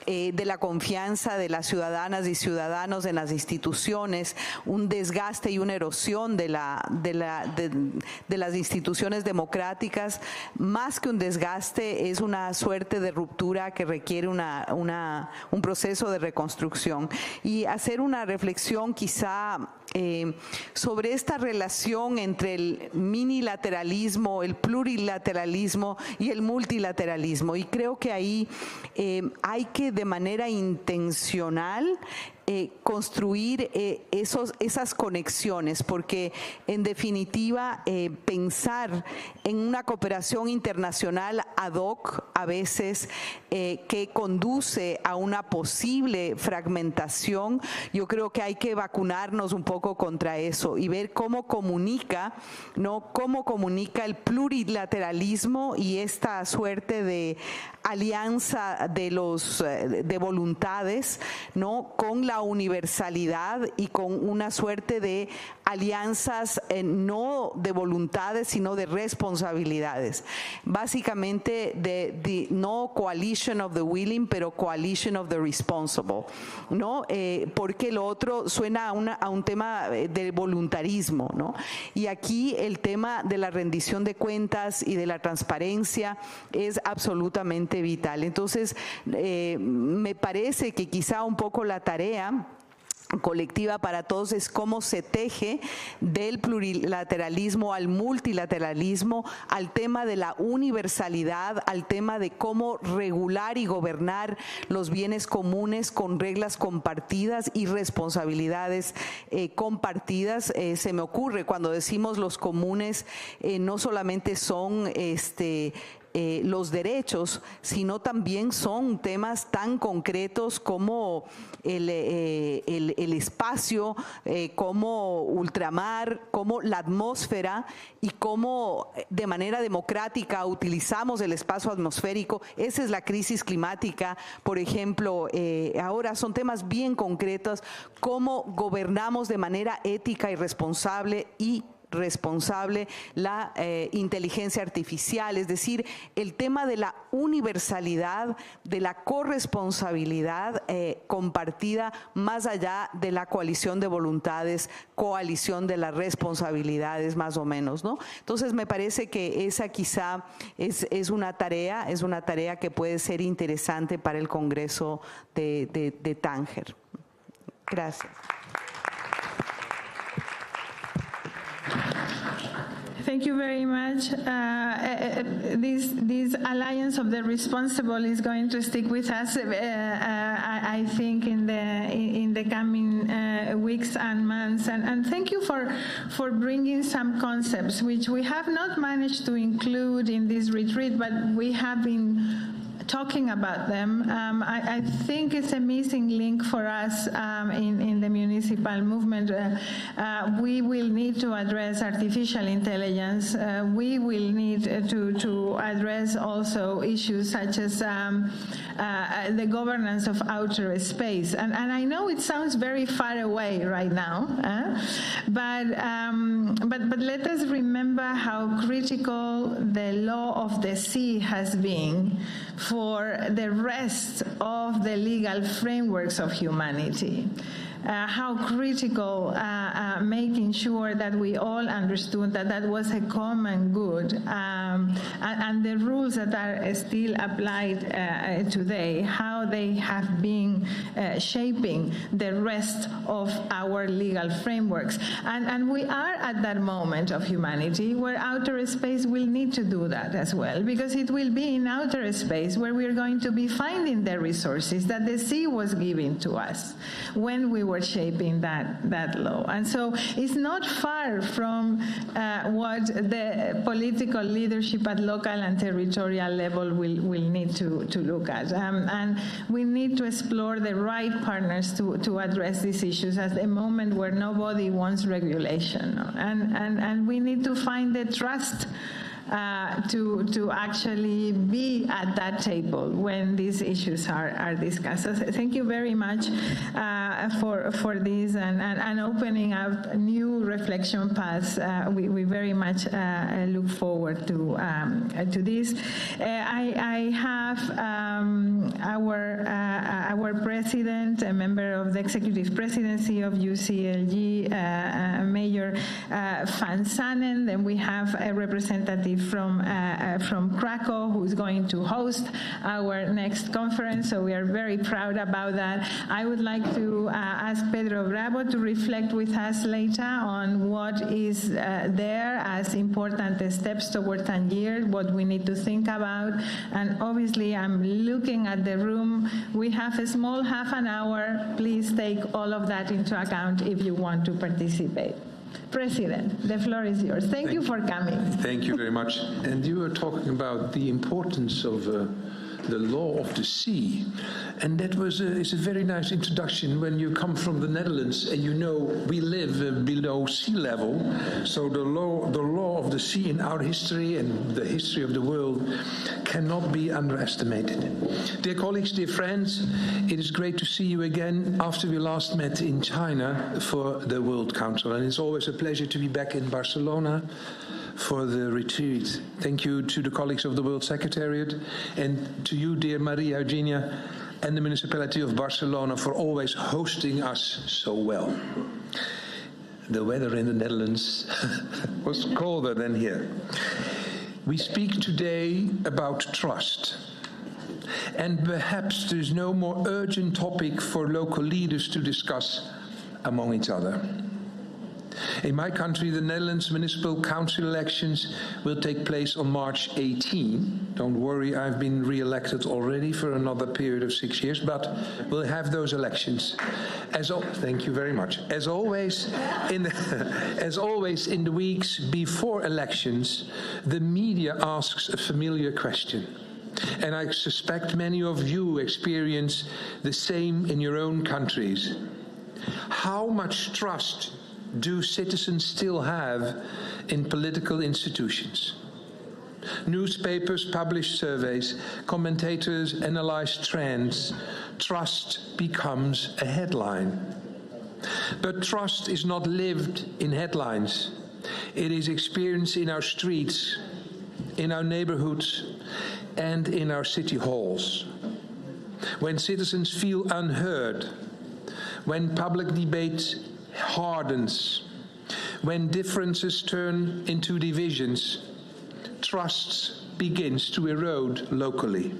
de la confianza de las ciudadanas y ciudadanos en las instituciones, un desgaste y una erosión de las instituciones democráticas. Más que un desgaste, es una suerte de ruptura que requiere un proceso de reconstrucción. Y hacer una reflexión quizá sobre esta relación entre el minilateralismo, el plurilateralismo y el multilateralismo. Y creo que ahí hay que de manera intencional construir esas conexiones, porque en definitiva pensar en una cooperación internacional ad hoc a veces que conduce a una posible fragmentación, yo creo que hay que vacunarnos un poco contra eso y ver cómo comunica, ¿no? Cómo comunica el plurilateralismo y esta suerte de alianza de voluntades, ¿no? Con la universalidad y con una suerte de alianzas no de voluntades sino de responsabilidades, básicamente de no coalition of the willing pero coalition of the responsible, ¿no? Porque lo otro suena a un tema de voluntarismo, ¿no? Y aquí el tema de la rendición de cuentas y de la transparencia es absolutamente vital. Entonces me parece que quizá un poco la tarea colectiva para todos es cómo se teje del plurilateralismo al multilateralismo, al tema de la universalidad, al tema de cómo regular y gobernar los bienes comunes con reglas compartidas y responsabilidades compartidas. Se me ocurre cuando decimos los comunes, no solamente son los derechos, sino también son temas tan concretos como el espacio, como ultramar, como la atmósfera y cómo de manera democrática utilizamos el espacio atmosférico. Esa es la crisis climática, por ejemplo. Ahora son temas bien concretos, cómo gobernamos de manera ética y responsable la inteligencia artificial, es decir, el tema de la universalidad, de la corresponsabilidad compartida más allá de la coalición de voluntades, coalición de las responsabilidades más o menos, ¿no? Entonces me parece que esa quizá es una tarea que puede ser interesante para el Congreso de Tánger. Gracias. Thank you very much. This alliance of the responsible is going to stick with us, I think, in the coming weeks and months. And thank you for bringing some concepts which we have not managed to include in this retreat, but we have been talking about them. I think it's a missing link for us in the municipal movement. We will need to address artificial intelligence. We will need to address also issues such as the governance of outer space. And I know it sounds very far away right now, but let us remember how critical the law of the sea has been for the rest of the legal frameworks of humanity. How critical making sure that we all understood that was a common good, and the rules that are still applied today, how they have been shaping the rest of our legal frameworks. And we are at that moment of humanity where outer space will need to do that as well, because it will be in outer space where we're going to be finding the resources that the sea was giving to us when we were shaping that law. And so it's not far from what the political leadership at local and territorial level will need to look at. And we need to explore the right partners to address these issues at a moment where nobody wants regulation. And we need to find the trust to actually be at that table when these issues are discussed. So thank you very much for this and opening up new reflection paths. We very much look forward to this. I have our president, a member of the executive presidency of UCLG, Mayor Van Sanen. Then we have a representative from Krakow who's going to host our next conference. So we are very proud about that. I would like to ask Pedro Bravo to reflect with us later on what is there as important steps toward Tangier, what we need to think about. And obviously, I'm looking at the room. We have a small half an hour. Please take all of that into account if you want to participate. President, the floor is yours. Thank you for coming. Thank you very much. And you were talking about the importance of the law of the sea. And that is a very nice introduction when you come from the Netherlands and you know we live below sea level. So the law of the sea in our history and the history of the world cannot be underestimated. Dear colleagues, dear friends, it is great to see you again after we last met in China for the World Council. And it's always a pleasure to be back in Barcelona for the retreat. Thank you to the colleagues of the World Secretariat and to you, dear Maria Eugenia, and the municipality of Barcelona for always hosting us so well. The weather in the Netherlands was colder than here. We speak today about trust. And perhaps there's no more urgent topic for local leaders to discuss among each other. In my country, the Netherlands municipal council elections will take place on March 18. Don't worry, I've been re-elected already for another period of 6 years, but we'll have those elections. Thank you very much. As always, in the weeks before elections, the media asks a familiar question. And I suspect many of you experience the same in your own countries. How much trust do citizens still have in political institutions? Newspapers publish surveys, commentators analyze trends. Trust becomes a headline. But trust is not lived in headlines. It is experienced in our streets, in our neighborhoods, and in our city halls. When citizens feel unheard, when public debate hardens, when differences turn into divisions, trust begins to erode locally.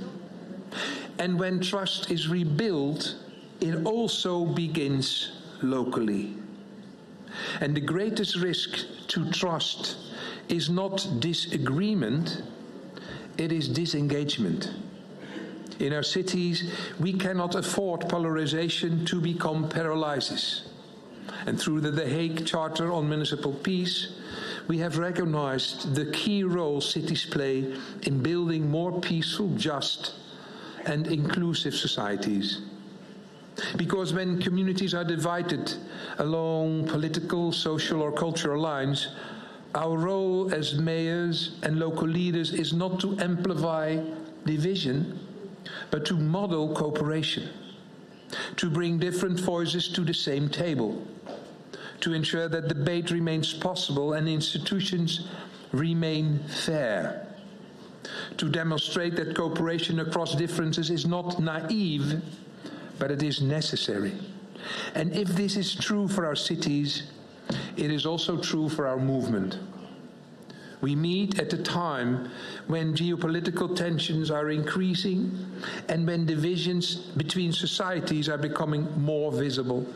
And when trust is rebuilt, it also begins locally. And the greatest risk to trust is not disagreement, it is disengagement. In our cities, we cannot afford polarization to become paralysis. And through the Hague Charter on Municipal Peace, we have recognized the key role cities play in building more peaceful, just, and inclusive societies. Because when communities are divided along political, social, or cultural lines, our role as mayors and local leaders is not to amplify division, but to model cooperation, to bring different voices to the same table, to ensure that debate remains possible and institutions remain fair, to demonstrate that cooperation across differences is not naive, but it is necessary. And if this is true for our cities, it is also true for our movement. We meet at a time when geopolitical tensions are increasing and when divisions between societies are becoming more visible.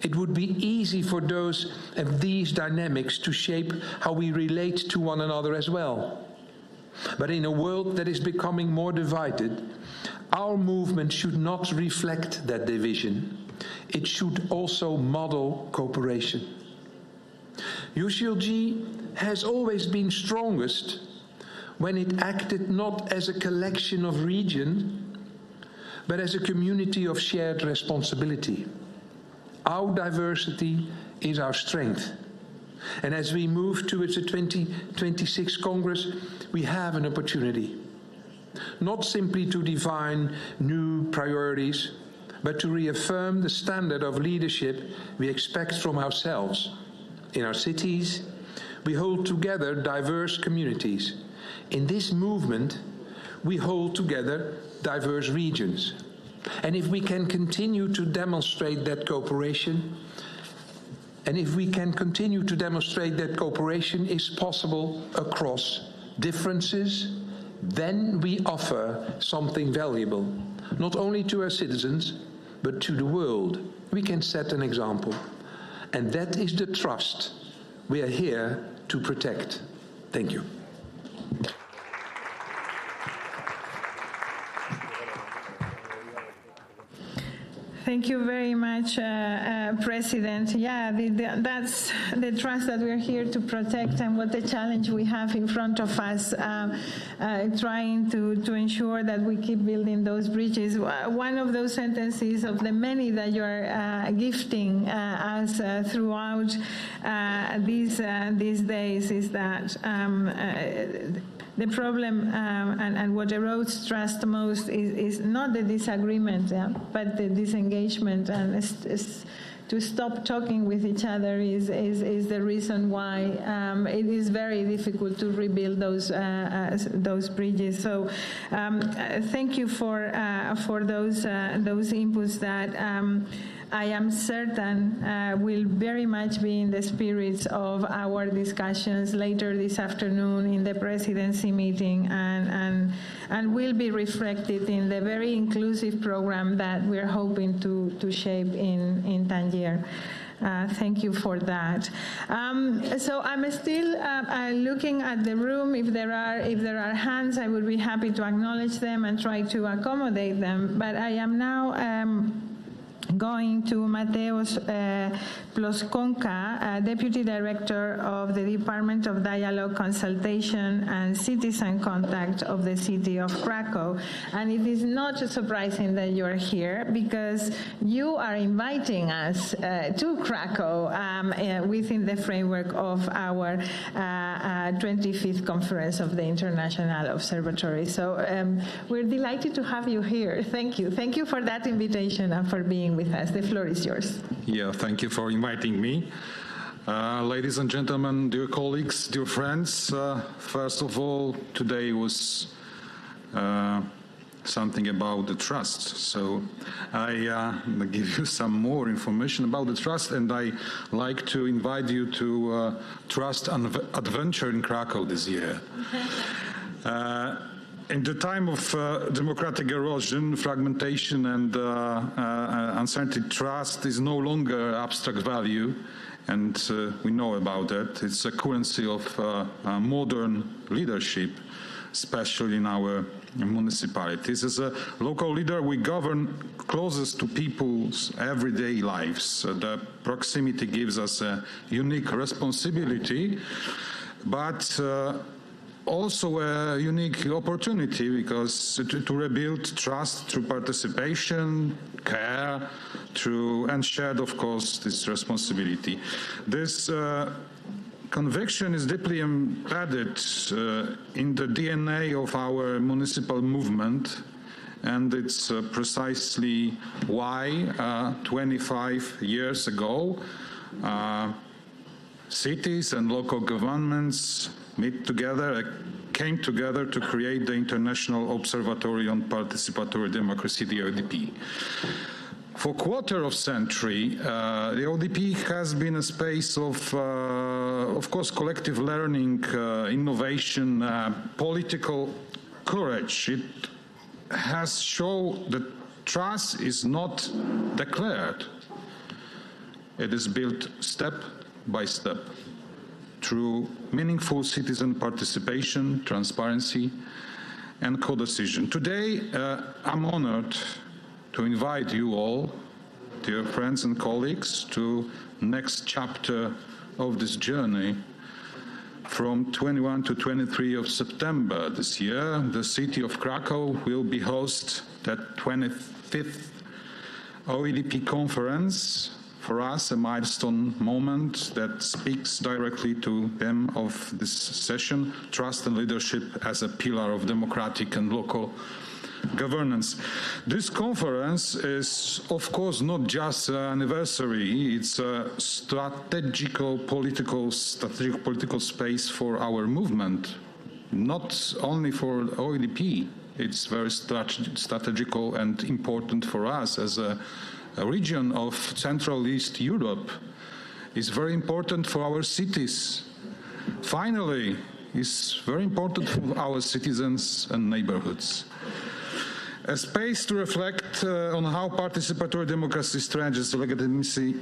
It would be easy for those of these dynamics to shape how we relate to one another as well. But in a world that is becoming more divided, our movement should not reflect that division. It should also model cooperation. UCLG has always been strongest when it acted not as a collection of regions, but as a community of shared responsibility. Our diversity is our strength. And as we move towards the 2026 Congress, we have an opportunity, not simply to define new priorities, but to reaffirm the standard of leadership we expect from ourselves. In our cities, we hold together diverse communities. In this movement, we hold together diverse regions. And if we can continue to demonstrate that cooperation, is possible across differences, then we offer something valuable, not only to our citizens, but to the world. We can set an example. And that is the trust we are here to protect. Thank you. Thank you very much, President. Yeah, that's the trust that we're here to protect, and what the challenge we have in front of us, trying to ensure that we keep building those bridges. One of those sentences of the many that you are gifting us throughout these days is that the problem and what erodes trust most is not the disagreement, but the disengagement, and to stop talking with each other is the reason why it is very difficult to rebuild those bridges. So thank you for those inputs that I am certain will very much be in the spirits of our discussions later this afternoon in the presidency meeting, and will be reflected in the very inclusive program that we're hoping to shape in Tangier. Thank you for that. So I'm still looking at the room. If there are hands, I would be happy to acknowledge them and try to accommodate them. But I am now going to Mateos Ploskonka, Deputy Director of the Department of Dialogue, Consultation and Citizen Contact of the City of Krakow. And it is not surprising that you're here, because you are inviting us to Krakow within the framework of our 25th Conference of the International Observatory. So we're delighted to have you here. Thank you. Thank you for that invitation and for being with us. The floor is yours. Yeah, thank you for inviting me. Ladies and gentlemen, dear colleagues, dear friends, first of all, today was something about the trust. So I give you some more information about the trust, and I like to invite you to Trust and Adventure in Krakow this year. In the time of democratic erosion, fragmentation, and uncertainty, trust is no longer abstract value, and we know about that. It's a currency of modern leadership, especially in our municipalities. As a local leader, we govern closest to people's everyday lives. The proximity gives us a unique responsibility, but also a unique opportunity, because to rebuild trust through participation, care, and shared, of course, this responsibility. This conviction is deeply embedded in the DNA of our municipal movement, and it's precisely why 25 years ago cities and local governments came together to create the International Observatory on Participatory Democracy, the ODP. For a quarter of a century, the ODP has been a space of course, collective learning, innovation, political courage. It has shown that trust is not declared. It is built step by step, through meaningful citizen participation, transparency, and co-decision. Today, I'm honored to invite you all, dear friends and colleagues, to the next chapter of this journey. From 21 to 23 of September this year, the city of Krakow will be host that 25th OEDP conference for us a milestone moment that speaks directly to them of this session, trust and leadership as a pillar of democratic and local governance. This conference is, of course, not just an anniversary, it's a strategic political space for our movement, not only for OEDP. It's very strategical and important for us as a region of Central East Europe. It's very important for our cities. Finally, it's very important for our citizens and neighborhoods. A space to reflect on how participatory democracy strengthens legitimacy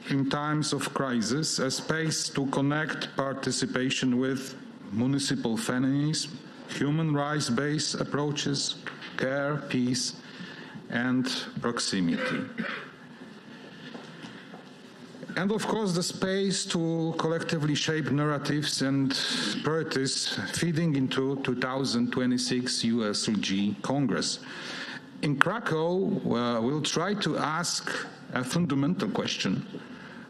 in times of crisis, a space to connect participation with municipal feminism, human rights-based approaches, care, peace, and proximity. And of course, the space to collectively shape narratives and priorities feeding into 2026 UCLG Congress. In Krakow, we'll try to ask a fundamental question.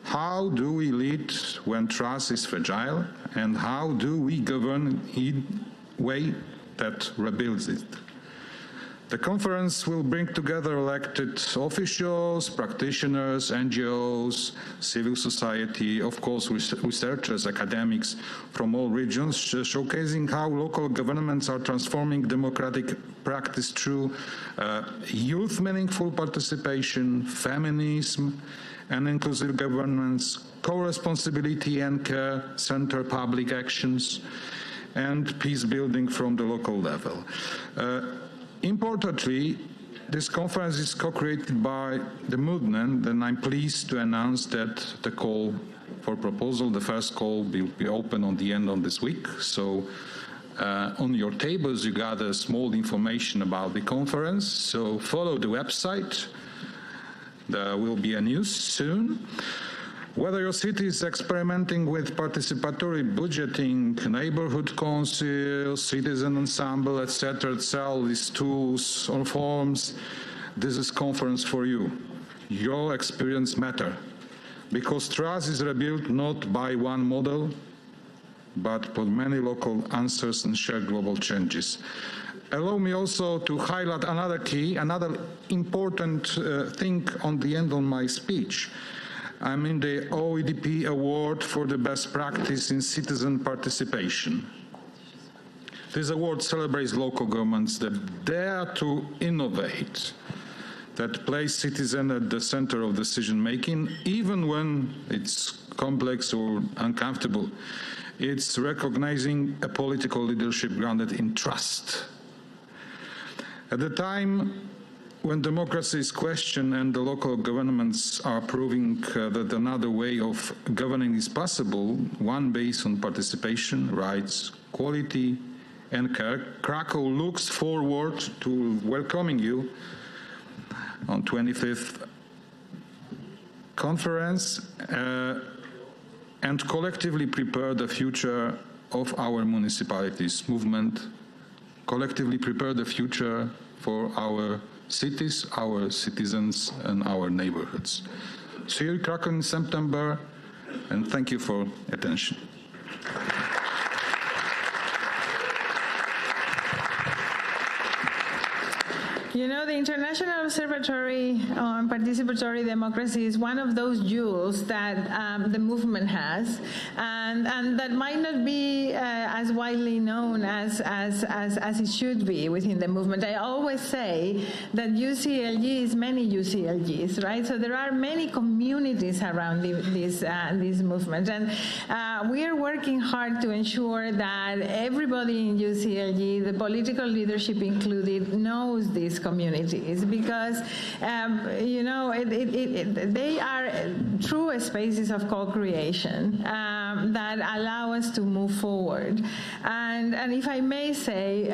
How do we lead when trust is fragile? And how do we govern in a way that rebuilds it? The conference will bring together elected officials, practitioners, NGOs, civil society, of course researchers, academics from all regions, showcasing how local governments are transforming democratic practice through youth meaningful participation, feminism, and inclusive governance, co-responsibility and care-centered public actions, and peace building from the local level. Importantly, this conference is co-created by the movement, and I'm pleased to announce that the call for proposal, the first call, will be open on the end of this week. So on your tables, you gather small information about the conference. So follow the website. There will be a news soon. Whether your city is experimenting with participatory budgeting, neighborhood council, citizen ensemble, etc., all these tools or forms, this is conference for you. Your experience matter, because trust is rebuilt not by one model, but by many local answers and shared global changes. Allow me also to highlight another important thing on the end of my speech. I'm in the OEDP Award for the Best Practice in Citizen Participation. This award celebrates local governments that dare to innovate, that place citizens at the center of decision-making, even when it's complex or uncomfortable. It's recognizing a political leadership grounded in trust. At the time when democracy is questioned and the local governments are proving that another way of governing is possible, one based on participation, rights, quality, and care, Krakow looks forward to welcoming you on 25th conference and collectively prepare the future of our municipalities movement, collectively prepare the future for our cities, our citizens, and our neighborhoods. See you in Krakow in September, and thank you for attention. You know, the International Observatory on Participatory Democracy is one of those jewels that the movement has, and that might not be as widely known as it should be within the movement. I always say that UCLG is many UCLGs, right? So there are many communities around this movement, and we are working hard to ensure that everybody in UCLG, the political leadership included, knows these communities, because you know, they are true spaces of co-creation that allow us to move forward. And if I may say,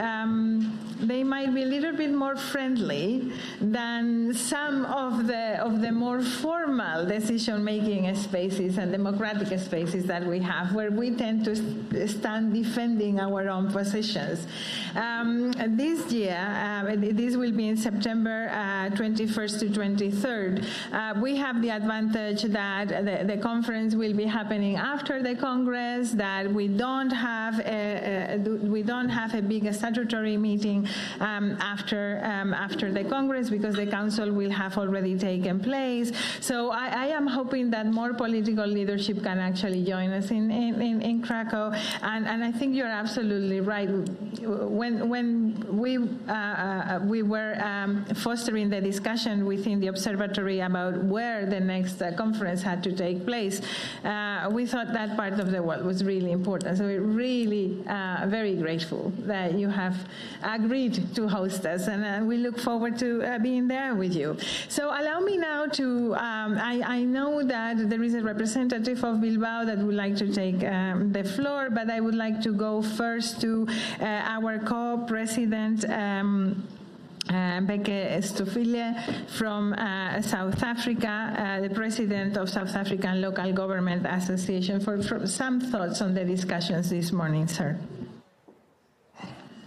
they might be a little bit more friendly than some of the more formal decision-making spaces and democratic spaces that we have, where we tend to stand defending our own positions. This year, this will be in September 21st to 23rd. We have the advantage that the conference will be happening after the Congress, that we don't have a big statutory meeting after the Congress, because the Council will have already taken place. So I am hoping that more political leadership can actually join us in Krakow. And I think you're absolutely right. When we were fostering the discussion within the observatory about where the next conference had to take place, we thought that part of the world was really important. So we're really very grateful that you have agreed to host us, and we look forward to being there with you. So allow me now to, I know that there is a representative of Bilbao that would like to take the floor, but I would like to go first to our co-president, Beke Stofile from South Africa, the president of South African Local Government Association, for some thoughts on the discussions this morning, sir.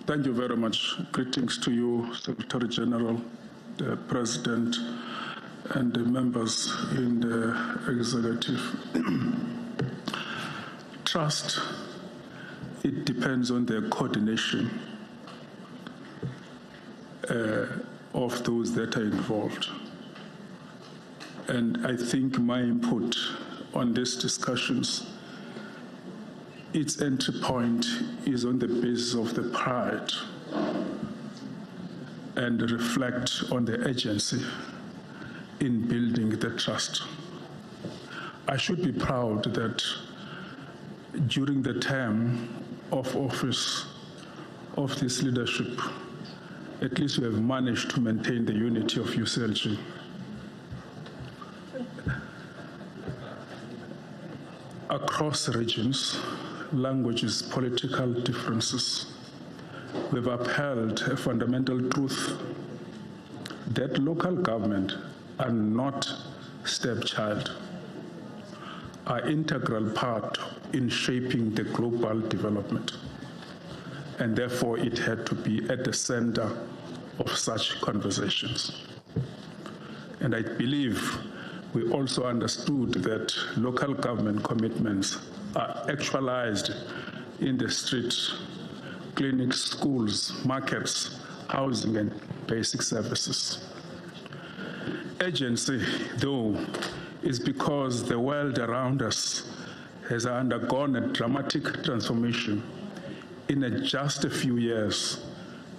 Thank you very much. Greetings to you, Secretary General, the President, and the members in the executive. Trust, it depends on the coordination of those that are involved. And I think my input on these discussions, its entry point is on the basis of the pride and reflect on the agency in building the trust. I should be proud that during the term of office of this leadership, at least we have managed to maintain the unity of UCLG. Across regions, languages, political differences, we've upheld a fundamental truth that local government are not stepchild, are integral part in shaping the global development. And therefore it had to be at the center of such conversations. And I believe we also understood that local government commitments are actualized in the streets, clinics, schools, markets, housing, and basic services. Agency, though, is because the world around us has undergone a dramatic transformation. In just a few years,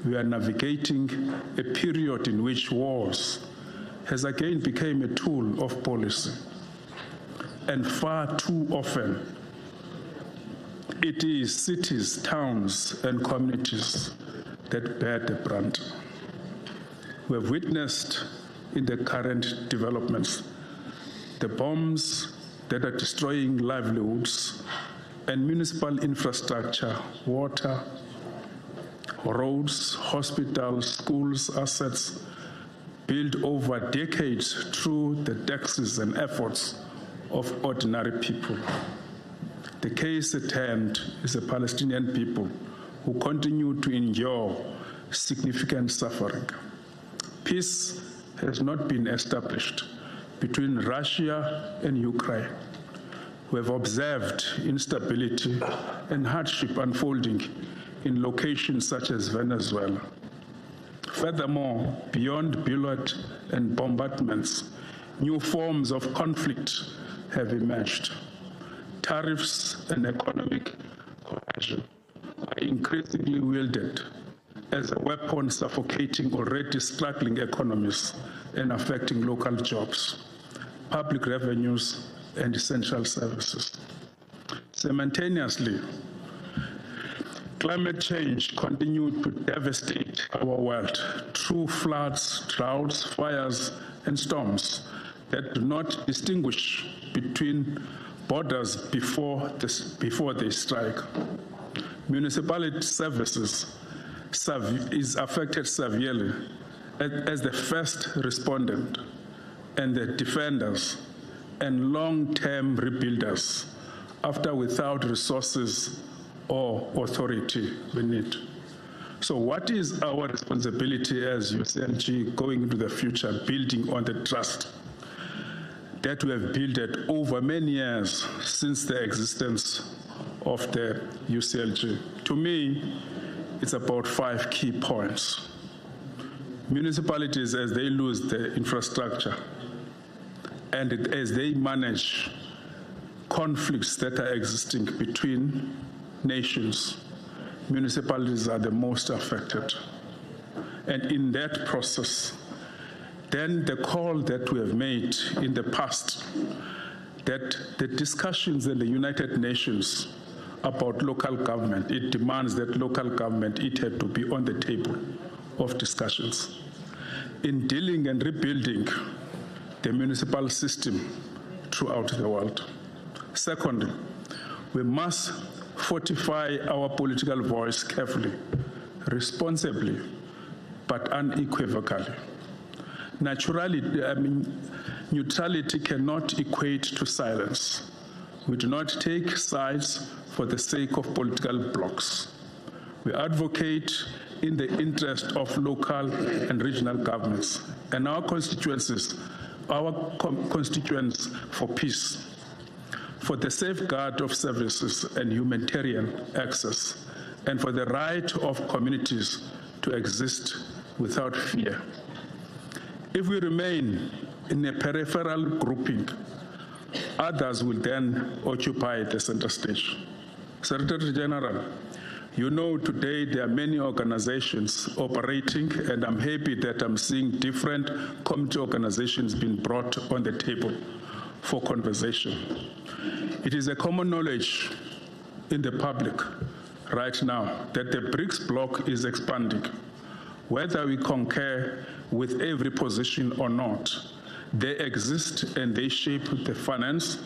we are navigating a period in which wars has again become a tool of policy. And far too often, it is cities, towns, and communities that bear the brunt. We have witnessed in the current developments the bombs that are destroying livelihoods and municipal infrastructure, water, roads, hospitals, schools, assets built over decades through the taxes and efforts of ordinary people. The case at hand is the Palestinian people who continue to endure significant suffering. Peace has not been established between Russia and Ukraine. We have observed instability and hardship unfolding in locations such as Venezuela. Furthermore, beyond billets and bombardments, new forms of conflict have emerged. Tariffs and economic coercion are increasingly wielded as a weapon suffocating already struggling economies and affecting local jobs, public revenues, and essential services. Simultaneously, climate change continues to devastate our world through floods, droughts, fires, and storms that do not distinguish between borders before they strike. Municipality services is affected severely as the first respondent and the defenders and long-term rebuilders after without resources or authority we need. So what is our responsibility as UCLG going into the future, building on the trust that we have built over many years since the existence of the UCLG? To me, it's about 5 key points. Municipalities, as they lose the infrastructure and as they manage conflicts that are existing between nations, municipalities are the most affected. And in that process, then the call that we have made in the past, that the discussions in the United Nations about local government, it demands that local government, it had to be on the table of discussions. In dealing and rebuilding the municipal system throughout the world. Secondly, we must fortify our political voice carefully, responsibly, but unequivocally. Neutrality cannot equate to silence. We do not take sides for the sake of political blocs. We advocate in the interest of local and regional governments and our constituents for peace, for the safeguard of services and humanitarian access, and for the right of communities to exist without fear. If we remain in a peripheral grouping, others will then occupy the center stage. Secretary General, you know today there are many organizations operating, and I'm happy that I'm seeing different community organizations being brought on the table for conversation. It is a common knowledge in the public right now that the BRICS bloc is expanding. Whether we concur with every position or not, they exist and they shape the finance,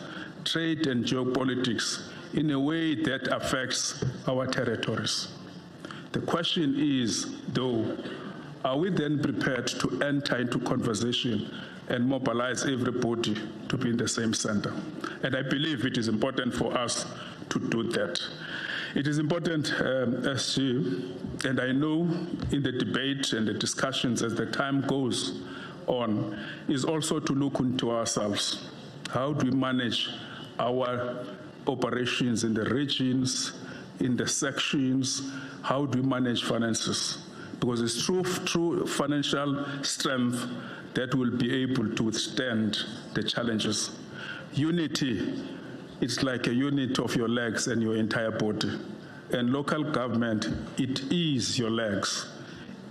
trade, and geopolitics in a way that affects our territories. The question is, though, are we then prepared to enter into conversation and mobilize everybody to be in the same center? And I believe it is important for us to do that. It is important, and I know in the debate and the discussions as the time goes on, is also to look into ourselves. How do we manage our operations in the regions, in the sections? How do we manage finances? Because it's true financial strength that will be able to withstand the challenges. Unity, it's like a unit of your legs and your entire body. And local government, it is your legs.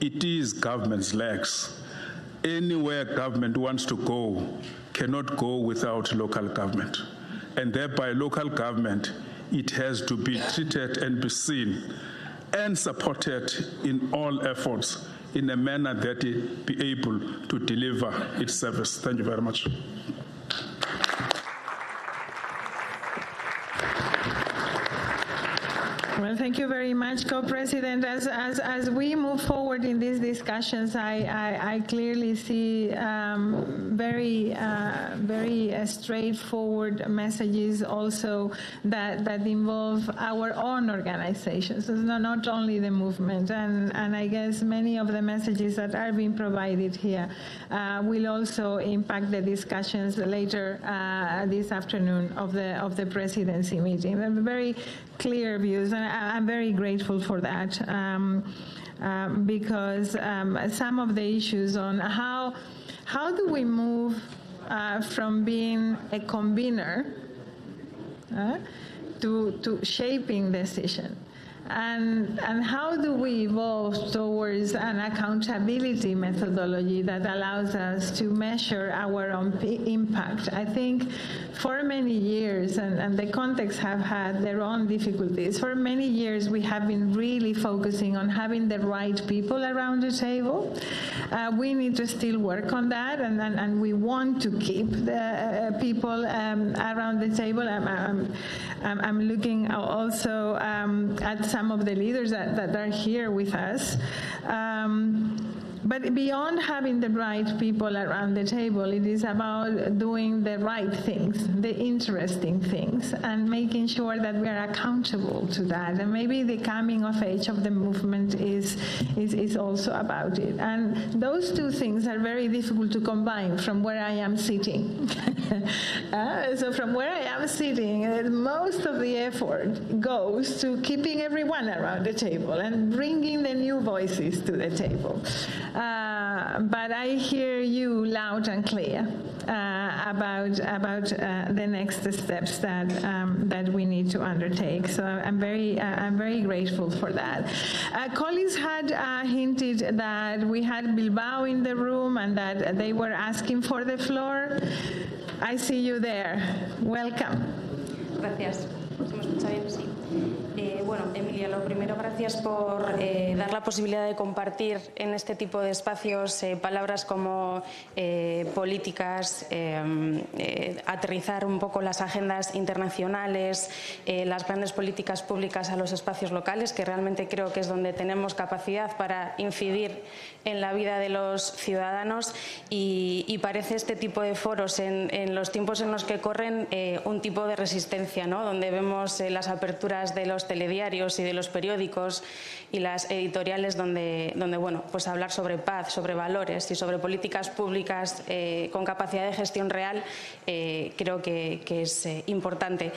It is government's legs. Anywhere government wants to go cannot go without local government. And thereby local government, it has to be treated and be seen and supported in all efforts in a manner that it be able to deliver its service. Thank you very much. Well, thank you very much, Co-President. As we move forward in these discussions, I clearly see very straightforward messages also that involve our own organizations. It's not only the movement, and I guess many of the messages that are being provided here will also impact the discussions later this afternoon of the presidency meeting. They're very clear views, and I'm very grateful for that because some of the issues on how do we move from being a convener to shaping decision, and how do we evolve towards an accountability methodology that allows us to measure our own impact. I think for many years, and the contexts have had their own difficulties, for many years we have been really focusing on having the right people around the table. We need to still work on that, and we want to keep the people around the table. I'm looking also at some some of the leaders that are here with us. But beyond having the right people around the table, it is about doing the right things, the interesting things, and making sure that we are accountable to that. And maybe the coming of age of the movement is also about it. And those two things are very difficult to combine from where I am sitting. So from where I am sitting, most of the effort goes to keeping everyone around the table and bringing the new voices to the table. But I hear you loud and clear about the next steps that we need to undertake. So I'm very grateful for that. Colleagues had hinted that we had Bilbao in the room and that they were asking for the floor. I see you there. Welcome. Gracias. ¿Se me escucha bien? Sí. Bueno, Emilia, lo primero, gracias por dar la posibilidad de compartir en este tipo de espacios palabras como políticas, aterrizar un poco las agendas internacionales, las grandes políticas públicas a los espacios locales, que realmente creo que es donde tenemos capacidad para incidir en la vida de los ciudadanos y parece este tipo de foros en los tiempos en los que corren un tipo de resistencia, ¿no? Donde vemos las aperturas de los telediarios y de los periódicos y las editoriales donde bueno, pues hablar sobre paz, sobre valores y sobre políticas públicas con capacidad de gestión real creo que es importante.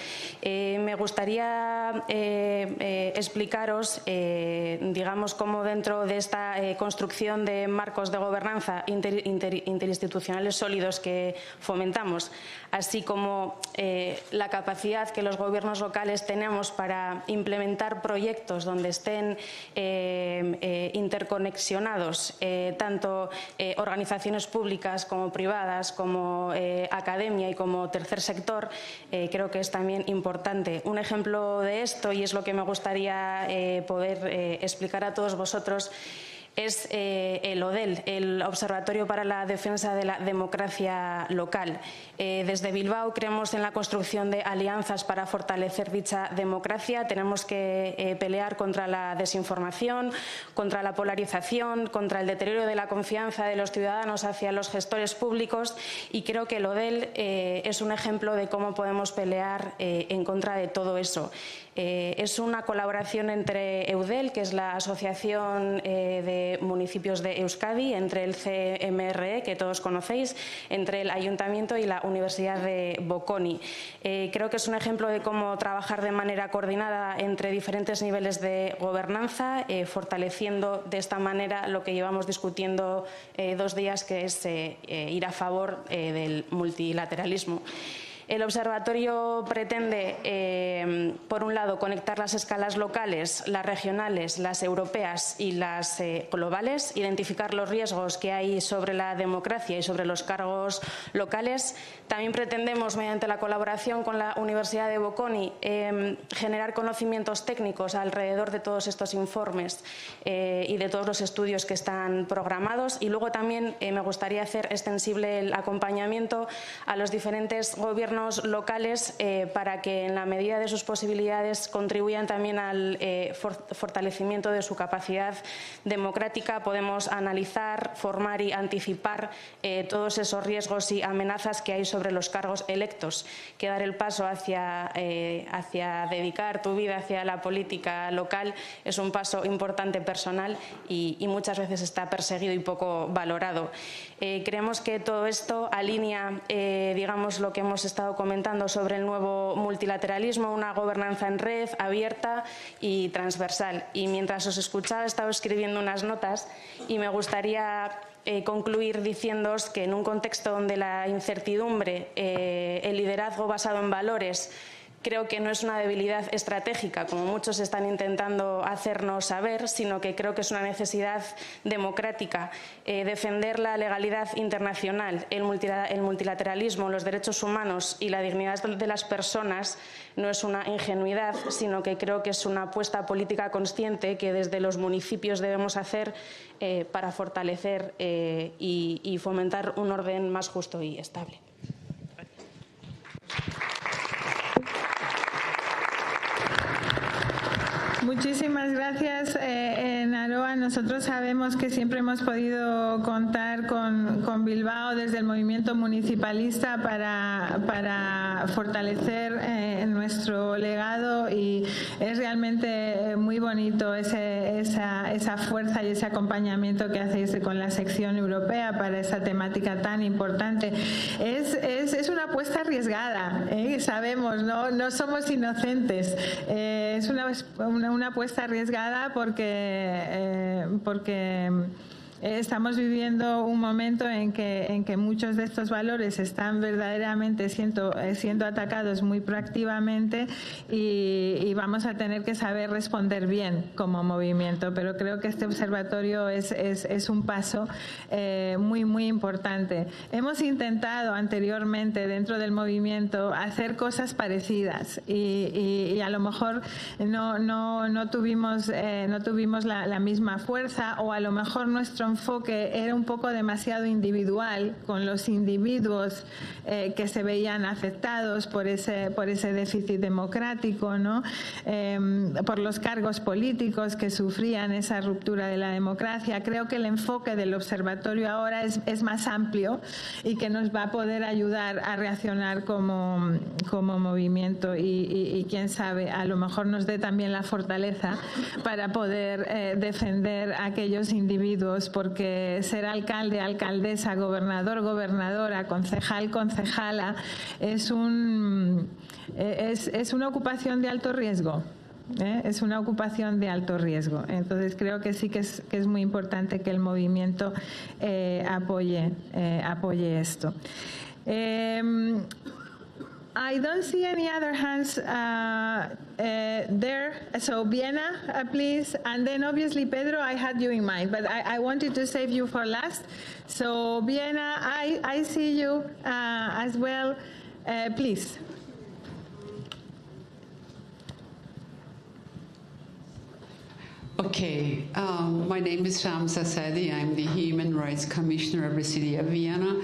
Me gustaría explicaros, digamos, cómo dentro de esta construcción de marcos de gobernanza interinstitucionales sólidos que fomentamos, así como la capacidad que los gobiernos locales tenemos para implementar proyectos donde estén interconexionados tanto organizaciones públicas como privadas, como academia y como tercer sector, creo que es también importante. Un ejemplo de esto, y es lo que me gustaría poder explicar a todos vosotros, es el ODEL, el Observatorio para la Defensa de la Democracia Local. Desde Bilbao creemos en la construcción de alianzas para fortalecer dicha democracia. Tenemos que pelear contra la desinformación, contra la polarización, contra el deterioro de la confianza de los ciudadanos hacia los gestores públicos, y creo que el ODEL es un ejemplo de cómo podemos pelear en contra de todo eso. Es una colaboración entre EUDEL, que es la Asociación de Municipios de Euskadi, entre el CMRE, que todos conocéis, entre el Ayuntamiento y la Universidad de Bocconi. Creo que es un ejemplo de cómo trabajar de manera coordinada entre diferentes niveles de gobernanza, fortaleciendo de esta manera lo que llevamos discutiendo 2 días, que es ir a favor del multilateralismo. El observatorio pretende, por un lado, conectar las escalas locales, las regionales, las europeas y las globales, identificar los riesgos que hay sobre la democracia y sobre los cargos locales. También pretendemos, mediante la colaboración con la Universidad de Bocconi, generar conocimientos técnicos alrededor de todos estos informes y de todos los estudios que están programados. Y luego también me gustaría hacer extensible el acompañamiento a los diferentes gobiernos locales para que, en la medida de sus posibilidades, contribuyan también al fortalecimiento de su capacidad democrática. Podemos analizar, formar y anticipar todos esos riesgos y amenazas que hay sobre los cargos electos, que dar el paso hacia dedicar tu vida hacia la política local es un paso importante personal y muchas veces está perseguido y poco valorado. Creemos que todo esto alinea, digamos, lo que hemos estado comentando sobre el nuevo multilateralismo, una gobernanza en red, abierta y transversal. Y mientras os escuchaba he estado escribiendo unas notas y me gustaría concluir diciéndoos que, en un contexto donde la incertidumbre, el liderazgo basado en valores, creo que no es una debilidad estratégica, como muchos están intentando hacernos saber, sino que creo que es una necesidad democrática. Defender la legalidad internacional, el multilateralismo, los derechos humanos y la dignidad de las personas no es una ingenuidad, sino que creo que es una apuesta política consciente que desde los municipios debemos hacer para fortalecer y fomentar un orden más justo y estable. Muchísimas gracias, Naroa. Nosotros sabemos que siempre hemos podido contar con Bilbao desde el movimiento municipalista para fortalecer nuestro legado, y es realmente muy bonito esa fuerza y ese acompañamiento que hacéis con la sección europea para esa temática tan importante. Es una apuesta arriesgada, sabemos, no somos inocentes. Es una apuesta arriesgada porque estamos viviendo un momento en que muchos de estos valores están verdaderamente siendo atacados muy proactivamente, y vamos a tener que saber responder bien como movimiento. Pero creo que este observatorio es un paso muy importante. Hemos intentado anteriormente dentro del movimiento hacer cosas parecidas y a lo mejor no tuvimos la misma fuerza, o a lo mejor nuestro enfoque era un poco demasiado individual con los individuos que se veían afectados por ese déficit democrático, ¿no? Por los cargos políticos que sufrían esa ruptura de la democracia. Creo que el enfoque del observatorio ahora es más amplio y que nos va a poder ayudar a reaccionar como movimiento, y quién sabe, a lo mejor nos dé también la fortaleza para poder defender a aquellos individuos, porque ser alcalde, alcaldesa, gobernador, gobernadora, concejal, concejala es una ocupación de alto riesgo. Es una ocupación de alto riesgo. Entonces creo que sí que es muy importante que el movimiento apoye esto. I don't see any other hands there. So Viena, please. And then obviously, Pedro, I had you in mind, but I wanted to save you for last. So Viena, I see you as well. Please. Okay, my name is Shamsa Sadi. I'm the Human Rights Commissioner of the City of Vienna.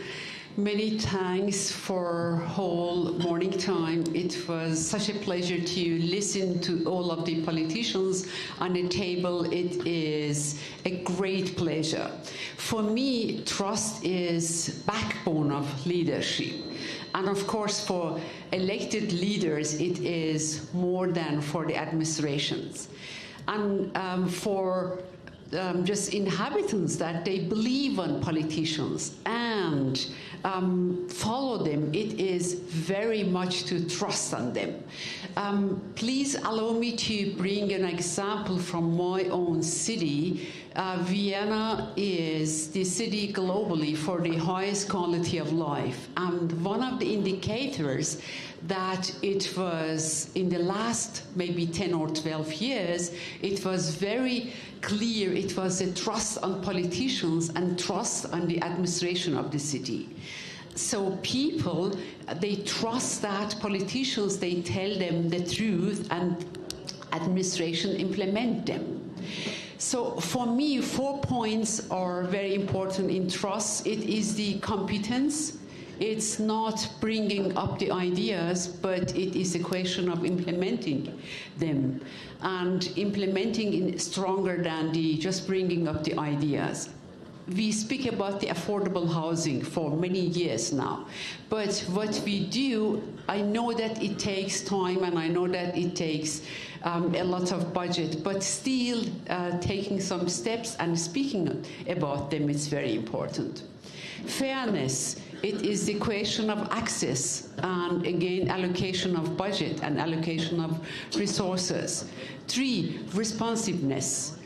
Many thanks for whole morning time. It was such a pleasure to listen to all of the politicians on the table. It is a great pleasure. For me, trust is backbone of leadership. And of course, for elected leaders, it is more than for the administrations. And for just inhabitants, that they believe on politicians and follow them, it is very much to trust on them. Please allow me to bring an example from my own city. Vienna is the city globally for the highest quality of life. And one of the indicators that it was in the last maybe 10 or 12 years, it was very clear it was a trust on politicians and trust on the administration of the city. So people, they trust that politicians, they tell them the truth and administration implement them. So for me, 4 points are very important in trust. It is the competence. It's not bringing up the ideas, but it is a question of implementing them, and implementing it stronger than just bringing up the ideas. We speak about the affordable housing for many years now, but what we do, I know that it takes time and I know that it takes a lot of budget, but still taking some steps and speaking about them is very important. Fairness. It is the question of access and, again, allocation of budget and allocation of resources. 3, responsiveness.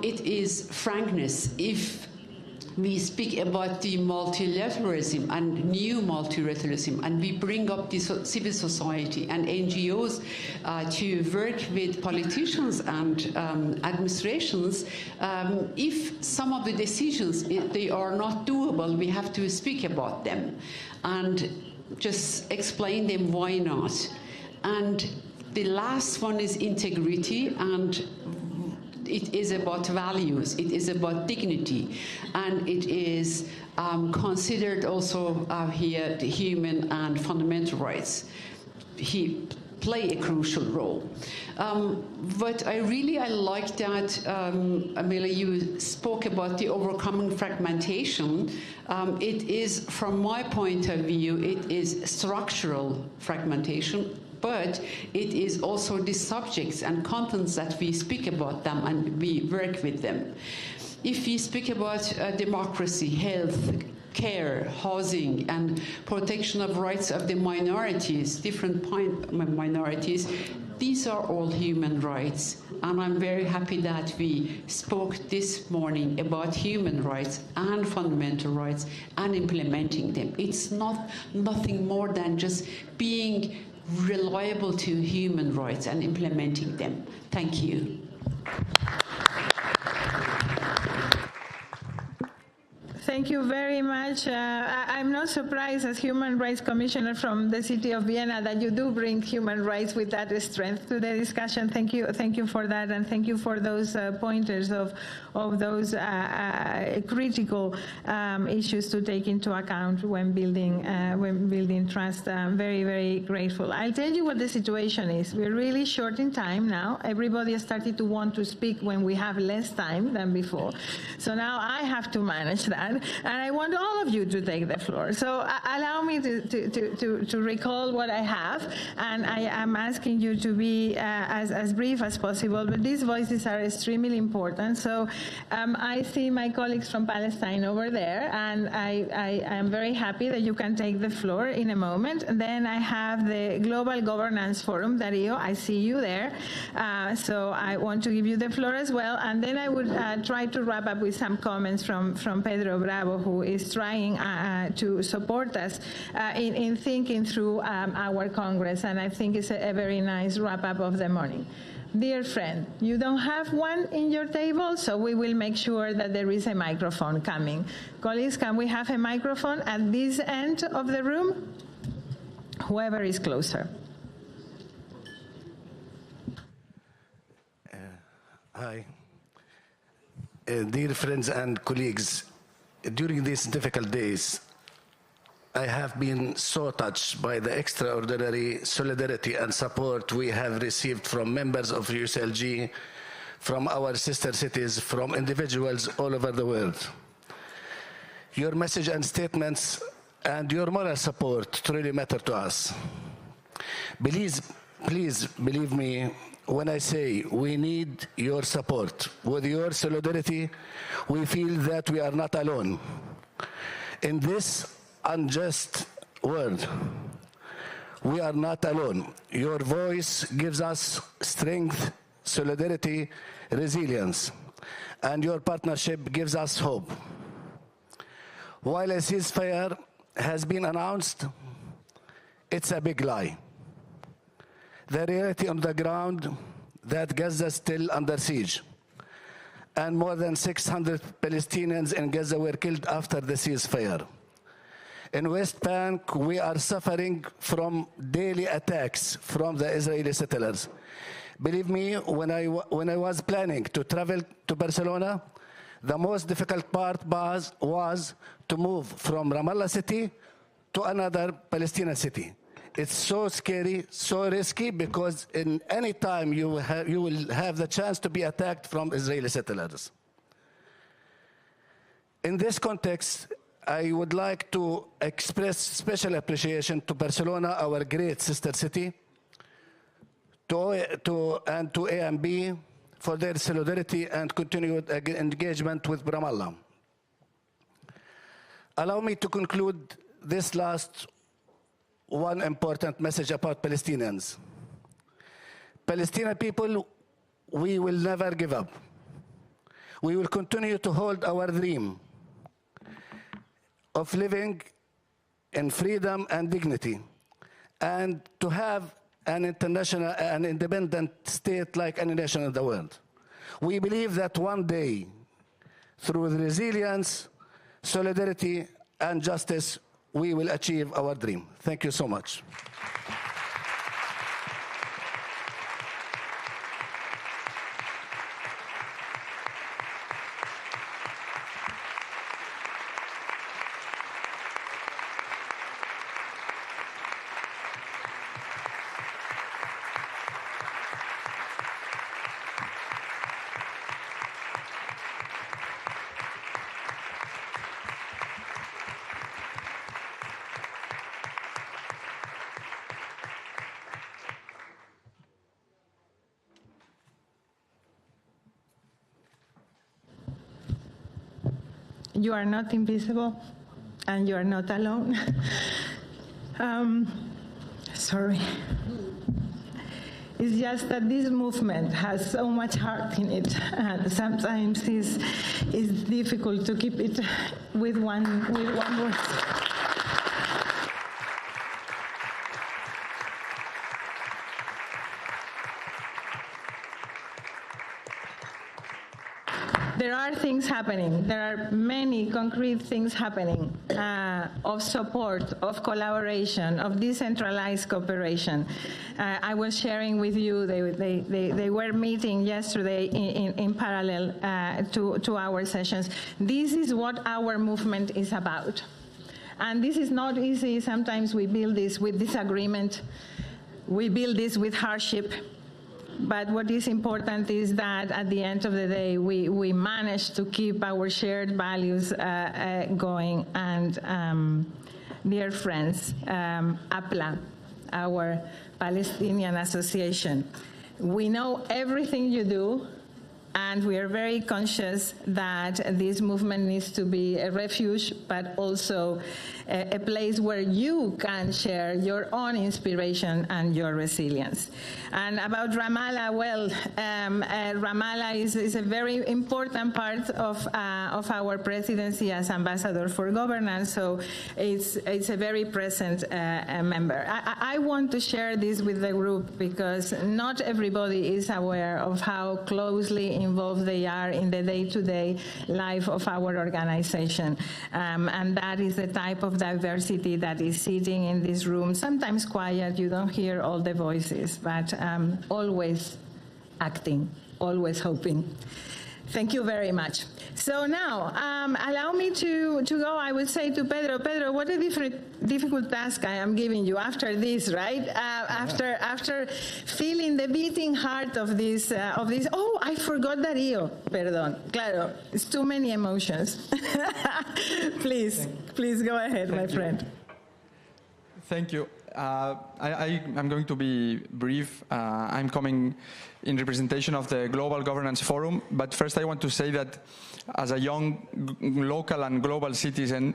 It is frankness. If we speak about the multilateralism and new multilateralism, and we bring up the civil society and NGOs to work with politicians and administrations, if some of the decisions, they are not doable, we have to speak about them and just explain them why not. And the last one is integrity, and it is about values, it is about dignity, and it is considered also here the human and fundamental rights. play a crucial role. But I like that, Amelia, you spoke about the overcoming fragmentation. It is, from my point of view, it is structural fragmentation, but it is also the subjects and contents that we speak about them and we work with them. If we speak about democracy, health, care, housing, and protection of rights of the minorities, different minorities, these are all human rights. And I'm very happy that we spoke this morning about human rights and fundamental rights and implementing them. It's nothing more than just being reliable to human rights and implementing them. Thank you. Thank you very much. I'm not surprised as Human Rights Commissioner from the city of Vienna that you do bring human rights with that strength to the discussion. Thank you for that, and thank you for those pointers of those critical issues to take into account when building trust. Very, very grateful. I'll tell you what the situation is. We're really short in time now. Everybody has started to want to speak when we have less time than before. So now I have to manage that. And I want all of you to take the floor. So allow me to recall what I have, and I am asking you to be as brief as possible, but these voices are extremely important. So I see my colleagues from Palestine over there, and I am very happy that you can take the floor in a moment. And then I have the Global Governance Forum, Dario, I see you there. So I want to give you the floor as well. And then I would try to wrap up with some comments from Pedro Bravo, who is trying to support us in thinking through our Congress, and I think it's a very nice wrap-up of the morning. Dear friend, you don't have one in your table, so we will make sure that there is a microphone coming. Colleagues, can we have a microphone at this end of the room? Whoever is closer. Hi. Dear friends and colleagues, during these difficult days, I have been so touched by the extraordinary solidarity and support we have received from members of UCLG, from our sister cities, from individuals all over the world. Your message and statements and your moral support truly matter to us. Please believe me when I say we need your support. With your solidarity, we feel that we are not alone. In this unjust world, we are not alone. Your voice gives us strength, solidarity, resilience, and your partnership gives us hope. While a ceasefire has been announced, it's a big lie. The reality on the ground that Gaza is still under siege, and more than 600 Palestinians in Gaza were killed after the ceasefire. In West Bank, we are suffering from daily attacks from the Israeli settlers. Believe me, when I was planning to travel to Barcelona, the most difficult part was to move from Ramallah city to another Palestinian city. It's so scary, so risky, because in any time you will have the chance to be attacked from Israeli settlers. In this context, I would like to express special appreciation to Barcelona, our great sister city, and to AMB for their solidarity and continued engagement with Ramallah. Allow me to conclude this last one important message about Palestinians. Palestinian people, we will never give up. We will continue to hold our dream of living in freedom and dignity, and to have an international and independent state like any nation in the world. We believe that one day, through resilience, solidarity, and justice, we will achieve our dream. Thank you so much. you are not invisible and you are not alone. Sorry. It's just that this movement has so much heart in it, and sometimes it's difficult to keep it with one word. There are things happening. There are many concrete things happening of support, of collaboration, of decentralized cooperation. I was sharing with you, they were meeting yesterday in parallel to our sessions. This is what our movement is about. And this is not easy. Sometimes we build this with disagreement. We build this with hardship. But what is important is that at the end of the day, we manage to keep our shared values going. And dear friends, APLA, our Palestinian Association, we know everything you do, and we are very conscious that this movement needs to be a refuge, but also a place where you can share your own inspiration and your resilience. And about Ramallah, well, Ramallah is a very important part of our presidency as ambassador for governance, so it's a very present member. I want to share this with the group because not everybody is aware of how closely involved they are in the day-to-day life of our organization. And that is the type of diversity that is sitting in this room, sometimes quiet, you don't hear all the voices, but always acting, always hoping. Thank you very much. So now, allow me to go, I would say to Pedro. Pedro, what a difficult task I am giving you after this, right? After feeling the beating heart of this, oh, I forgot Darío, perdón, claro, it's too many emotions. Please go ahead, my friend. Thank you. I'm going to be brief. I'm coming in representation of the Global Governance Forum, but first I want to say that as a young local and global citizen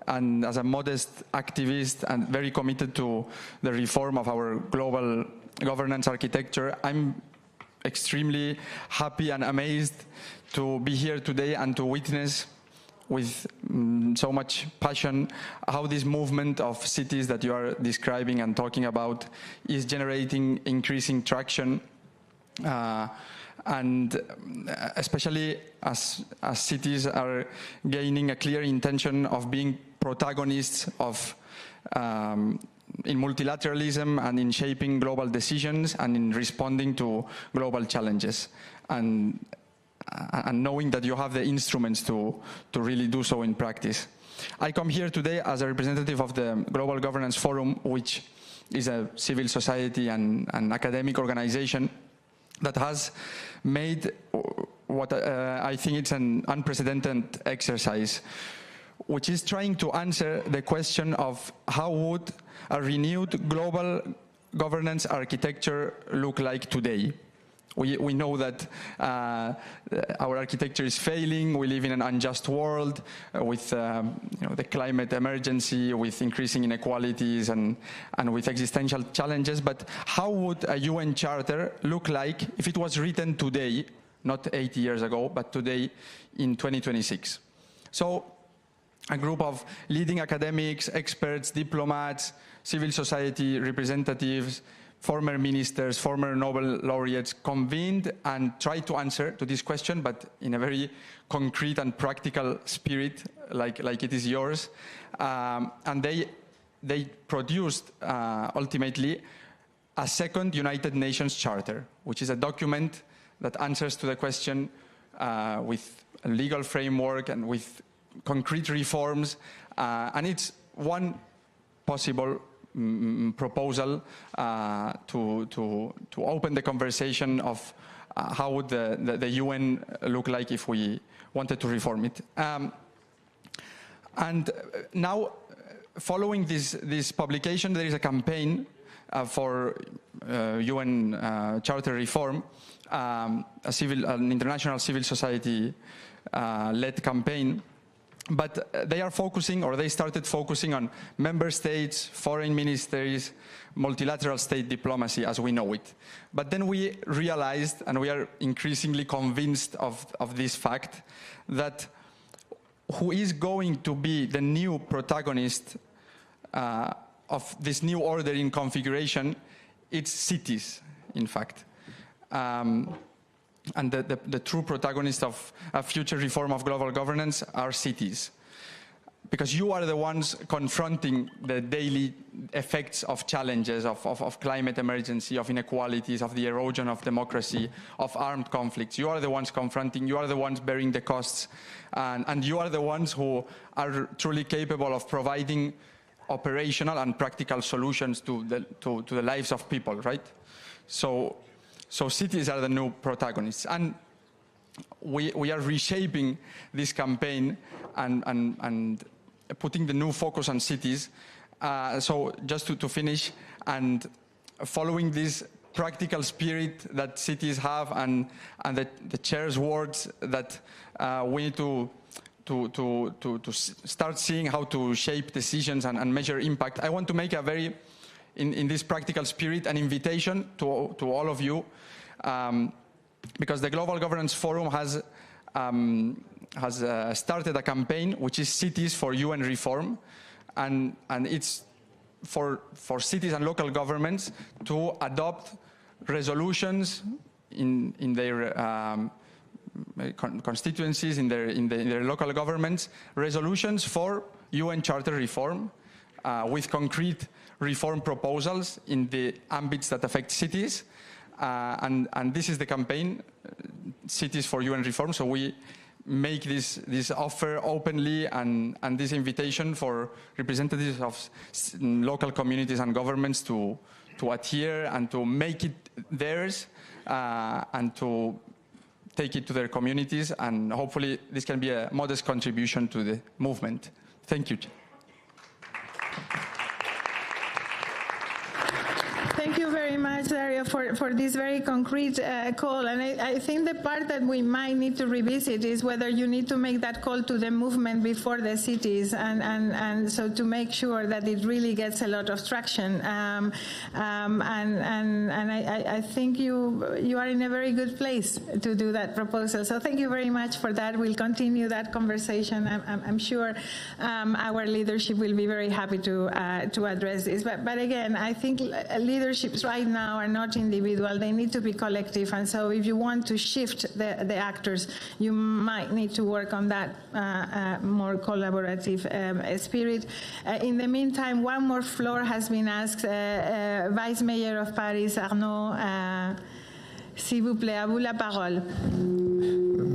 and as a modest activist and very committed to the reform of our global governance architecture, I'm extremely happy and amazed to be here today and to witness with so much passion how this movement of cities that you are describing and talking about is generating increasing traction, and especially as cities are gaining a clear intention of being protagonists of in multilateralism and in shaping global decisions and in responding to global challenges, and knowing that you have the instruments to really do so in practice. I come here today as a representative of the Global Governance Forum, which is a civil society and academic organization that has made what I think it's an unprecedented exercise, which is trying to answer the question of how would a renewed global governance architecture look like today. We know that our architecture is failing. We live in an unjust world with the climate emergency, with increasing inequalities and with existential challenges. But how would a UN Charter look like if it was written today, not 80 years ago, but today in 2026? So a group of leading academics, experts, diplomats, civil society representatives, former ministers, former Nobel laureates convened and tried to answer to this question, but in a very concrete and practical spirit, like it is yours. And they produced ultimately a second United Nations Charter, which is a document that answers to the question with a legal framework and with concrete reforms, and it's one possible proposal to open the conversation of how would the UN look like if we wanted to reform it. And now, following this publication, there is a campaign for UN Charter reform, an international civil society led campaign, but they are focusing, or they started focusing on member states, foreign ministries, multilateral state diplomacy as we know it. But then we realized, and we are increasingly convinced of this fact, that who is going to be the new protagonist of this new order in configuration, it's cities, in fact. And the true protagonists of a future reform of global governance are cities. Because you are the ones confronting the daily effects of challenges, of climate emergency, of inequalities, of the erosion of democracy, of armed conflicts. You are the ones confronting, you are the ones bearing the costs, and you are the ones who are truly capable of providing operational and practical solutions to the lives of people, right? So cities are the new protagonists, and we are reshaping this campaign and putting the new focus on cities. So just to finish, and following this practical spirit that cities have, and the chair's words that we need to start seeing how to shape decisions and measure impact, I want to make a very, in this practical spirit, an invitation to all of you, because the Global Governance Forum has started a campaign which is Cities for UN Reform, and it's for cities and local governments to adopt resolutions in their constituencies, in their local governments, resolutions for UN Charter reform with concrete reform proposals in the ambits that affect cities. And this is the campaign, Cities for UN Reform. So we make this offer openly, and this invitation for representatives of local communities and governments to adhere and to make it theirs, and to take it to their communities, and hopefully this can be a modest contribution to the movement. Thank you. Thank you very much, Dario, for this very concrete call. And I think the part that we might need to revisit is whether you need to make that call to the movement before the cities, and so to make sure that it really gets a lot of traction. And I think you are in a very good place to do that proposal. So thank you very much for that. We'll continue that conversation. I'm sure our leadership will be very happy to address this. But again, I think leaderships right now are not individual, they need to be collective, and so if you want to shift the actors, you might need to work on that more collaborative spirit. In the meantime, one more floor has been asked. Vice Mayor of Paris, Arnaud, s'il vous plaît, à vous la parole.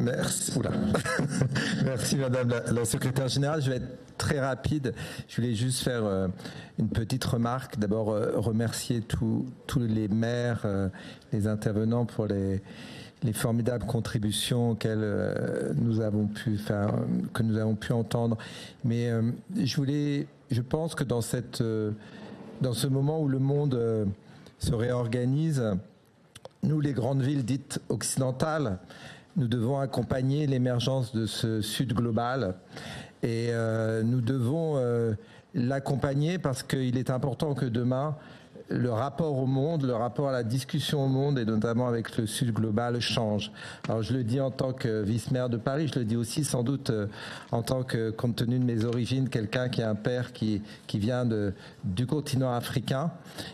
Merci. Merci Madame la Secrétaire Générale. Je vais être très rapide. Je voulais juste faire une petite remarque. D'abord, remercier tous les maires, les intervenants pour les formidables contributions que nous avons pu entendre. Mais je pense que dans ce moment où le monde se réorganise, nous, les grandes villes dites occidentales, nous devons accompagner l'émergence de ce Sud global, et nous devons l'accompagner parce qu'il est important que demain, le rapport au monde, le rapport à la discussion au monde, et notamment avec le Sud global, change. Alors je le dis en tant que vice-maire de Paris, je le dis aussi sans doute en tant que, compte tenu de mes origines, quelqu'un qui a un père qui vient du continent africain.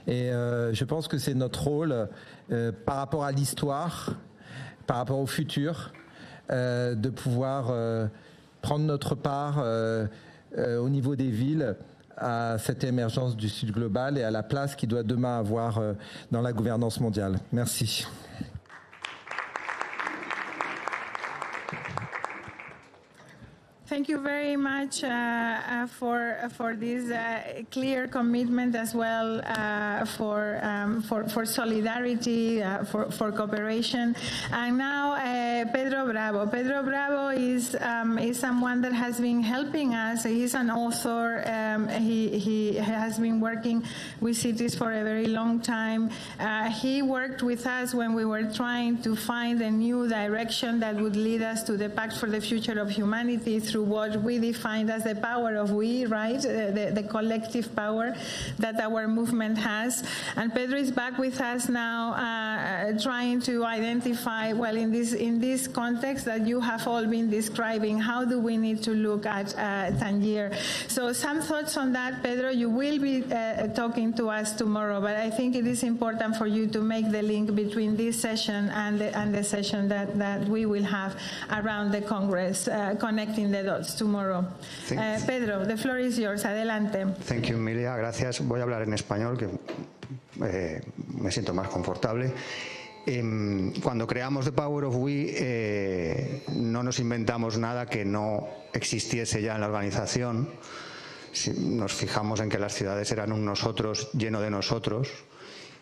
Et je pense que c'est notre rôle par rapport à l'histoire, par rapport au futur, de pouvoir prendre notre part au niveau des villes à cette émergence du Sud global et à la place qu'il doit demain avoir dans la gouvernance mondiale. Merci. Thank you very much for this clear commitment as well, for solidarity, for cooperation. And now Pedro Bravo. Pedro Bravo is someone that has been helping us. He's an author. He has been working with cities for a very long time. He worked with us when we were trying to find a new direction that would lead us to the Pact for the Future of Humanity through what we defined as the power of we, right? The collective power that our movement has. And Pedro is back with us now, trying to identify, well, in this context that you have all been describing, how do we need to look at Tangier? So some thoughts on that, Pedro. You will be talking to us tomorrow, but I think it is important for you to make the link between this session and the session that we will have around the Congress, connecting the dots tomorrow. Pedro, the floor is yours. Adelante. Thank you, Emilia. Gracias. Voy a hablar en español, que me siento más confortable. Cuando creamos The Power of We, no nos inventamos nada que no existiese ya en la organización. Si nos fijamos en que las ciudades eran un nosotros lleno de nosotros,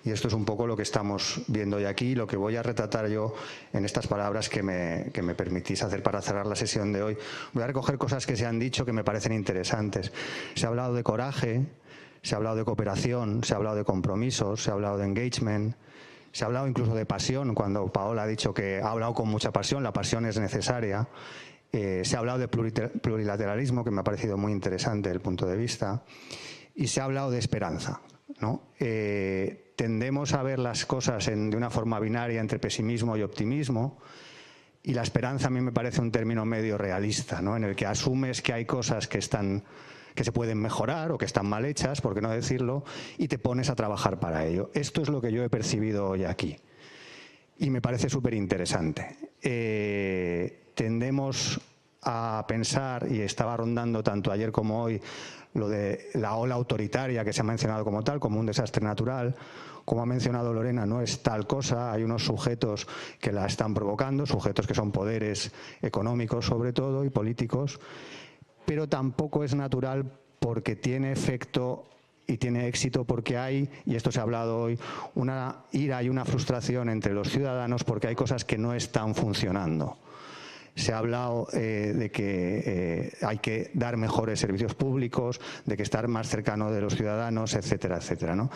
y esto es un poco lo que estamos viendo hoy aquí, lo que voy a retratar yo en estas palabras que me permitís hacer para cerrar la sesión de hoy. Voy a recoger cosas que se han dicho que me parecen interesantes. Se ha hablado de coraje, se ha hablado de cooperación, se ha hablado de compromisos, se ha hablado de engagement, se ha hablado incluso de pasión, cuando Paola ha dicho que ha hablado con mucha pasión, la pasión es necesaria. Se ha hablado de plurilateralismo, que me ha parecido muy interesante desde el punto de vista, y se ha hablado de esperanza, ¿no? Tendemos a ver las cosas de una forma binaria entre pesimismo y optimismo, y la esperanza a mí me parece un término medio realista, ¿no? En el que asumes que hay cosas que se pueden mejorar o que están mal hechas, por qué no decirlo, y te pones a trabajar para ello. Esto es lo que yo he percibido hoy aquí, y me parece súper interesante. Tendemos a pensar, y estaba rondando tanto ayer como hoy, lo de la ola autoritaria que se ha mencionado como tal, como un desastre natural. Como ha mencionado Lorena, no es tal cosa, hay unos sujetos que la están provocando, sujetos que son poderes económicos sobre todo y políticos, pero tampoco es natural porque tiene efecto y tiene éxito porque hay, y esto se ha hablado hoy, una ira y una frustración entre los ciudadanos porque hay cosas que no están funcionando. Se ha hablado de que hay que dar mejores servicios públicos, de que estar más cercano de los ciudadanos, etcétera, etcétera, ¿no?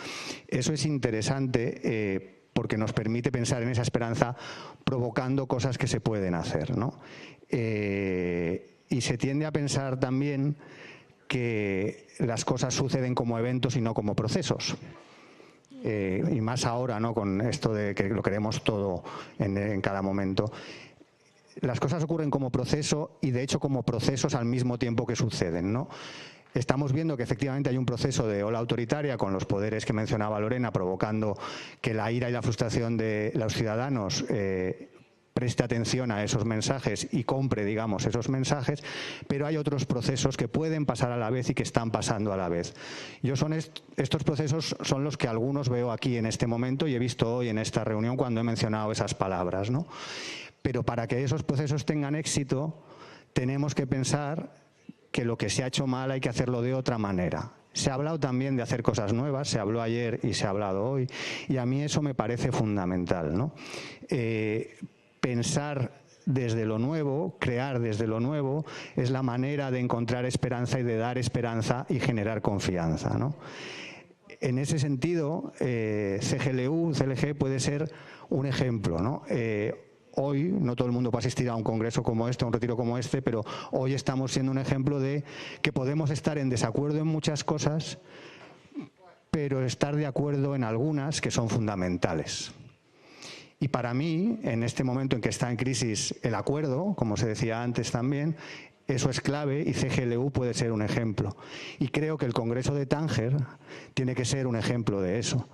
Eso es interesante porque nos permite pensar en esa esperanza provocando cosas que se pueden hacer, ¿no? Y se tiende a pensar también que las cosas suceden como eventos y no como procesos. Y más ahora, ¿no? Con esto de que lo queremos todo en cada momento. Las cosas ocurren como proceso y de hecho como procesos al mismo tiempo que suceden, ¿no? Estamos viendo que efectivamente hay un proceso de ola autoritaria con los poderes que mencionaba Lorena, provocando que la ira y la frustración de los ciudadanos preste atención a esos mensajes y compre, digamos, esos mensajes, pero hay otros procesos que pueden pasar a la vez y que están pasando a la vez. Estos procesos son los que algunos veo aquí en este momento y he visto hoy en esta reunión cuando he mencionado esas palabras, ¿no? Pero para que esos procesos tengan éxito, tenemos que pensar que lo que se ha hecho mal hay que hacerlo de otra manera. Se ha hablado también de hacer cosas nuevas, se habló ayer y se ha hablado hoy, y a mí eso me parece fundamental, ¿no? Pensar desde lo nuevo, crear desde lo nuevo, es la manera de encontrar esperanza y de dar esperanza y generar confianza, ¿no? En ese sentido, CLG puede ser un ejemplo, ¿no? Hoy no todo el mundo puede asistir a un congreso como este, a un retiro como este, pero hoy estamos siendo un ejemplo de que podemos estar en desacuerdo en muchas cosas, pero estar de acuerdo en algunas que son fundamentales. Y para mí, en este momento en que está en crisis el acuerdo, como se decía antes también, eso es clave y CGLU puede ser un ejemplo. Y creo que el Congreso de Tánger tiene que ser un ejemplo de eso.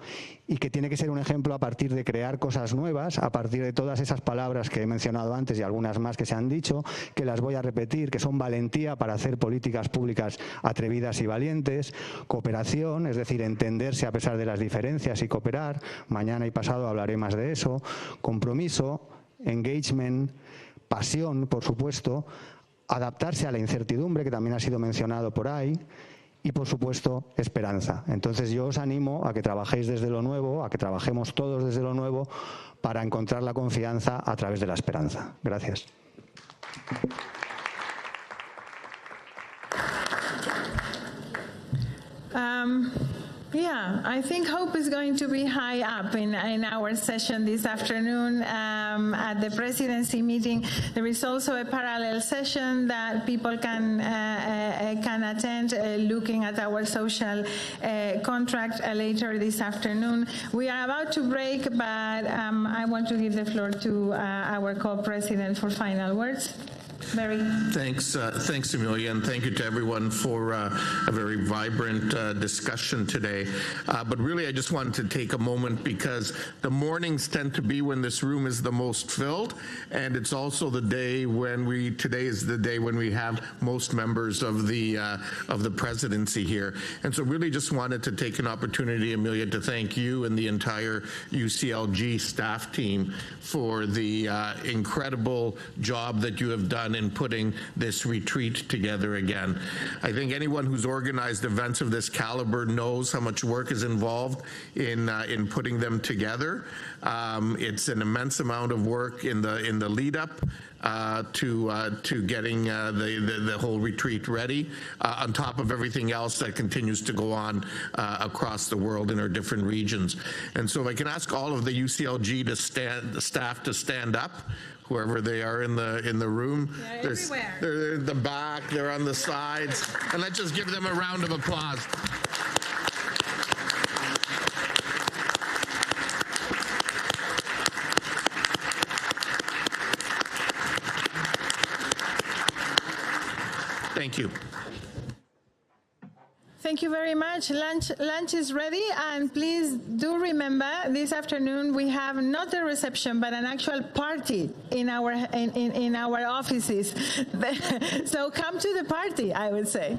Y que tiene que ser un ejemplo a partir de crear cosas nuevas, a partir de todas esas palabras que he mencionado antes y algunas más que se han dicho, que las voy a repetir, que son valentía para hacer políticas públicas atrevidas y valientes, cooperación, es decir, entenderse a pesar de las diferencias y cooperar, mañana y pasado hablaré más de eso, compromiso, engagement, pasión, por supuesto, adaptarse a la incertidumbre, que también ha sido mencionado por ahí, y por supuesto esperanza. Entonces yo os animo a que trabajéis desde lo nuevo, a que trabajemos todos desde lo nuevo para encontrar la confianza a través de la esperanza. Gracias. Yeah, I think hope is going to be high up in our session this afternoon. At the presidency meeting, there is also a parallel session that people can attend, looking at our social contract later this afternoon. We are about to break, but I want to give the floor to our co-president for final words. Mary. Thanks, Amelia, and thank you to everyone for a very vibrant discussion today. But really, I just wanted to take a moment because the mornings tend to be when this room is the most filled, and it's also the day when today is the day when we have most members of the presidency here. And so really just wanted to take an opportunity, Amelia, to thank you and the entire UCLG staff team for the incredible job that you have done in putting this retreat together again. I think anyone who's organized events of this caliber knows how much work is involved in putting them together. It's an immense amount of work in the lead up to getting the whole retreat ready, on top of everything else that continues to go on across the world in our different regions. And so if I can ask all of the UCLG staff to stand up, whoever they are in the room. They're everywhere. They're in the back, they're on the sides, and let's just give them a round of applause. Thank you. Thank you very much. Lunch is ready, and please do remember this afternoon we have not a reception but an actual party in our offices. So come to the party, I would say.